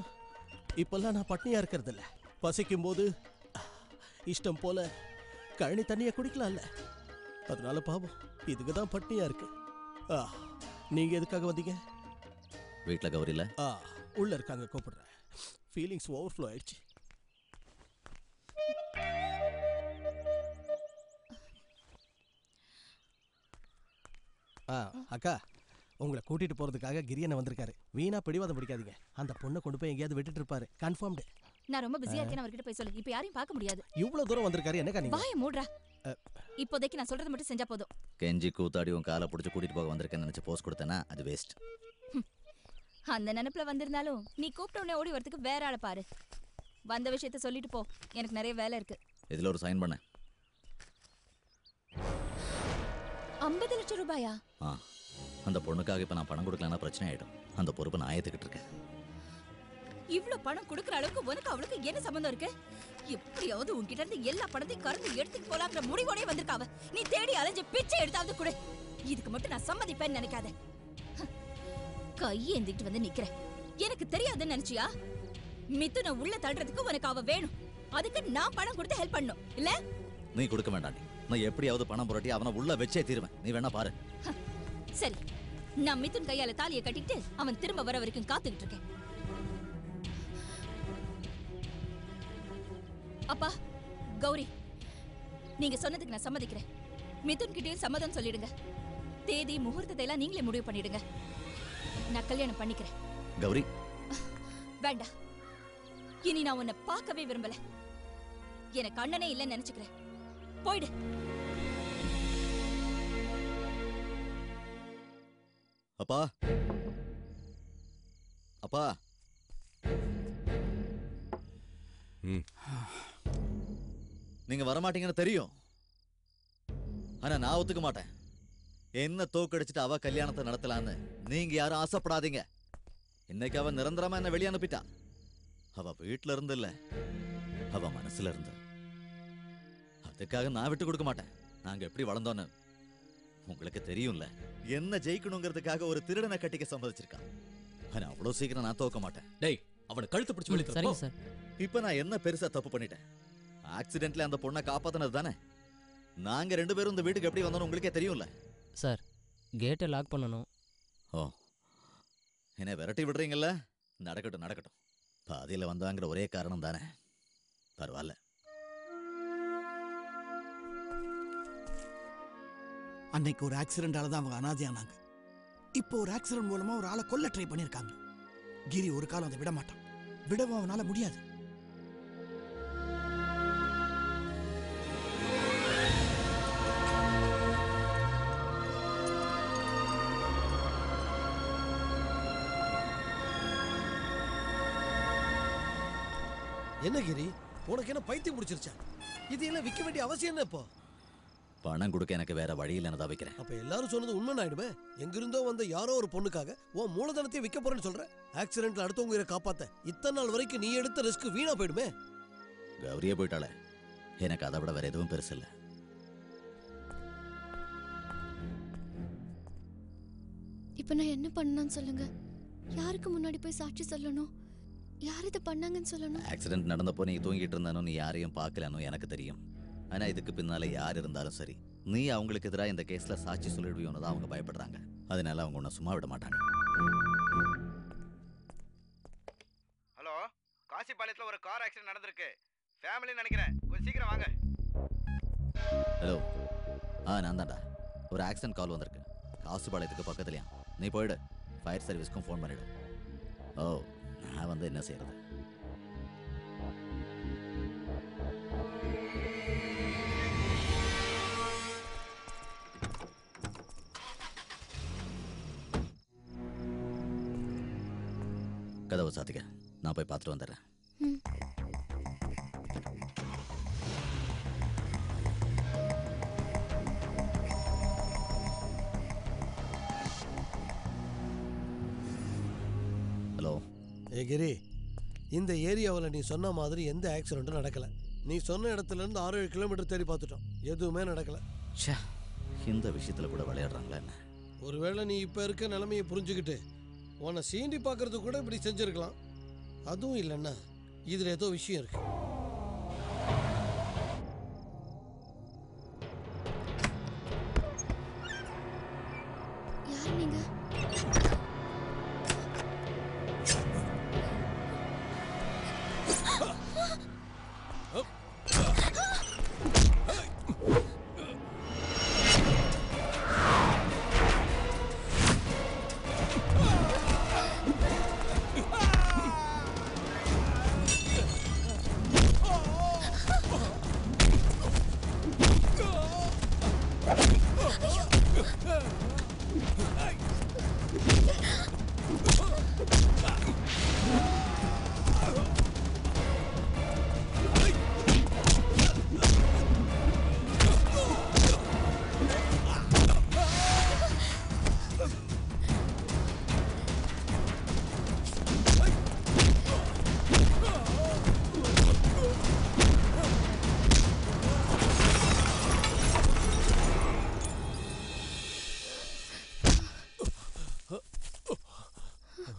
Speaker 16: இப்பெல்லாம் நான் பட்னியா இருக்கிறது இல்ல. பசிக்கும் போது இஷ்டம் போல கழனி தண்ணியை குடிக்கலாம்ல. அதனால பாவம் இதுக்கு தான் பட்னியா இருக்கு. நீங்க எதுக்காக வந்தீங்க?
Speaker 5: வீட்டில் கௌரி இல்லை?
Speaker 16: உள்ள இருக்காங்க, கூப்பிடுறேன். ஃபீலிங்ஸ் ஓவர்ஃப்ளோ ஆயிடுச்சு. அக்கா, உங்களை கூட்டிட்டு போறதுக்காக கிரியனை வந்திருக்காரு. வீணா பிடிவாதம் பிடிக்காதீங்க. அந்த பொண்ணை கொண்டு போய் எங்கேயாவது விட்டுட்டு இருப்பாரு, கன்ஃபார்ம்டு.
Speaker 4: நான் ரொம்ப பிஸியா இருக்கேன், அவர்கிட்ட போய் சொல்லு. இப்போ யாரையும் பார்க்க முடியாது.
Speaker 16: இவ்வளவு தூரம் வந்திருக்காரு, என்னக்கா நீங்க?
Speaker 4: வாயை மூடுறா. இப்போதைக்கு நான் சொல்றது மட்டும் செஞ்சா போதும்.
Speaker 5: கெஞ்சி கூத்தாடி உன் காலை பிடிச்சி கூட்டிட்டு போக வந்திருக்கேன்னு நினைச்சு போஸ்ட் கொடுத்தேன்னா அது வேஸ்ட்.
Speaker 4: அந்த நினைப்புல வந்திருந்தாலும் நீ கூப்பிட்ட உடனே ஓடி வரதுக்கு வேற ஆளை பாரு. வந்த விஷயத்த சொல்லிட்டு போ, எனக்கு நிறைய வேலை இருக்கு.
Speaker 5: இதுல ஒரு சைன் பண்ண.
Speaker 4: 50 லட்சம் ரூபாயா?
Speaker 5: அந்த பொண்ணுக்காக இப்ப நான் பணம் கொடுக்கலன்னா பிரச்சனை ஆயிடும். அந்த பொறுப்பை நான் ஏத்துக்கிட்டு இருக்கேன்.
Speaker 2: இவ்ளோ பணம் கொடுக்கற அளவுக்கு உனக்கு அவளுக்கு என்ன சம்பந்தம் இருக்கு? எப்படியாவது உன்கிட்ட இருந்து எல்லா பணத்தையும் கறந்து எடுத்துட்டு போலாங்கிற முடிவோடே வந்திருக்காவ. நீ தேடி அலைஞ்சு பிச்சை எடுத்தாவது கொடு. இதுக்கு மட்டும் நான் சம்மதிப்பேன்னு நினைக்காத. கையேந்திட்டு வந்து நிக்கிற. எனக்கு தெரியாதுன்னு நினைச்சியா? மிதுனை உள்ள தள்ளுறதுக்கு உனக்கு அவ வேணும். அதுக்கு நான் பணம் கொடுத்து ஹெல்ப் பண்ணணும் இல்ல?
Speaker 5: நீ கொடுக்க வேண்டாம். நான் எப்படியாவது பணம் புரட்டி அவனை உள்ள வச்சே தீருவேன். நீ வேணா பாரு.
Speaker 2: சரி, நான் மிதுன் கையால தாலியை கட்டிட்டு அவன் திரும்ப வர வரைக்கும் காத்துக்கிட்டு இருக்கேன். அப்பா, கௌரி, நீங்க சொன்னதுக்கு நான் சம்மதிக்கிறேன். மிதுன் கிட்டே சம்மதம் சொல்லிடுங்க. தேதி முகூர்த்தத்தை எல்லாம் நீங்களே முடிவு பண்ணிடுங்க. நான் கல்யாணம் பண்ணிக்கிறேன்.
Speaker 5: கௌரி,
Speaker 2: வேண்டாம். இனி நான் உன்னை பார்க்கவே விரும்பல. எனக்கு அண்ணனே இல்லைன்னு நினைச்சுக்கிறேன். போயிடு.
Speaker 5: அப்பா, அப்பா. நீங்க வரமாட்டீங்கன்னு தெரியும். ஆனா நான் ஒத்துக்க மாட்டேன். என்ன தோக்கடிச்சிட்டு அவ கல்யாணத்தை நடத்தலான்னு நீங்க யாரும் ஆசைப்படாதீங்க. இன்னைக்கு அவ நிரந்தரமா என்ன வெளியே அனுப்பிட்டா. அவ வீட்டுல இருந்து இல்ல, அவ மனசுல இருந்து. அதுக்காக நான் விட்டு கொடுக்க மாட்டேன். நாங்க எப்படி வளர்ந்தோன்னு உங்களுக்கு தெரியும்ல. என்ன ஜெயிக்கணுங்கிறதுக்காக ஒரு திருடனை கட்டிக்க சம்மதிச்சிருக்கான். ஆனா அவ்வளவு சீக்கிரம் நான் தோக்க மாட்டேன்.
Speaker 13: டேய், அவனை கழுத்து பிடிச்சு வெளியே
Speaker 9: சரிங்க சார்.
Speaker 5: இப்ப நான் என்ன பெருசா தப்பு பண்ணிட்டேன்? ஆக்சிடென்ட்ல அந்த பொண்ணை காப்பாத்தினது தானே. நாங்க 2 பேரும் இந்த வீட்டுக்கு எப்படி வந்தோம்னு உங்களுக்கே தெரியும்ல.
Speaker 9: சார், கேட்டை லாக் பண்ணணும்.
Speaker 5: ஓ, என்ன விரட்டி விடுறீங்கல்ல? நடக்கட்டும் நடக்கட்டும். பாதியில வந்தாங்கிற ஒரே காரணம் தானே. பரவாயில்ல.
Speaker 8: அன்னைக்கு ஒரு ஆக்சிடென்டால தான் அவங்க அனாதையானாங்க. இப்போ ஒரு ஆக்சிடென்ட் மூலமா ஒரு ஆளை கொல்ல ட்ரை பண்ணிருக்காங்க. கிரி ஒரு காலம் அதை விட மாட்டான். விடவும் அவனால முடியாது.
Speaker 16: என்ன கிரி, உனக்கு என்ன பைத்தியம் முடிச்சிருச்சா? இது எல்லாம் விற்க வேண்டிய அவசியம் என்ன? இப்போ
Speaker 5: பணம் கொடுக்க எனக்கு வேற வழி இல்லைன்னு தான் வைக்கிறேன்.
Speaker 16: அப்ப எல்லாரும் சொன்னது உண்மை ஆயிடுமே. எங்கிருந்தோ வந்த யாரோ ஒரு பொண்ணுக்காக உன் மூலதனத்தையும் விற்க போறேன்னு சொல்ற. ஆக்சிடென்ட்ல அடுத்தவங்க உயிரை காப்பாத்த இத்தனை நாள் வரைக்கும் நீ எடுத்த ரிஸ்க் வீணா போயிடுமே.
Speaker 5: கௌரியே போயிட்டாளே, எனக்கு அதை விட வேற எதுவும் பெருசு இல்லை.
Speaker 1: இப்ப நான் என்ன பண்ணணும்னு சொல்லுங்க. யாருக்கு முன்னாடி போய் சாட்சி சொல்லணும்? யார் இதை பண்ணாங்கன்னு சொல்லணும்?
Speaker 5: ஆக்சிடென்ட் நடந்தப்போ நீ தூங்கிட்டு இருந்தானோ, நீ யாரையும் பார்க்கலனோ எனக்கு தெரியும். ஆனா இதுக்கு பின்னால யார் இருந்தாலும் சரி, நீ அவங்களுக்கு எதிராக இந்த கேஸ்ல சாட்சி சொல்லிடுவியோன்னு தான் அவங்க பயப்படுறாங்க. அதனால அவங்க உன்னை சும்மா விட மாட்டாங்க.
Speaker 21: ஹலோ, காசிபாளையத்துல ஒரு கார் ஆக்சிடென்ட் நடந்திருக்கு. ஃபேமிலி நினைக்கிறேன், கொஞ்சம் சீக்கிரம் வாங்க.
Speaker 5: ஹலோ, நான் தான்டா. ஒரு ஆக்சிடென்ட் கால் வந்திருக்கு காசிபாளையத்துக்கு பக்கத்துலயா. நீ போயிடு, ஃபயர் சர்வீஸ்க்கும் ஃபோன் பண்ணிடு. ஓ, நான் வந்து என்ன செய்யறது? கதவை சாத்திக்க, நான் போய் பார்த்துட்டு வந்துடுறேன். ஹலோ.
Speaker 16: கிரி, இந்த ஏரியாவில் நீ சொன்ன மாதிரி எந்த ஆக்சிடென்ட்டும் நடக்கல. நீ சொன்ன இடத்துல இருந்து 6-7 கிலோமீட்டர் தேடி பார்த்துட்டோம், எதுவுமே நடக்கல.
Speaker 5: இந்த விஷயத்துல கூட விளையாடுறாங்களா என்ன?
Speaker 16: ஒருவேளை நீ இப்ப இருக்க நிலைமையை புரிஞ்சுக்கிட்டு உன்னை சீண்டி பார்க்கறது கூட இப்படி செஞ்சிருக்கலாம். அதுவும் இல்லைன்னா இதுல ஏதோ விஷயம் இருக்கு.
Speaker 1: யார் நீங்க?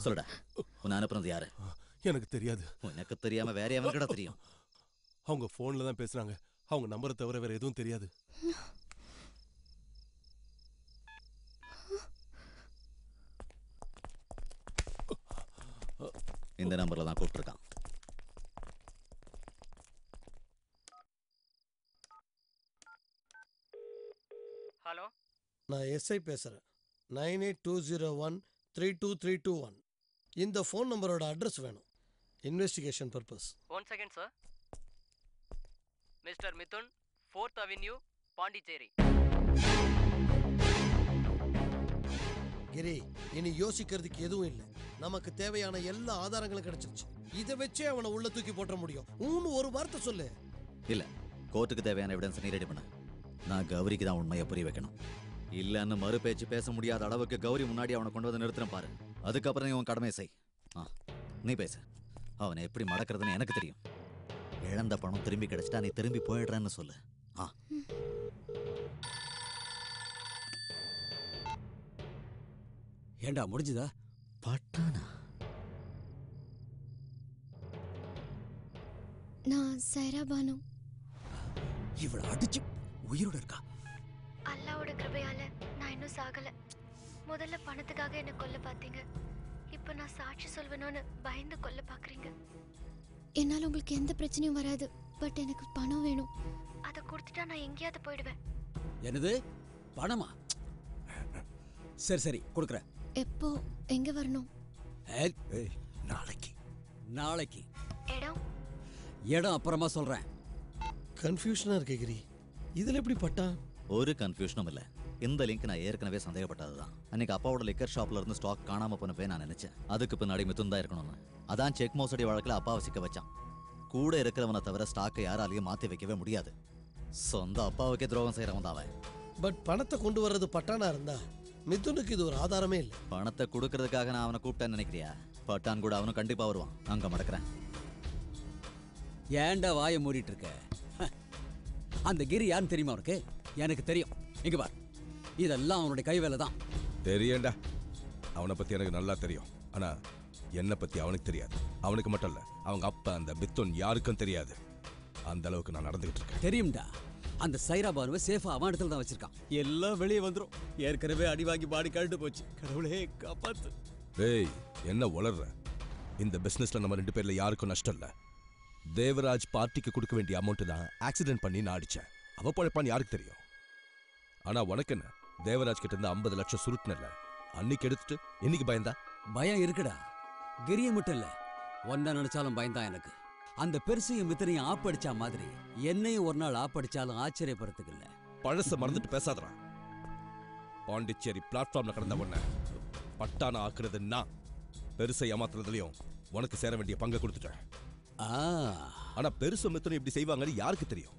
Speaker 5: சொல்லுடா, உன்னை அனுப்புனது யாரு?
Speaker 15: எனக்கு தெரியாது.
Speaker 5: உனக்கு தெரியாம வேற எவனுக்குடா தெரியும்?
Speaker 15: அவங்க போன்ல தான் பேசுறாங்க. அவங்க நம்பரை தவிர வேற எதுவும் தெரியாது.
Speaker 5: இந்த நம்பர்ல தான் கூப்பிட்டுருக்கான்.
Speaker 9: ஹலோ,
Speaker 16: நான் எஸ்ஐ பேசுறேன். 9820132321. இந்த ஃபோன் நம்பரோட அட்ரஸ் வேணும், investigation purpose.
Speaker 9: 1 second sir. Mister Mithun, 4th avenue, Pondicherry.
Speaker 16: Giri, இனி யோசிக்கிறதுக்கு எதுவும் இல்லை. நமக்கு தேவையான எல்லா ஆதாரங்களும் கிடைச்சிருச்சு. இதை வச்சே அவனை உள்ள தூக்கி போட்ட முடியும். ஒரு வார்த்தை சொல்லு.
Speaker 5: இல்ல, கோர்ட்டுக்கு தேவையான எவிடன்ஸ் நீ ரெடி பண்ண. நான் கௌரிக்கு தான் உண்மையை புரிய வைக்கணும். இல்லன்னு மறு பேச்சு பேச முடியாத அளவுக்கு கௌரி முன்னாடி அவனை கொண்டு வந்து நிறுத்துறேன் பாரு. அதுக்கப்புறம் நீ உன் கடமையை செய். நீ பேசு. அவனை எப்படி மடக்கிறதுன்னு எனக்கு தெரியும். இழந்த பணம் திரும்பி கிடைச்சிட்டா நீ திரும்பி போயிடுறேன்னு சொல்லு.
Speaker 12: ஏண்டா முடிஞ்சுதா?
Speaker 5: பட்டானா?
Speaker 1: நான் சைரா பானு.
Speaker 12: இவளை அடிச்சு உயிரோட இருக்கா?
Speaker 1: அல்லாவோட கிருபையால நான் இன்னும் சாகல. முதல்ல பணத்துக்காக என்ன கொல்ல பாத்தீங்க, இப்ப நான் சாட்சி சொல்வேணும்னு பயந்து கொல்ல பாக்குறீங்க. என்னால உங்களுக்கு எந்த பிரச்சனையும் வராது, பட் எனக்கு பணம் வேணும். அதை கொடுத்துட்டா நான் எங்கேயாவது போயிடுவேன்.
Speaker 12: என்னது பணமா? சரி சரி கொடுக்குறேன்.
Speaker 1: எப்போ எங்க வரணும்?
Speaker 12: நாளைக்கு. நாளைக்கு
Speaker 1: இடம்
Speaker 12: இடம் அப்புறமா சொல்றேன்.
Speaker 8: கன்ஃபியூஷனா இருக்கு கிரி. இதுல எப்படி பட்டா?
Speaker 5: ஒரு கன்ஃபியூஷனும் இல்லை. இந்த லிங்க் நான் ஏற்கனவே சந்தேகப்பட்டதுதான். அன்னைக்கு அப்பாவோட லிக்கர் ஷாப்ல இருந்து ஸ்டாக் காணாம போனப்பே நான் நினைச்சேன் அதுக்கு பின்னாடி மிதுன் தான் இருக்கணும்னு. அதான் செக் மோசடி வழக்கில் அப்பாவை சிக்க வச்சான். கூட இருக்கிறவனை தவிர ஸ்டாக்கை யாராலையும் மாற்றி வைக்கவே முடியாது. சொந்த அப்பாவுக்கே துரோகம் செய்கிறவன் தான் அவன்.
Speaker 8: பட் பணத்தை கொண்டு வர்றது பட்டானா இருந்தா மிதுனுக்கு இது ஒரு ஆதாரமே இல்லை.
Speaker 5: பணத்தை கொடுக்கறதுக்காக நான் அவனை கூப்பிட்டேன்னு நினைக்கிறியா? பட்டான் கூட அவனும் கண்டிப்பாக வருவான். அங்கே மடக்கிறேன்.
Speaker 12: ஏன்டா வாயை மூடிட்டு இருக்க? அந்த கிரி யாருன்னு தெரியுமா உனக்கு? எனக்கு தெரியும். இங்க பார், இதெல்லாம் அவனுடைய கை வேலை தான்.
Speaker 15: தெரியண்டா. அவனை பத்தி எனக்கு நல்லா தெரியும். ஆனா என்னை பத்தி அவனுக்கு தெரியாது. அவனுக்கு மட்டும் இல்ல, அவங்க அப்பா அந்த மிதுன் யாருக்கும் தெரியாது. அந்த அளவுக்கு நான் நடந்துகிட்டு இருக்கேன்.
Speaker 12: தெரியும்டா. அந்த சைரா பானுவை சேஃபா அவன் இடத்துல தான் வச்சிருக்கான். எல்லாம் வெளியே வந்துடும். ஏற்கனவே அடி வாங்கி பாடி கழட்டு போச்சு. கடவுளே காப்பாத்து.
Speaker 15: ஏய், என்ன உளர்ற? இந்த பிசினஸ்ல நம்ம 2 பேர்ல யாருக்கும் நஷ்டம் இல்ல. தேவராஜ் பார்ட்டிக்கு கொடுக்க வேண்டிய அமௌண்ட் தான் ஆக்சிடென்ட் பண்ணி நான் அடிச்சேன். அவ பழைப்பான்னு யாருக்கு தெரியும்? ஆனா உனக்கு என்ன? தேவராஜ் கிட்ட இருந்து 50 லட்சம் சுருட்டுனல. அன்னைக்கு எடுத்துட்டு இன்னைக்கு பயந்தா?
Speaker 12: பயம் இருக்குடா. கிரிய மட்டும் இல்ல, ஒன்ன நினைச்சாலும் பயந்தான் எனக்கு. அந்த பெருசையும் மித்தனையும் ஆப்படிச்சா மாதிரி என்னையும் ஒரு நாள் ஆப்படிச்சாலும் ஆச்சரியப்படுறதுக்கு இல்ல.
Speaker 15: பழச மறந்துட்டு பேசாதடா. பாண்டிச்சேரி பிளாட்ஃபார்ம்ல கடந்த உடனே பட்டான ஆக்குறது நான். பெருசை ஏமாத்துறதுலயும் உனக்கு சேர வேண்டிய பங்கை கொடுத்துட்டேன். ஆனா பெருசு மித்தனை இப்படி செய்வாங்கன்னு யாருக்கு தெரியும்?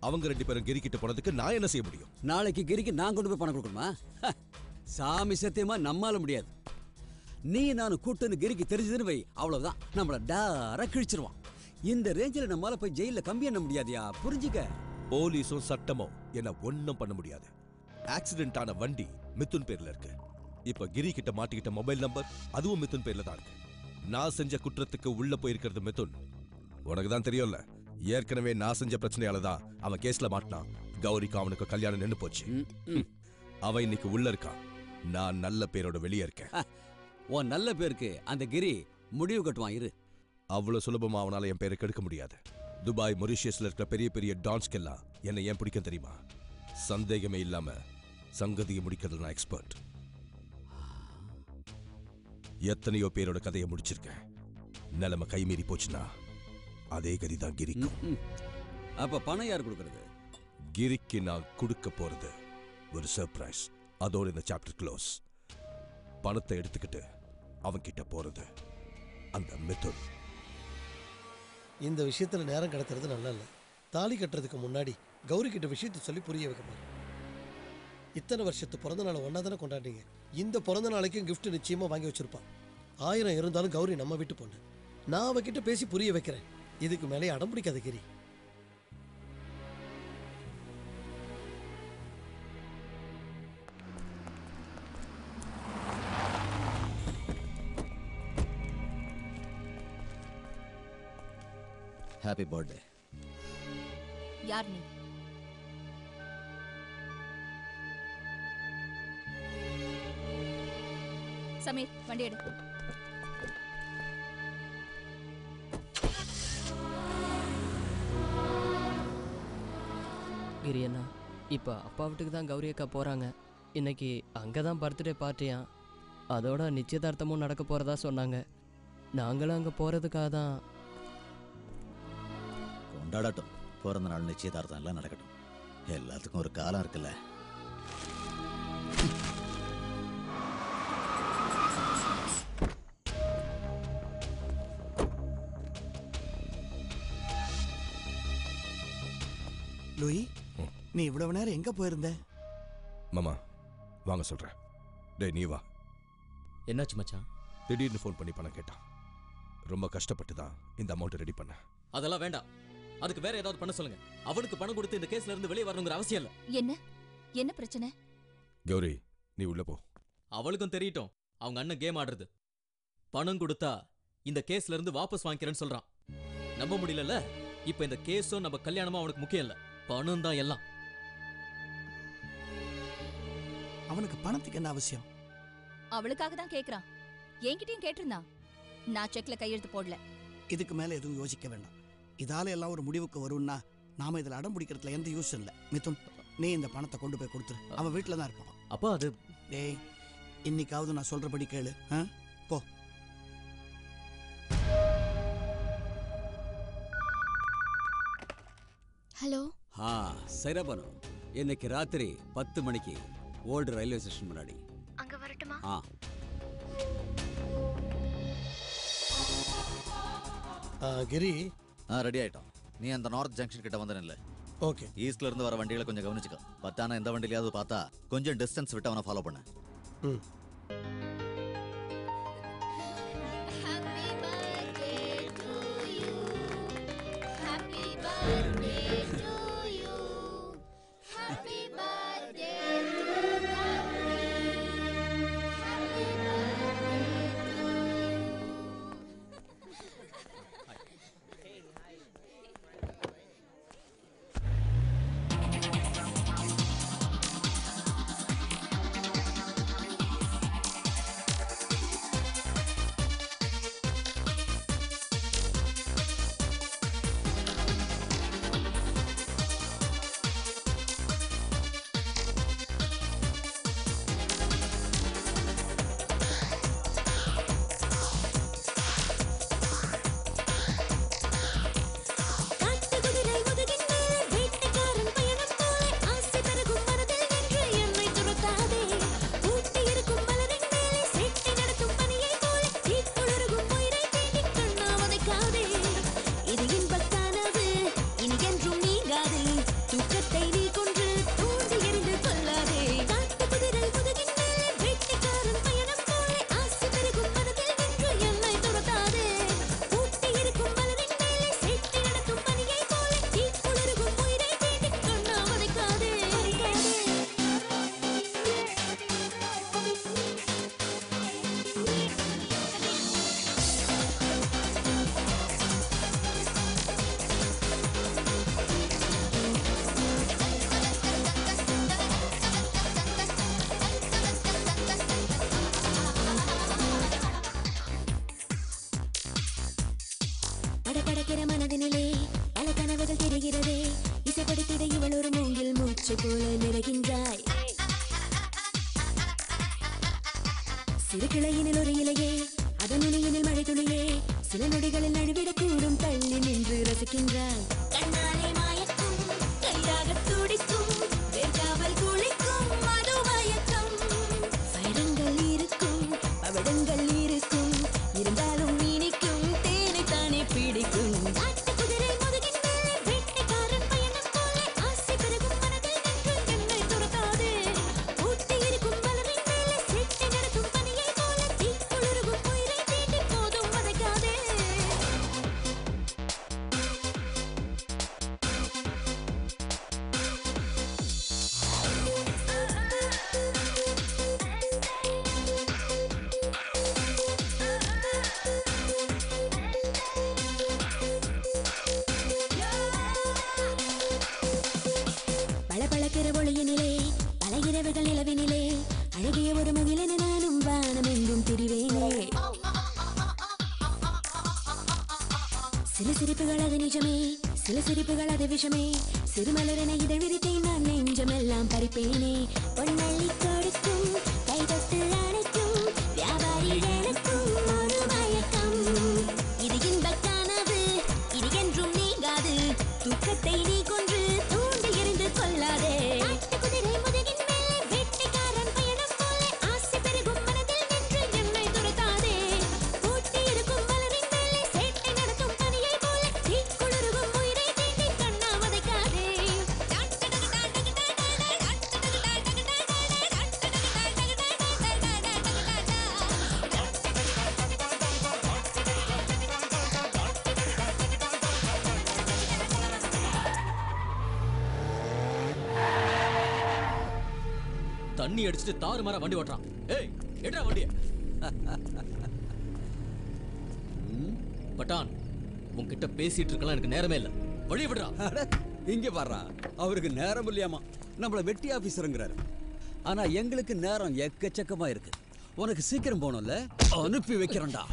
Speaker 15: அவங்க 2 பேரும் கிரி கிட்ட போனதுக்கு நான் என்ன செய்ய முடியும்?
Speaker 12: நாளைக்கு கிரிக்கு நான் கொண்டு போய் பணம் கொடுக்கணுமா? சாமி சத்தியமா நம்மால முடியாது. நீ நானும் கூட்டன்னு கிரிக்கு தெரிஞ்சதுன்னு வை, அவ்வளவுதான். நம்மள டாரா கிழிச்சிருவான். இந்த ரேஞ்சில நம்மால போய் ஜெயில கம்பி எண்ண முடியாதியா? புரிஞ்சுக்க.
Speaker 15: போலீஸும் சட்டமும் என்ன ஒன்னும் பண்ண முடியாது. ஆக்சிடென்ட் ஆன வண்டி மிதுன் பேர்ல இருக்கு. இப்ப கிரி கிட்ட மாட்டிக்கிட்ட மொபைல் நம்பர் அதுவும் மிதுன் பேர்ல தான் இருக்கு. நான் செஞ்ச குற்றத்துக்கு உள்ள போயிருக்கிறது மிதுன். உனக்கு தான் தெரியும்ல, ஏற்கனவே நான் செஞ்ச பிரச்சனையால தான் அவன் கேஸ்ல மாட்டினான். கௌரிக்கு அவனுக்கு கல்யாணம் நின்று போச்சு. அவன் இன்னைக்கு உள்ள இருக்கான். நான் நல்ல பேரோட வெளியே இருக்கேன்.
Speaker 12: உன் நல்ல பேருக்கு அந்த கிரி முடிவு கட்டுவான். இரு.
Speaker 15: அவ்வளவு சுலபமா அவனால என் பேரை கெடுக்க முடியாது. துபாய், மொரிஷியஸ்ல இருக்கிற பெரிய பெரிய டான்ஸ்கெல்லாம் என்னை ஏன் பிடிக்கும் தெரியுமா? சந்தேகமே இல்லாம சங்கதியை முடிக்கிறது நான் எக்ஸ்பர்ட். எத்தனையோ பேரோட கதையை முடிச்சிருக்கேன். நிலைமை கைமீறி போச்சுன்னா அதே கதிதான் கிரிக்கும்.
Speaker 12: அப்ப பணம் யார் கொடுக்கறது?
Speaker 15: கிரிக்கு நான் கொடுக்க போறது ஒரு சர்ப்ரைஸ். அதோட இந்த சாப்டர் க்ளோஸ். பணத்தை எடுத்துக்கிட்டு அவன்கிட்ட போறது அந்த மிதுன்.
Speaker 8: இந்த விஷயத்துல நேரம் கடத்துறது நல்லா இல்லை. தாலி கட்டுறதுக்கு முன்னாடி கௌரி கிட்ட விஷயத்தை சொல்லி புரிய வைக்க பாரு. இத்தனை வருஷத்து பிறந்த நாளை ஒன்னா தானே கொண்டாடுறீங்க. இந்த பிறந்த நாளைக்கும் கிஃப்ட் நிச்சயமா வாங்கி வச்சிருப்பான். 1000 இருந்தாலும் கௌரி நம்ம வீட்டு பொண்ணு. நான் அவகிட்ட பேசி புரிய வைக்கிறேன். இதுக்கு மேலே அடம் பிடிக்காத கிரி.
Speaker 5: Happy birthday.
Speaker 2: யார் நீ? சமீர், வண்டி எடு.
Speaker 9: கிரி அண்ணா, இப்போ அப்பா வீட்டுக்கு தான் கௌரி அக்கா போகிறாங்க. இன்னைக்கு அங்கே தான் பர்த்டே பார்ட்டியா. அதோட நிச்சயதார்த்தமும் நடக்க போகிறதா சொன்னாங்க. நாங்களும் அங்கே போகிறதுக்காக தான்.
Speaker 5: கொண்டாடட்டும். பிறந்த நாள் நிச்சயதார்த்தம் எல்லாம் நடக்கட்டும். எல்லாத்துக்கும் ஒரு காலம் இருக்குல்ல.
Speaker 8: லூயி, நீ இவ்வளவு நேரம் எங்க போயிருந்த?
Speaker 15: மாமா, வாங்க சொல்றேன். டேய் நீ வா.
Speaker 13: என்னாச்சு மச்சான்?
Speaker 15: திடீர்னு ஃபோன் பண்ணி பணம் கேட்டான். ரொம்ப கஷ்டப்பட்டு தான் இந்த அமௌண்ட் ரெடி பண்ண.
Speaker 13: அதெல்லாம் வேண்டாம். அதுக்கு வேற ஏதாவது பண்ண சொல்லுங்க. அவனுக்கு பணம் கொடுத்து இந்த கேஸ்ல இருந்து வெளியே வரணுங்கிற அவசியம் இல்ல.
Speaker 4: என்ன பிரச்சனை?
Speaker 15: கௌரி நீ உள்ள போ.
Speaker 13: அவளுக்கும் தெரியட்டும் அவங்க அண்ணன் கேம் ஆடுறது. பணம் கொடுத்தா இந்த கேஸ்ல இருந்து வாபஸ் வாங்கிக்கிறேன்னு சொல்றான். நம்ப முடியல. இப்ப இந்த கேஸும் நம்ம கல்யாணமும் அவனுக்கு முக்கியம் இல்ல, பணம் தான் எல்லாம்.
Speaker 8: அவனுக்கு பணத்துக்கு என்ன அவசியம்?
Speaker 4: அவளுக்காக தான் கேக்குறான். என்கிட்டயும் கேட்டிருந்தான். நான் செக்ல கையெழுத்து போடல.
Speaker 8: இதுக்கு மேல எதுவும் யோசிக்க வேண்டாம். இதால எல்லாம் ஒரு முடிவுக்கு வரும்னா நாம இதுல அடம் பிடிக்கிறதுல எந்த யூஸ் இல்லை. மிதுன், நீ இந்த பணத்தை கொண்டு போய் கொடுத்துரு. அவன் வீட்டுல தான் இருப்பான்.
Speaker 13: அப்பா அது
Speaker 8: டேய், இன்னைக்காவது நான் சொல்றபடி கேளு. போ.
Speaker 1: ஹலோ.
Speaker 12: சைராபானு, இன்னைக்கு ராத்திரி 10 மணிக்கு ஓல்டு ரயில்வே ஸ்டேஷன் முன்னாடி.
Speaker 1: அங்க வரட்டுமா?
Speaker 8: கிரி
Speaker 5: ரெடி ஆயிட்டோம். நீ அந்த நார்த் ஜங்ஷன் கிட்ட வந்து நில்ல.
Speaker 8: ஓகே.
Speaker 5: ஈஸ்ட்ல இருந்து வர வண்டிகளை கொஞ்சம் கவனிச்சுக்கோ. பத்தானா எந்த வண்டியிலாவது பார்த்தா கொஞ்சம் டிஸ்டன்ஸ் விட்டு அவனை ஃபாலோ பண்ணு.
Speaker 11: படபடக்கிற மனதினிலே பல கனவுகள் தெரிகிறதே. இசைப்படுத்திட இவள் ஒரு மூங்கில் மூச்சு போல நிறைகின்றாய். சிறு கிளையினில் ஒரு இலையே, அதன் நுனியினில் மழை துளியே, சில நொடிகளில் நழுவிடக்கூடும் தள்ளி நின்று ரசிக்கின்றாய். கண்ணாலே மாயக்கும், கையாக துடிக்கும், வேர்க்காவல் குளிக்கும் மது மயக்கம். சைரங்கள் இருக்கும், பவடங்கள் இருக்கும், இருந்தாலும் இனிக்கும் தேனை தானே பிடிக்கும். காட்டுக்குதிரை முதுகின் மேலே வேட்டைக்காரன் பயணம் போல ஆசை பெருகும் மனதில் நின்று என்னை துரத்தாதே. ஊட்டி இருக்கும் மலரின் மேலே செட்டி நடக்கும் பனியை போல தீக்குளிரும் உயிரை தீண்டி போதும் வதைக்காதே. பளபளக்கிற ஒளியினிலே பல இரவுகள் நிலவினிலே அழகிய ஒரு முகிலென நானும் வானம் எங்கும் திரிவேனே. சில சிரிப்புகள் அது நிஜமே, சில சிரிப்புகள் அது விஷமே. சிறுமலரென இதழ் விரித்தேன் நான் நெஞ்சமெல்லாம் பறிப்பேனே. பொன்னள்ளி கொடுக்கும் கைதொட்டு அணைக்கும் வியாபாரிகளுக்கும் ஒரு மயக்கம். இது இன்பக் கனவு, இது என்றும் நீங்காது. தூக்கத்தை நீ கொன்று தூண்டில் எறிந்து கொள்ளாதே. காட்டுக்குதிரை முதுகின் மேலே வேட்டைக்காரன் பயணம் போல ஆசை பெருகும் மனதில் நின்று என்னை துரத்தாதே. ஊட்டி இருக்கும் மலரின் மேலே சேட்டை நடத்தும் பனியை போல தீக்குளிரும் உயிரை தீண்டி கண்ணா வதைக்காதே.
Speaker 13: தண்ணி அடிச்சுட்டு தாறுமாறா வண்டி ஓட்டுறான். ஏய் எடுறா வண்டிய. பட்டான், உன்கிட்ட பேசிட்டு இருக்கலாம், எனக்கு நேரமே இல்ல. வழிய விடுறா.
Speaker 12: இங்க பாடுறா, அவருக்கு நேரம் இல்லையாமா. நம்மள வெட்டி ஆபீசருங்கிறாரு. ஆனா எங்களுக்கு நேரம் எக்கச்சக்கமா இருக்கு. உனக்கு சீக்கிரம் போகணும்ல, அனுப்பி வைக்கிறேன்டா.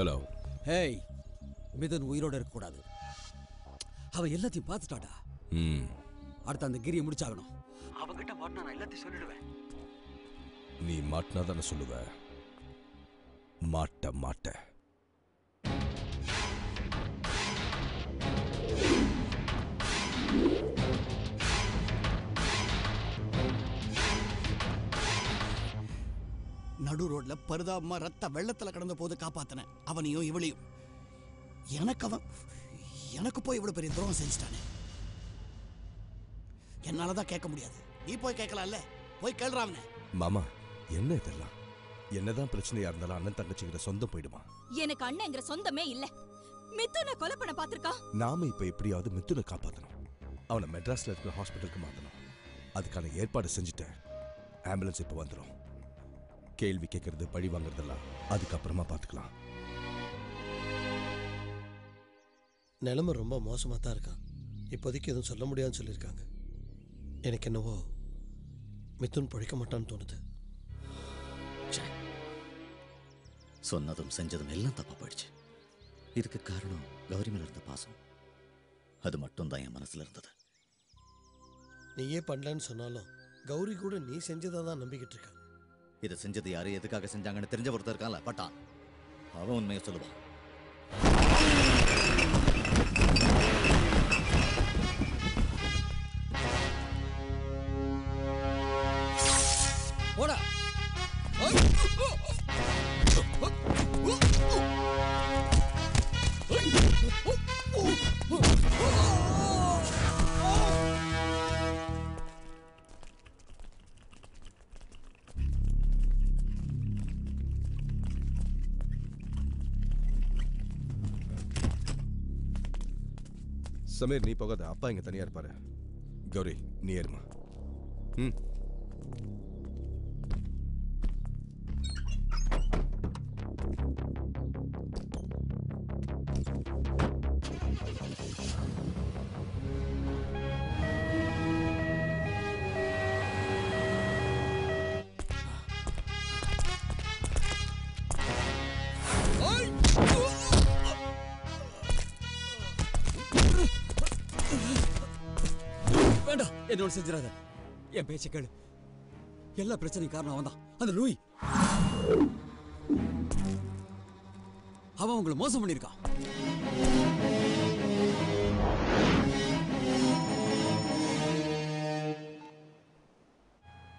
Speaker 15: ஹலோ.
Speaker 12: ஹேய், மிதுன் உயிரோட இருக்க கூடாது. அவன் எல்லாத்தையும் பார்த்துட்டாடா. அடுத்து அந்த கிரியை முடிச்சாகணும். அவங்கிட்ட மாட்டினா நான் எல்லாத்தையும் சொல்லிடுவேன்.
Speaker 15: நீ மாட்டினா தானே சொல்லுவ. மாட்ட
Speaker 8: நடு ரோட்ல பரிதாபமா ரத்த வெள்ளத்துல கடந்த போது காப்பாத்தின அவனையும் இவளையும். எனக்கு போய் இவ்வளவு பெரிய துரோகம் செஞ்சுட்டானே. என்னாலதான் கேட்க முடியாது. நீ போய் கேட்கலாம்ல, போய் கேள்றாவனே.
Speaker 15: மாமா, என்ன இதெல்லாம்? என்னதான் பிரச்சனையா இருந்தாலும் அண்ணன் தங்கச்சிங்கிற சொந்தம் போயிடுமா?
Speaker 2: எனக்கு அண்ணங்கிற சொந்தமே இல்ல. மிதுனை கொலை பண்ண பாத்திருக்கான்.
Speaker 15: நாம இப்ப எப்படியாவது மிதுனை காப்பாத்தணும். அவனை மெட்ராஸ்ல இருக்கிற ஹாஸ்பிட்டலுக்கு மாத்தணும். அதுக்கான ஏற்பாடு செஞ்சுட்டேன். ஆம்புலன்ஸ் இப்ப வந்துடும். கேள்வி கேட்கறது, பழி வாங்குறதெல்லாம் அதுக்கப்புறமா பார்த்துக்கலாம்.
Speaker 16: நிலைமை ரொம்ப மோசமாக தான் இருக்கான். இப்போதைக்கு எதுவும் சொல்ல முடியாதுன்னு சொல்லியிருக்காங்க. எனக்கு என்னவோ மிதுன் பழிக்க மாட்டான்னு தோணுது.
Speaker 5: சொன்னதும் செஞ்சதும் எல்லாம் தப்பா போயிடுச்சு. இதுக்கு காரணம் கௌரி மேல இருந்த பாசம். அது மட்டும் தான் என் மனசுல இருந்தது.
Speaker 16: நீயே பண்ணலன்னு சொன்னாலும் கௌரி கூட நீ செஞ்சதை தான் நம்பிக்கிட்டு இருக்கான்.
Speaker 5: இதை செஞ்சது யாரு, எதுக்காக செஞ்சாங்கன்னு தெரிஞ்ச ஒருத்தர் இருக்கான்ல பட்டான். அவன் உண்மையை சொல்லுவான்.
Speaker 12: போடா.
Speaker 15: சமீர், நீ போகாத. அப்பா இங்க தனியா இருப்பாரு. கௌரி, நீ ஏறுமா.
Speaker 12: வேண்டாம், என்னோட செஞ்சிடாத. என் பேச்ச கேளு. எல்லா பிரச்சனையும் காரணம் அவன் தான். அந்த லூயி அவன் உங்களை மோசம் பண்ணிருக்கான்.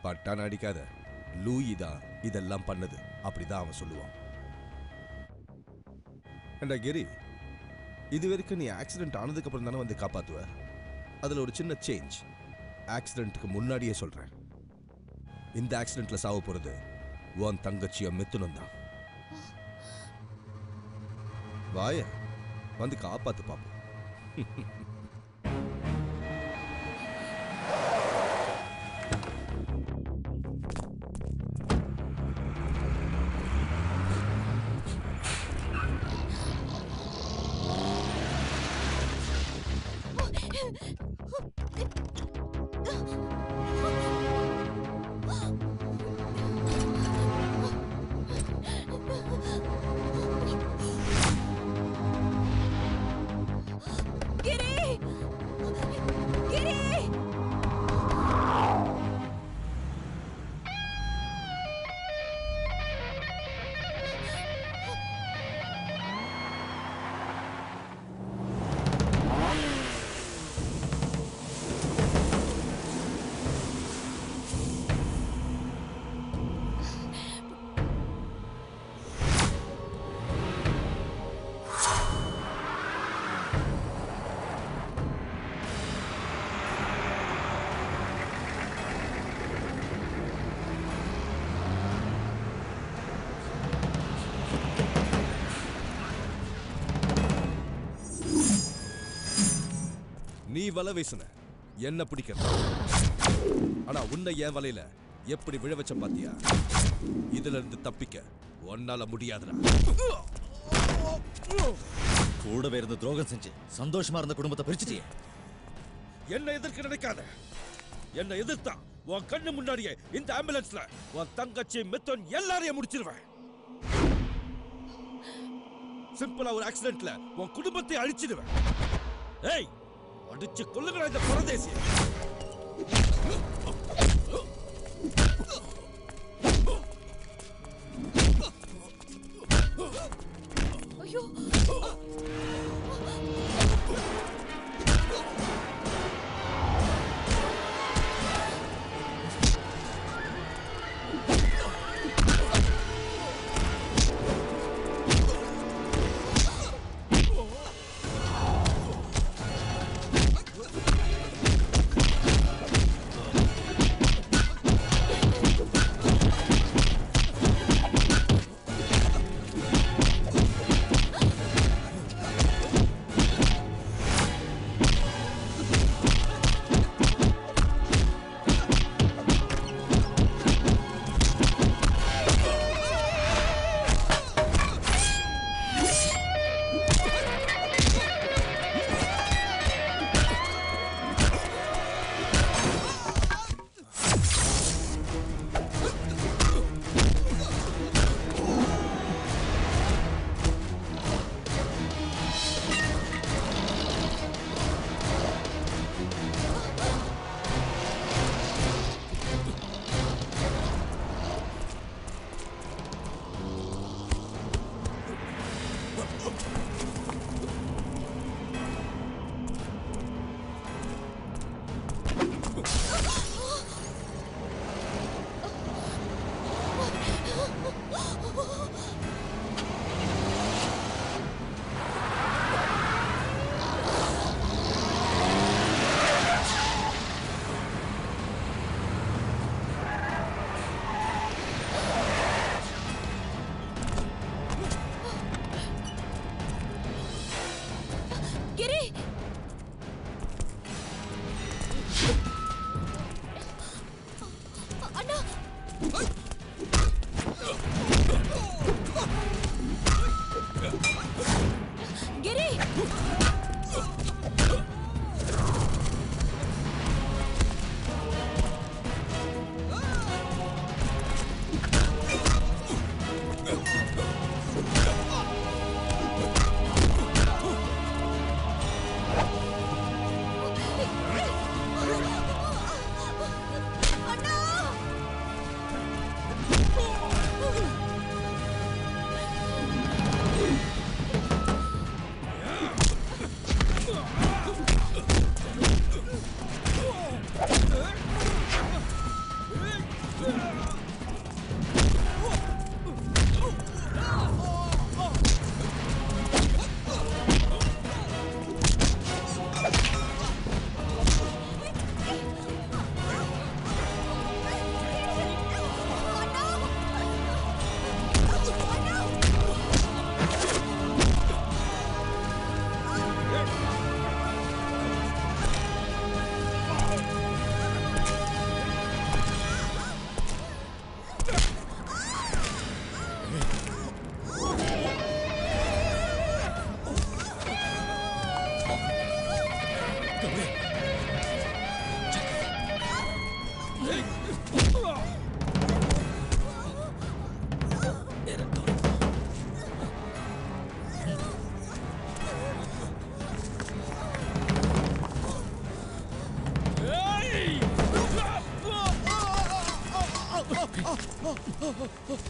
Speaker 15: பட்டான அடிக்காத. லூயி தான் இதெல்லாம் பண்ணது அப்படிதான் அவன் சொல்லுவான். ஏண்டா கிரி, இது வரைக்கும் நீ ஆக்சிடென்ட் ஆனதுக்கு அப்புறம் தானே வந்து காப்பாத்துவ. அதுல ஒரு சின்ன சேஞ்ச். ஆக்சிடென்ட்க்கு முன்னாடியே சொல்றேன், இந்த ஆக்சிடென்ட்ல சாவ போறது உன் தங்கச்சிய மித்துனம் தான். வாய வந்து காப்பாத்து பாப்போம். நீ வலை வீசுன, என்ன பிடிக்க. ஆனா உன்னை என் வலையில எப்படி விழ வச்ச பாத்தியா? இதுல இருந்து தப்பிக்க ஒன்னால முடியாதுடா.
Speaker 5: கூடவே இருந்து துரோகம் செஞ்சு சந்தோஷமா இருந்த குடும்பத்தை பிரிச்சுட்டியே.
Speaker 15: என்ன எதிர்க்க நினைக்காத. என்ன எதிர்த்தா உன் கண்ணு முன்னாடியே இந்த ஆம்புலன்ஸ்ல உன் தங்கச்சி மித்துன் எல்லாரையும் முடிச்சிருவேன். சிம்பிளா ஒரு ஆக்சிடென்ட்ல உன் குடும்பத்தை அழிச்சிடுவேன். ஏய், அடிச்சு கொல்லுங்கடா இந்த பரதேசியை.
Speaker 2: ஐயோ,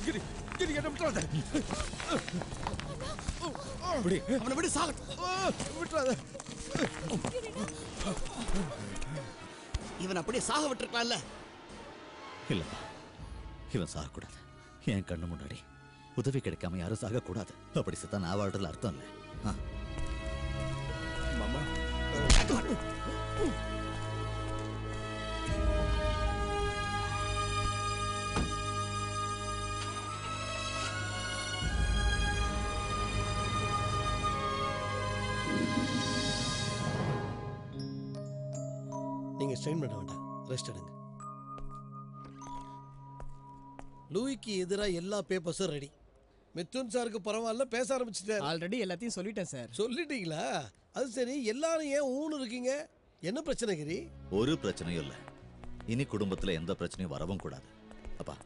Speaker 15: கிரி கிரி என்ன விட்டுறாத.
Speaker 8: அவனை விடு சாகட்டும்.
Speaker 15: விட்டுறாத.
Speaker 8: இவன் அப்படியே சாக விட்டுருக்கலாம்ல.
Speaker 5: இல்லப்பா, இவன் சாகக்கூடாது. என் கண்ணு முன்னாடி உதவி கிடைக்காம யாரும் சாகக்கூடாது. அப்படி செத்தா நான் வாழ்றதுல அர்த்தம் இல்லை.
Speaker 15: மாமா
Speaker 8: நீங்க ஸ்ட்ரெயின் பண்ண வேண்டாம், ரெஸ்ட் எடுங்க. லூயிக்கு எதிராக எல்லா பேப்பர்ஸும் ரெடி. மிதுன் சாருக்கு பரவாயில்ல, பேச ஆரம்பிச்சிட்டாரு.
Speaker 7: ஆல்ரெடி எல்லாத்தையும் சொல்லிட்டேன் சார்.
Speaker 8: சொல்லிட்டீங்களா? அது சரி, எல்லாரும் ஏன் ஊன்னு இருக்கீங்க? என்ன பிரச்சனை கிரி?
Speaker 5: ஒரு பிரச்சனையும் இல்லை. இனி குடும்பத்தில் எந்த பிரச்சனையும் வரவும் கூடாது. அப்பா,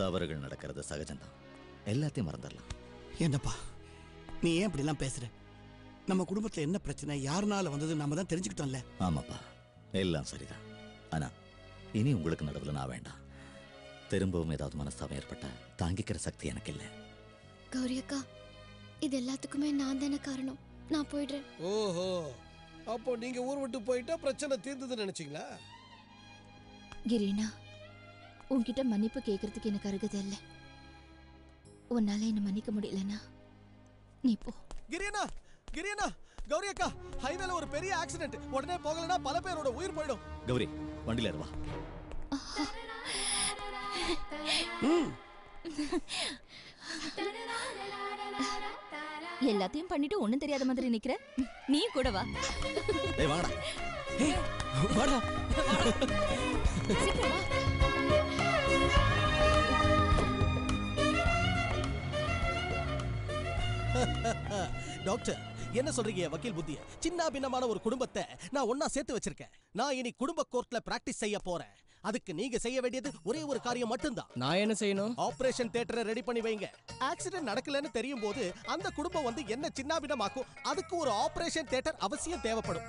Speaker 5: தவறுகள் நடக்கிறது சகஜம்தான். எல்லாத்தையும் மறந்துடலாம்.
Speaker 8: என்னப்பா நீ ஏன் இப்படிலாம் பேசுற? நம்ம குடும்பத்தில் என்ன பிரச்சனை, யாருனால வந்தது நாம தான் தெரிஞ்சுக்கிட்டோம்ல.
Speaker 5: ஆமாப்பா, எல்லாம் சரிதான். ஆனா இனி உங்களுக்கு நடுவில் நான் வேண்டாம். திரும்பவும் ஏதாவது மனஸ்தாபம் ஏற்பட்டா தாங்கிக்கிற சக்தி எனக்கு இல்லை.
Speaker 1: கௌரி அக்கா, இது எல்லாத்துக்குமே நான் தானே காரணம். நான் போயிடுறேன்.
Speaker 8: ஓஹோ, அப்போ நீங்க ஊர் விட்டு போயிட்டா பிரச்சனை தீர்ந்ததுன்னு நினைச்சீங்களா?
Speaker 4: கிரீனா, உன்கிட்ட மன்னிப்பு கேட்கறதுக்கு எனக்கு அருகதை இல்லை. உன்னால என்ன மன்னிக்க முடியலனா நீ போ.
Speaker 10: கிரியனா, கிரியனா, கௌரி அக்கா, ஹைவேல ஒரு பெரிய ஆக்சிடென்ட். உடனே போகலனா பல பேரோட உயிர் போயிடும்.
Speaker 5: கௌரி, வண்டியில ஏறு வா.
Speaker 4: எல்லாத்தையும் பண்ணிட்டு ஒண்ணும் தெரியாத மாதிரி நிக்கிற. நீ கூட வா.
Speaker 5: ஏய் வாடா.
Speaker 7: ஏய் வாடா.
Speaker 4: சீக்கிரம் வா.
Speaker 10: டாக்டர், என்ன சொல்றீங்க வக்கீல் புத்திய? சின்ன பின்னமான ஒரு குடும்பத்தை நான் ஒன்னா சேர்த்து வச்சிருக்கேன். நான் இனி குடும்ப கோர்ட்ல பிராக்டிஸ் செய்ய போறேன். அதுக்கு நீங்க செய்ய வேண்டியது ஒரே ஒரு காரியம் மட்டும்தான்.
Speaker 7: நான் என்ன செய்யணும்?
Speaker 10: ஆபரேஷன் தியேட்டரை ரெடி பண்ணி வைங்க. ஆக்சிடென்ட் நடக்கலன்னு தெரியும் போது அந்த குடும்பம் வந்து என்ன சின்னாபின்னமாக்கும். அதுக்கு ஒரு ஆபரேஷன் தியேட்டர் அவசியம் தேவைப்படும்.